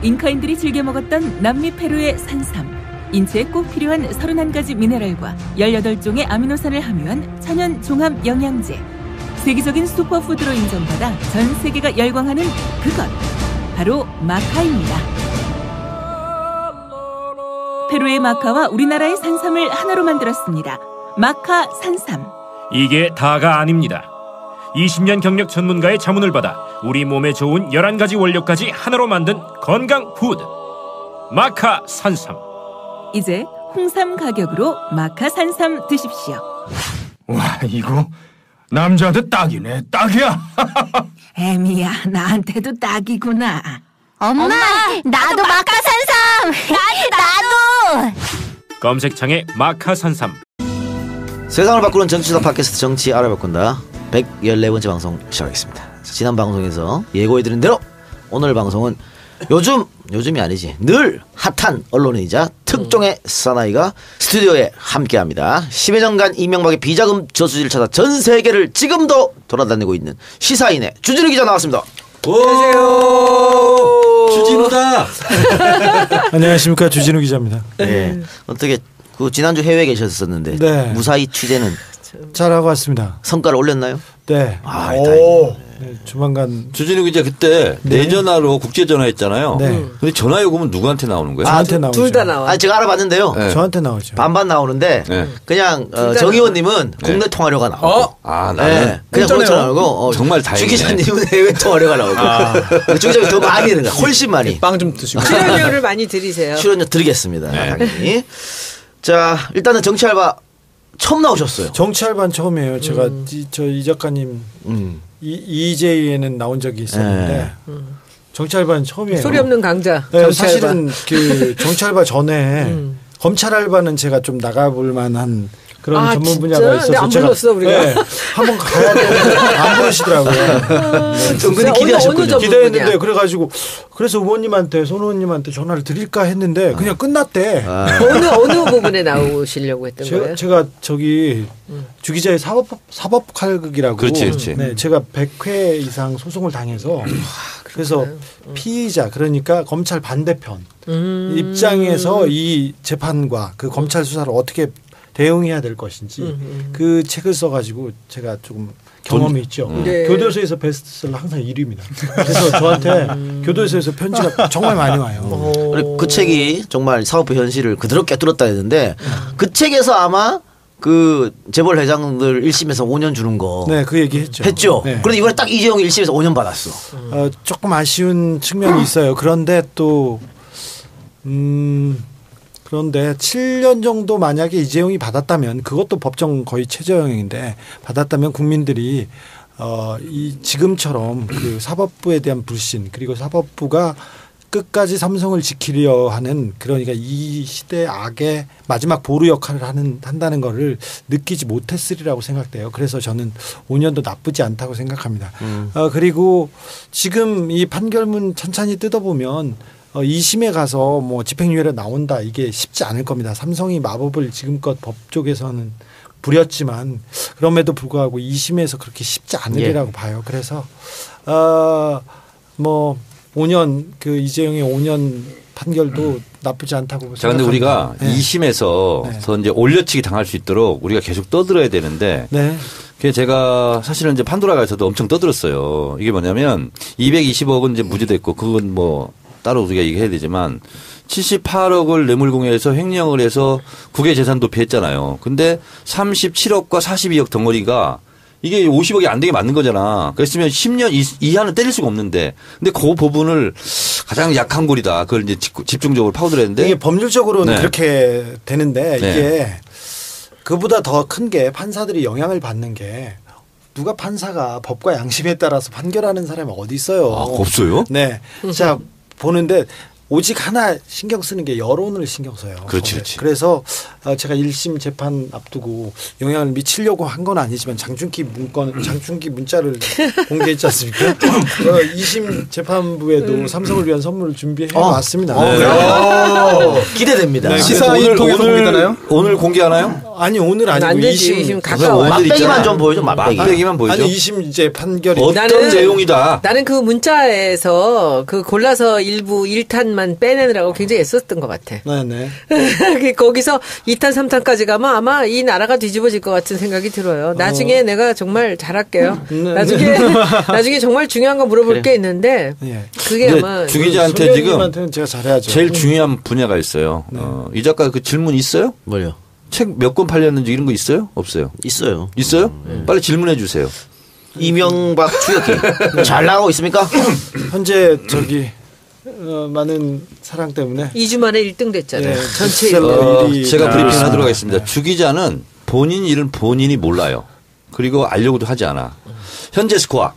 잉카인들이 즐겨 먹었던 남미 페루의 산삼. 인체에 꼭 필요한 31가지 미네랄과 18종의 아미노산을 함유한 천연 종합 영양제. 세계적인 슈퍼푸드로 인정받아 전 세계가 열광하는 그것. 바로 마카입니다. 페루의 마카와 우리나라의 산삼을 하나로 만들었습니다. 마카 산삼. 이게 다가 아닙니다. 20년 경력 전문가의 자문을 받아 우리 몸에 좋은 11가지 원료까지 하나로 만든 건강 푸드. 마카 산삼. 이제 홍삼 가격으로 마카 산삼 드십시오. 와, 이거 남자한테 딱이네. 딱이야. 애미야, 나한테도 딱이구나. 엄마, 나도 마카 산삼. 나도. 검색창에 마카 산삼. 세상을 바꾸는 정치적 팟캐스트 정치 알아바꾼다 114번째 방송 시작하겠습니다. 지난 방송에서 예고해드린 대로 오늘 방송은 요즘이 아니지 늘 핫한 언론이자 특종의 사나이가 스튜디오에 함께합니다. 10여 년간 이명박의 비자금 저수지를 찾아 전 세계를 지금도 돌아다니고 있는 시사인의 주진우 기자 나왔습니다. 안녕하세요. 주진우다. 안녕하십니까, 주진우 기자입니다. 네. 어떻게 그 지난주 해외에 계셨었는데 네. 무사히 취재는 잘하고 왔습니다. 성과를 올렸나요? 네. 아, 다행이네. 네, 조만간 주진우 기자 그때 내전화로 국제 전화했잖아요. 네. 근데 전화 요금은 누구한테 나오는 거예요? 저한테 나오죠. 둘 다 나와. 아, 제가 알아봤는데요. 네. 저한테 나오죠. 반반 나오는데 그냥 정 의원님은 국내 통화료가 나오고 아, 나는 그냥 그렇게 나오고 정말 주 다행이네. 기자님은 해외 통화료가 나오고 주 기자님 더 많이 드는 거야. 훨씬 많이. 빵 좀 드시고. 출연료를 많이 드리세요. 출연료 드리겠습니다. 당연히. 자, 일단은 정치 알바 처음 나오셨어요. 정치 알바는 처음이에요. 제가 이 작가님 EJ에는 나온 적이 있었는데 정치 알바는 처음이에요. 소리 없는 강자. 네, 정치 사실은 알바. 그 정치 알바 전에 검찰 알바는 제가 좀 나가볼 만한 그런 전문 진짜? 분야가 있어서 근데 안 제가 불렀어, 우리가. 네, 한번 가야 되는데 안 부르시더라고요. 은근히 기대하셨군요. 기대했는데 그래가지고 그래서 의원님한테 손 의원님한테 전화를 드릴까 했는데 그냥 끝났대. 어느 부분에 나오시려고 했던 거예요? 제가 저기 주기자의 사법칼극이라고. 그렇지. 네, 제가 100회 이상 소송을 당해서 그래서 피의자 그러니까 검찰 반대편 입장에서 이 재판과 그 검찰 수사를 어떻게 대응해야 될 것인지 그 책을 써가지고 제가 조금 경험이 있죠. 네. 교도소에서 베스트셀러 항상 1위입니다. 그래서 저한테 교도소에서 편지가 정말 많이 와요. 그리고 그 책이 정말 사법부 현실을 그대로 꿰뚫었다 했는데 그 책에서 아마 그 재벌 회장들 1심에서 5년 주는 거. 네, 그 얘기 했죠. 네. 그런데 이번에 딱 이재용이 1심에서 5년 받았어. 조금 아쉬운 측면이 있어요. 그런데 또 그런데 7년 정도 만약에 이재용이 받았다면 그것도 법정 거의 최저형인데 받았다면 국민들이 이 지금처럼 그 사법부에 대한 불신 그리고 사법부가 끝까지 삼성을 지키려 하는 그러니까 이 시대 악의 마지막 보루 역할을 한다는 거를 느끼지 못했으리라고 생각돼요. 그래서 저는 5년도 나쁘지 않다고 생각합니다. 그리고 지금 이 판결문 천천히 뜯어보면 2심에 가서 뭐 집행유예로 나온다 이게 쉽지 않을 겁니다. 삼성이 마법을 지금껏 법 쪽에서는 부렸지만 그럼에도 불구하고 2심에서 그렇게 쉽지 않으리라고 봐요. 그래서 뭐 5년 그 이재용의 5년 판결도 나쁘지 않다고 생각합니다. 자, 근데 우리가 네. 2심에서 더 이제 올려치기 당할 수 있도록 우리가 계속 떠들어야 되는데. 네. 그게 제가 사실은 이제 판도라가에서도 엄청 떠들었어요. 이게 뭐냐면 220억은 이제 무죄됐고 그건 뭐 따로 우리가 얘기해야 되지만 78억을 뇌물공여해서 횡령을 해서 국외 재산 도피했잖아요. 근데 37억과 42억 덩어리가 이게 50억이 안 되게 맞는 거잖아. 그랬으면 10년 이하는 때릴 수가 없는데. 근데 그 부분을 가장 약한 골이다. 그걸 이제 집중적으로 파고들어야 되는데. 이게 법률적으로는 네. 그렇게 되는데 네. 이게 그보다 더 큰 게 판사들이 영향을 받는 게 누가 판사가 법과 양심에 따라서 판결하는 사람이 어디 있어요. 아, 없어요? 네. 자, 보는데 오직 하나 신경 쓰는 게 여론을 신경 써요. 그렇지. 그래서 제가 1심 재판 앞두고 영향을 미치려고 한 건 아니지만 장충기 문자를 공개했지 않습니까? 2심 재판부에도 삼성을 위한 선물을 준비해 왔습니다. 기대됩니다. 네, 시사인 통해서 공개되나요? 오늘 공개하나요? 아니 오늘 아니고 안 되지. 2심 가까워. 맛배기만 좀 보여줘. 맛배기만 보여줘. 아니 2심 이제 판결이 어떤 내용이다. 나는 그 문자에서 그 골라서 일부 1탄만 빼내느라고 굉장히 애썼던 것 같아. 네네. 거기서 2탄, 3탄까지 가면 아마 이 나라가 뒤집어질 것 같은 생각이 들어요. 나중에 내가 정말 잘할게요. 나중에 정말 중요한 거 물어볼 게 있는데 그게 아마 주 기자한테 지금 제가 잘해야죠. 제일 중요한 분야가 있어요. 이 작가 그 질문 있어요? 뭘요? 책 몇 권 팔렸는지 이런 거 있어요? 없어요? 있어요. 있어요? 빨리 질문해 주세요. 이명박 추격기 잘 나가고 있습니까? 현재 저기 많은 사랑 때문에 2주 만에 1등 됐잖아요. 네, 전체 제가 브리핑 하도록 하겠습니다. 주 기자는 본인 일은 본인이 몰라요. 그리고 알려고도 하지 않아. 현재 스코어.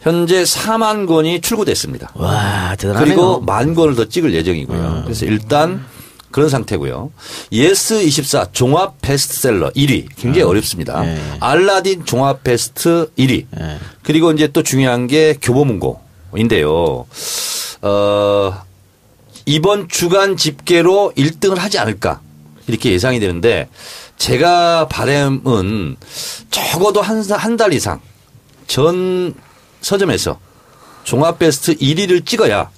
현재 4만 권이 출고됐습니다. 와, 대단하네요. 그리고 10,000권을 더 찍을 예정이고요. 그래서 일단 그런 상태고요. 예스24 종합 베스트셀러 1위. 굉장히 어렵습니다. 알라딘 종합 베스트 1위. 그리고 이제 또 중요한 게 교보문고인데요. 이번 주간 집계로 1등을 하지 않을까 이렇게 예상이 되는데 제가 바람은 적어도 한 달 이상 전 서점에서 종합 베스트 1위를 찍어야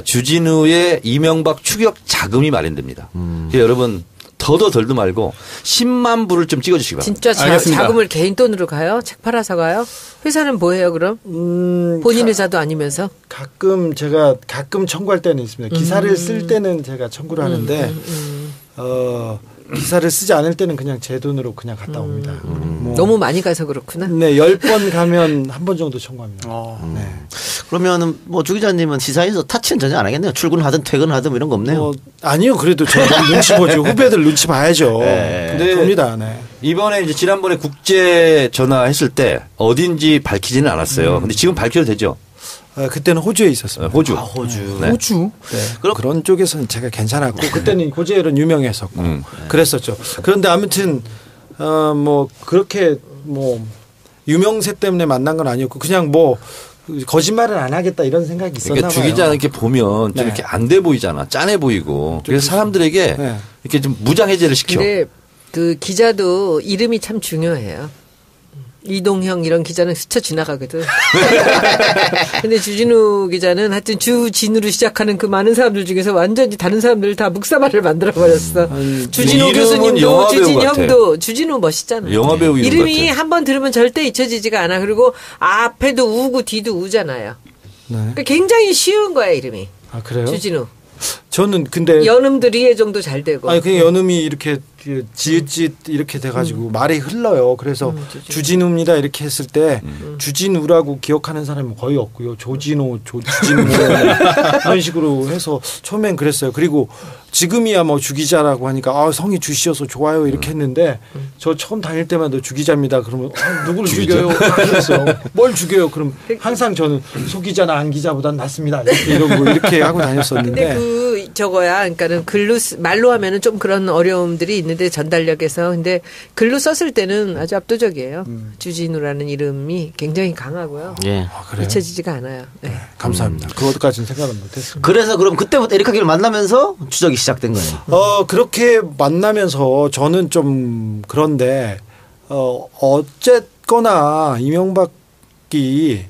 주진우의 이명박 추격 자금이 마련됩니다. 그래서 여러분 더도 덜도 말고 10만 부를 좀 찍어주시기 바랍니다. 진짜 자금을 개인 돈으로 가요? 책 팔아서 가요? 회사는 뭐예요 그럼? 본인 회사도 아니면서? 제가 가끔 청구할 때는 있습니다. 기사를 쓸 때는 제가 청구를 하는데 기사를 쓰지 않을 때는 그냥 제 돈으로 그냥 갔다 옵니다. 너무 많이 가서 그렇구나. 네, 10번 가면 한 번 정도 청구합니다. 네. 그러면은 뭐 주 기자님은 시사에서 타치는 전혀 안 하겠네요. 출근하든 퇴근하든 이런 거 없네요. 아니요, 그래도 저 눈치 보죠. 후배들 눈치 봐야죠. 근데 봅니다. 네. 이번에 이제 지난번에 국제 전화했을 때 어딘지 밝히지는 않았어요. 근데 지금 밝혀도 되죠? 그때는 호주에 있었습니다. 호주. 호주. 네. 호주. 네. 그런 쪽에서는 제가 괜찮았고 그때는 호주엘은 유명했었고 그랬었죠. 그런데 아무튼 뭐 그렇게 뭐 유명세 때문에 만난 건 아니었고 그냥 뭐 거짓말을 안 하겠다 이런 생각이 있었나 그러니까 봐요. 주기자 이렇게 보면 좀 네. 이렇게 안 돼 보이잖아. 짠해 보이고. 그래서 사람들에게 네. 이렇게 좀 무장해제를 시켜. 근데 그 기자도 이름이 참 중요해요. 이동형 이런 기자는 스쳐 지나가거든. 근데 주진우 기자는 하여튼 주진우로 시작하는 그 많은 사람들 중에서 완전히 다른 사람들 다 묵사발을 만들어버렸어. 주진우 교수님도 주진형도 주진우 멋있잖아요. 영화배우 이름이 같아. 한번 들으면 절대 잊혀지지가 않아. 그리고 앞에도 우고 뒤도 우잖아요. 네. 그러니까 굉장히 쉬운 거야 이름이. 아 그래요? 주진우. 저는 근데 연음도 리에정도 잘 되고. 아니 그냥 연음이 이렇게 지읒지읒 이렇게 돼가지고 말이 흘러요. 그래서 주진우입니다 이렇게 했을 때 주진우라고 기억하는 사람은 거의 없고요. 조진우, 주진우 이런 식으로 해서 처음엔 그랬어요. 그리고 지금이야 뭐 주기자라고 하니까 아 성이 주시어서 좋아요 이렇게 했는데 저 처음 다닐 때마다 주기자입니다. 그러면 누굴 죽여요? 그랬어요. 뭘 죽여요? 그럼 항상 저는 소기자나 안 기자보단 낫습니다. 이렇게 이러고 이렇게 하고 다녔었는데. 근데 그 저거야. 그러니까는 글로 말로 하면은 좀 그런 어려움들이 있는데 전달력에서 근데 글로 썼을 때는 아주 압도적이에요. 주진우라는 이름이 굉장히 강하고요. 예. 잊혀지지가 않아요. 네. 감사합니다. 그것까지는 생각은 못했습니다. 그래서 그럼 그때부터 에리카 기를 만나면서 추적이 시작된 거예요. 그렇게 만나면서 저는 좀 그런데 어쨌거나 이명박이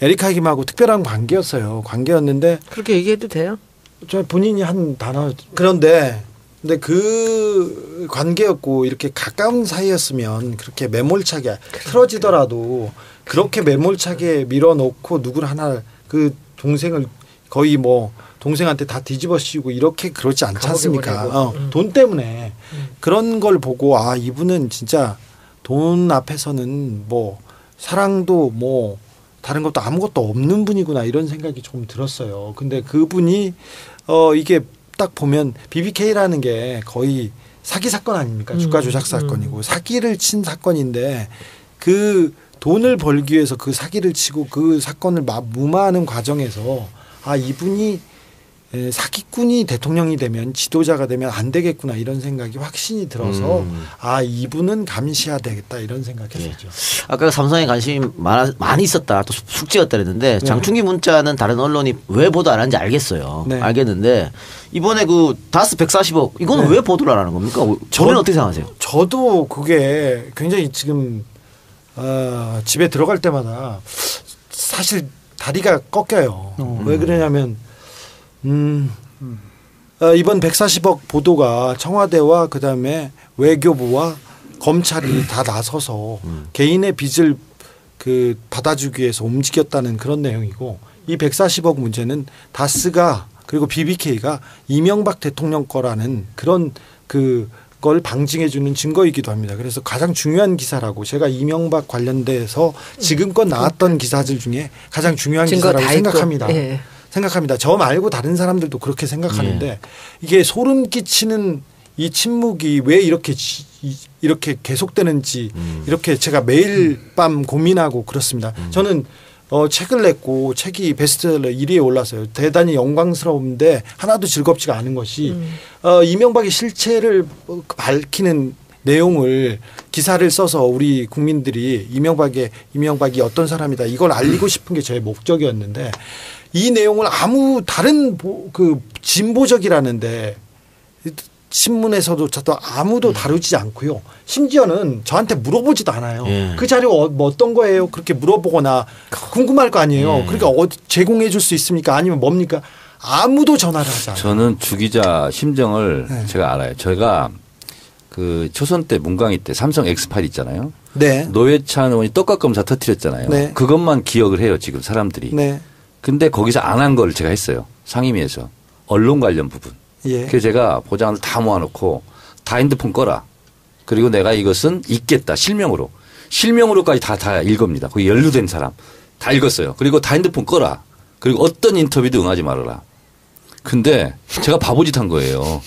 에리카 김하고 특별한 관계였는데 그렇게 얘기해도 돼요? 저 본인이 한 단어 그런데 근데 그 관계였고 이렇게 가까운 사이였으면 그렇게 매몰차게 틀어지더라도 그렇게 매몰차게 밀어놓고 누구를 하나 그 동생을 거의 뭐 동생한테 다 뒤집어 씌우고 이렇게 그러지 않지 않습니까? 돈 때문에 그런 걸 보고 아 이분은 진짜 돈 앞에서는 뭐 사랑도 뭐 다른 것도 아무것도 없는 분이구나 이런 생각이 좀 들었어요. 근데 그분이 이게 딱 보면 BBK라는 게 거의 사기 사건 아닙니까? 주가 조작 사건이고 사기를 친 사건인데 그 돈을 벌기 위해서 그 사기를 치고 그 사건을 무마하는 과정에서 아 이분이 사기꾼이 대통령이 되면 지도자가 되면 안 되겠구나 이런 생각이 확신이 들어서 아 이분은 감시해야 되겠다 이런 생각했었죠. 아까 삼성에 관심이 많이 있었다 또 숙제였다 그랬는데 장충기 문자는 다른 언론이 왜 보도 안 하는지 알겠어요. 네. 알겠는데 이번에 그 다스 140억 이거는 왜 보도를 안 하는 겁니까? 저는 어떻게 생각하세요? 저도 그게 굉장히 지금 집에 들어갈 때마다 사실 다리가 꺾여요. 왜 그러냐면 이번 140억 보도가 청와대와 그다음에 외교부와 검찰이 다 나서서 개인의 빚을 그 받아주기 위해서 움직였다는 그런 내용이고 이 140억 문제는 다스가 그리고 BBK가 이명박 대통령 거라는 그런 그걸 방증해주는 증거이기도 합니다. 그래서 가장 중요한 기사라고 제가 이명박 관련돼서 지금껏 나왔던 기사들 중에 가장 중요한 기사라고 생각합니다. 예. 생각합니다. 저 말고 다른 사람들도 그렇게 생각하는데 이게 소름 끼치는 이 침묵이 왜 이렇게 계속되는지 이렇게 제가 매일 밤 고민하고 그렇습니다. 저는 책을 냈고 책이 베스트셀러 1위에 올랐어요. 대단히 영광스러운데 하나도 즐겁지가 않은 것이 이명박의 실체를 밝히는 내용을 기사를 써서 우리 국민들이 이명박이 어떤 사람이다 이걸 알리고 싶은 게 제 목적이었는데 이 내용을 아무 다른 그 진보적이라는데 신문에서도 저도 아무도 다루지 않고요. 심지어는 저한테 물어보지도 않아요. 그 자료 뭐 어떤 거예요? 그렇게 물어보거나 궁금할 거 아니에요. 그러니까 제공해 줄 수 있습니까? 아니면 뭡니까? 아무도 전화를 하지 않아요. 저는 주 기자 심정을 제가 알아요. 제가 그 초선 때 문광희 때 삼성 엑스파일 있잖아요. 네. 노회찬 의원이 떡값 검사 터뜨렸잖아요. 네. 그것만 기억을 해요. 지금 사람들이. 네. 근데 거기서 안 한 걸 제가 했어요. 상임위에서. 언론 관련 부분. 예. 그래서 제가 보장을 다 모아놓고 다 핸드폰 꺼라. 그리고 내가 이것은 읽겠다. 실명으로. 실명으로까지 다 읽읍니다. 거기 연루된 사람. 다 읽었어요. 그리고 다 핸드폰 꺼라. 그리고 어떤 인터뷰도 응하지 말아라. 근데 제가 바보짓 한 거예요.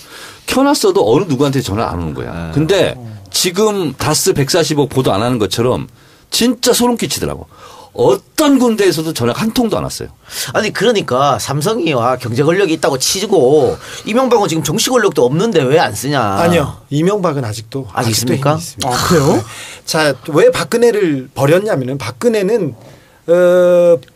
켜놨어도 어느 누구한테 전화 안 오는 거야. 근데 지금 다스 140억 보도 안 하는 것처럼 진짜 소름 끼치더라고. 어떤 군대에서도 전화가 한 통도 안 왔어요. 아니 그러니까 삼성이와 경제 권력이 있다고 치고 이명박은 지금 정치 권력도 없는데 왜 안 쓰냐. 아니요. 이명박은 아직도 있습니까? 힘이 있습니다. 아, 그래요? 네. 자, 왜 박근혜를 버렸냐면은 박근혜는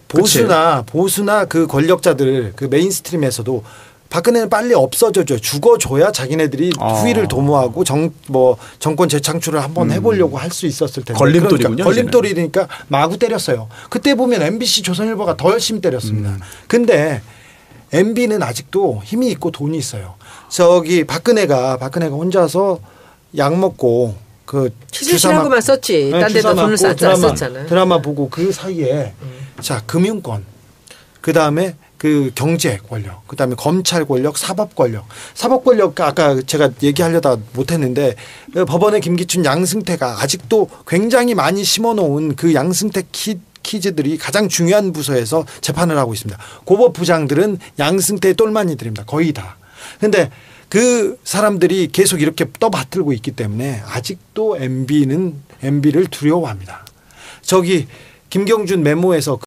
보수나 그 권력자들 그 메인스트림에서도 박근혜는 빨리 없어져줘 죽어줘야 자기네들이 후위를 도모하고 정권 재창출을 한번 해보려고 할 수 있었을 텐데 걸림돌이군요. 그러니까 걸림돌이니까 마구 때렸어요. 그때 보면 MBC 조선일보가 더 열심히 때렸습니다. 근데 MB는 아직도 힘이 있고 돈이 있어요. 저기 박근혜가 혼자서 약 먹고 그 취재실하고만 썼지. 딴 데다 돈을 썼잖아. 드라마 보고 그 사이에 자 금융권 그 다음에 그 경제 권력, 그 다음에 검찰 권력, 사법 권력. 사법 권력 아까 제가 얘기하려다 못했는데 법원의 김기춘, 양승태가 아직도 굉장히 많이 심어놓은 그 양승태 키즈들이 가장 중요한 부서에서 재판을 하고 있습니다. 고법부장들은 양승태의 똘마니들입니다. 거의 다. 근데 그 사람들이 계속 이렇게 떠받들고 있기 때문에 아직도 MB를 두려워합니다. 저기 김경준 메모에서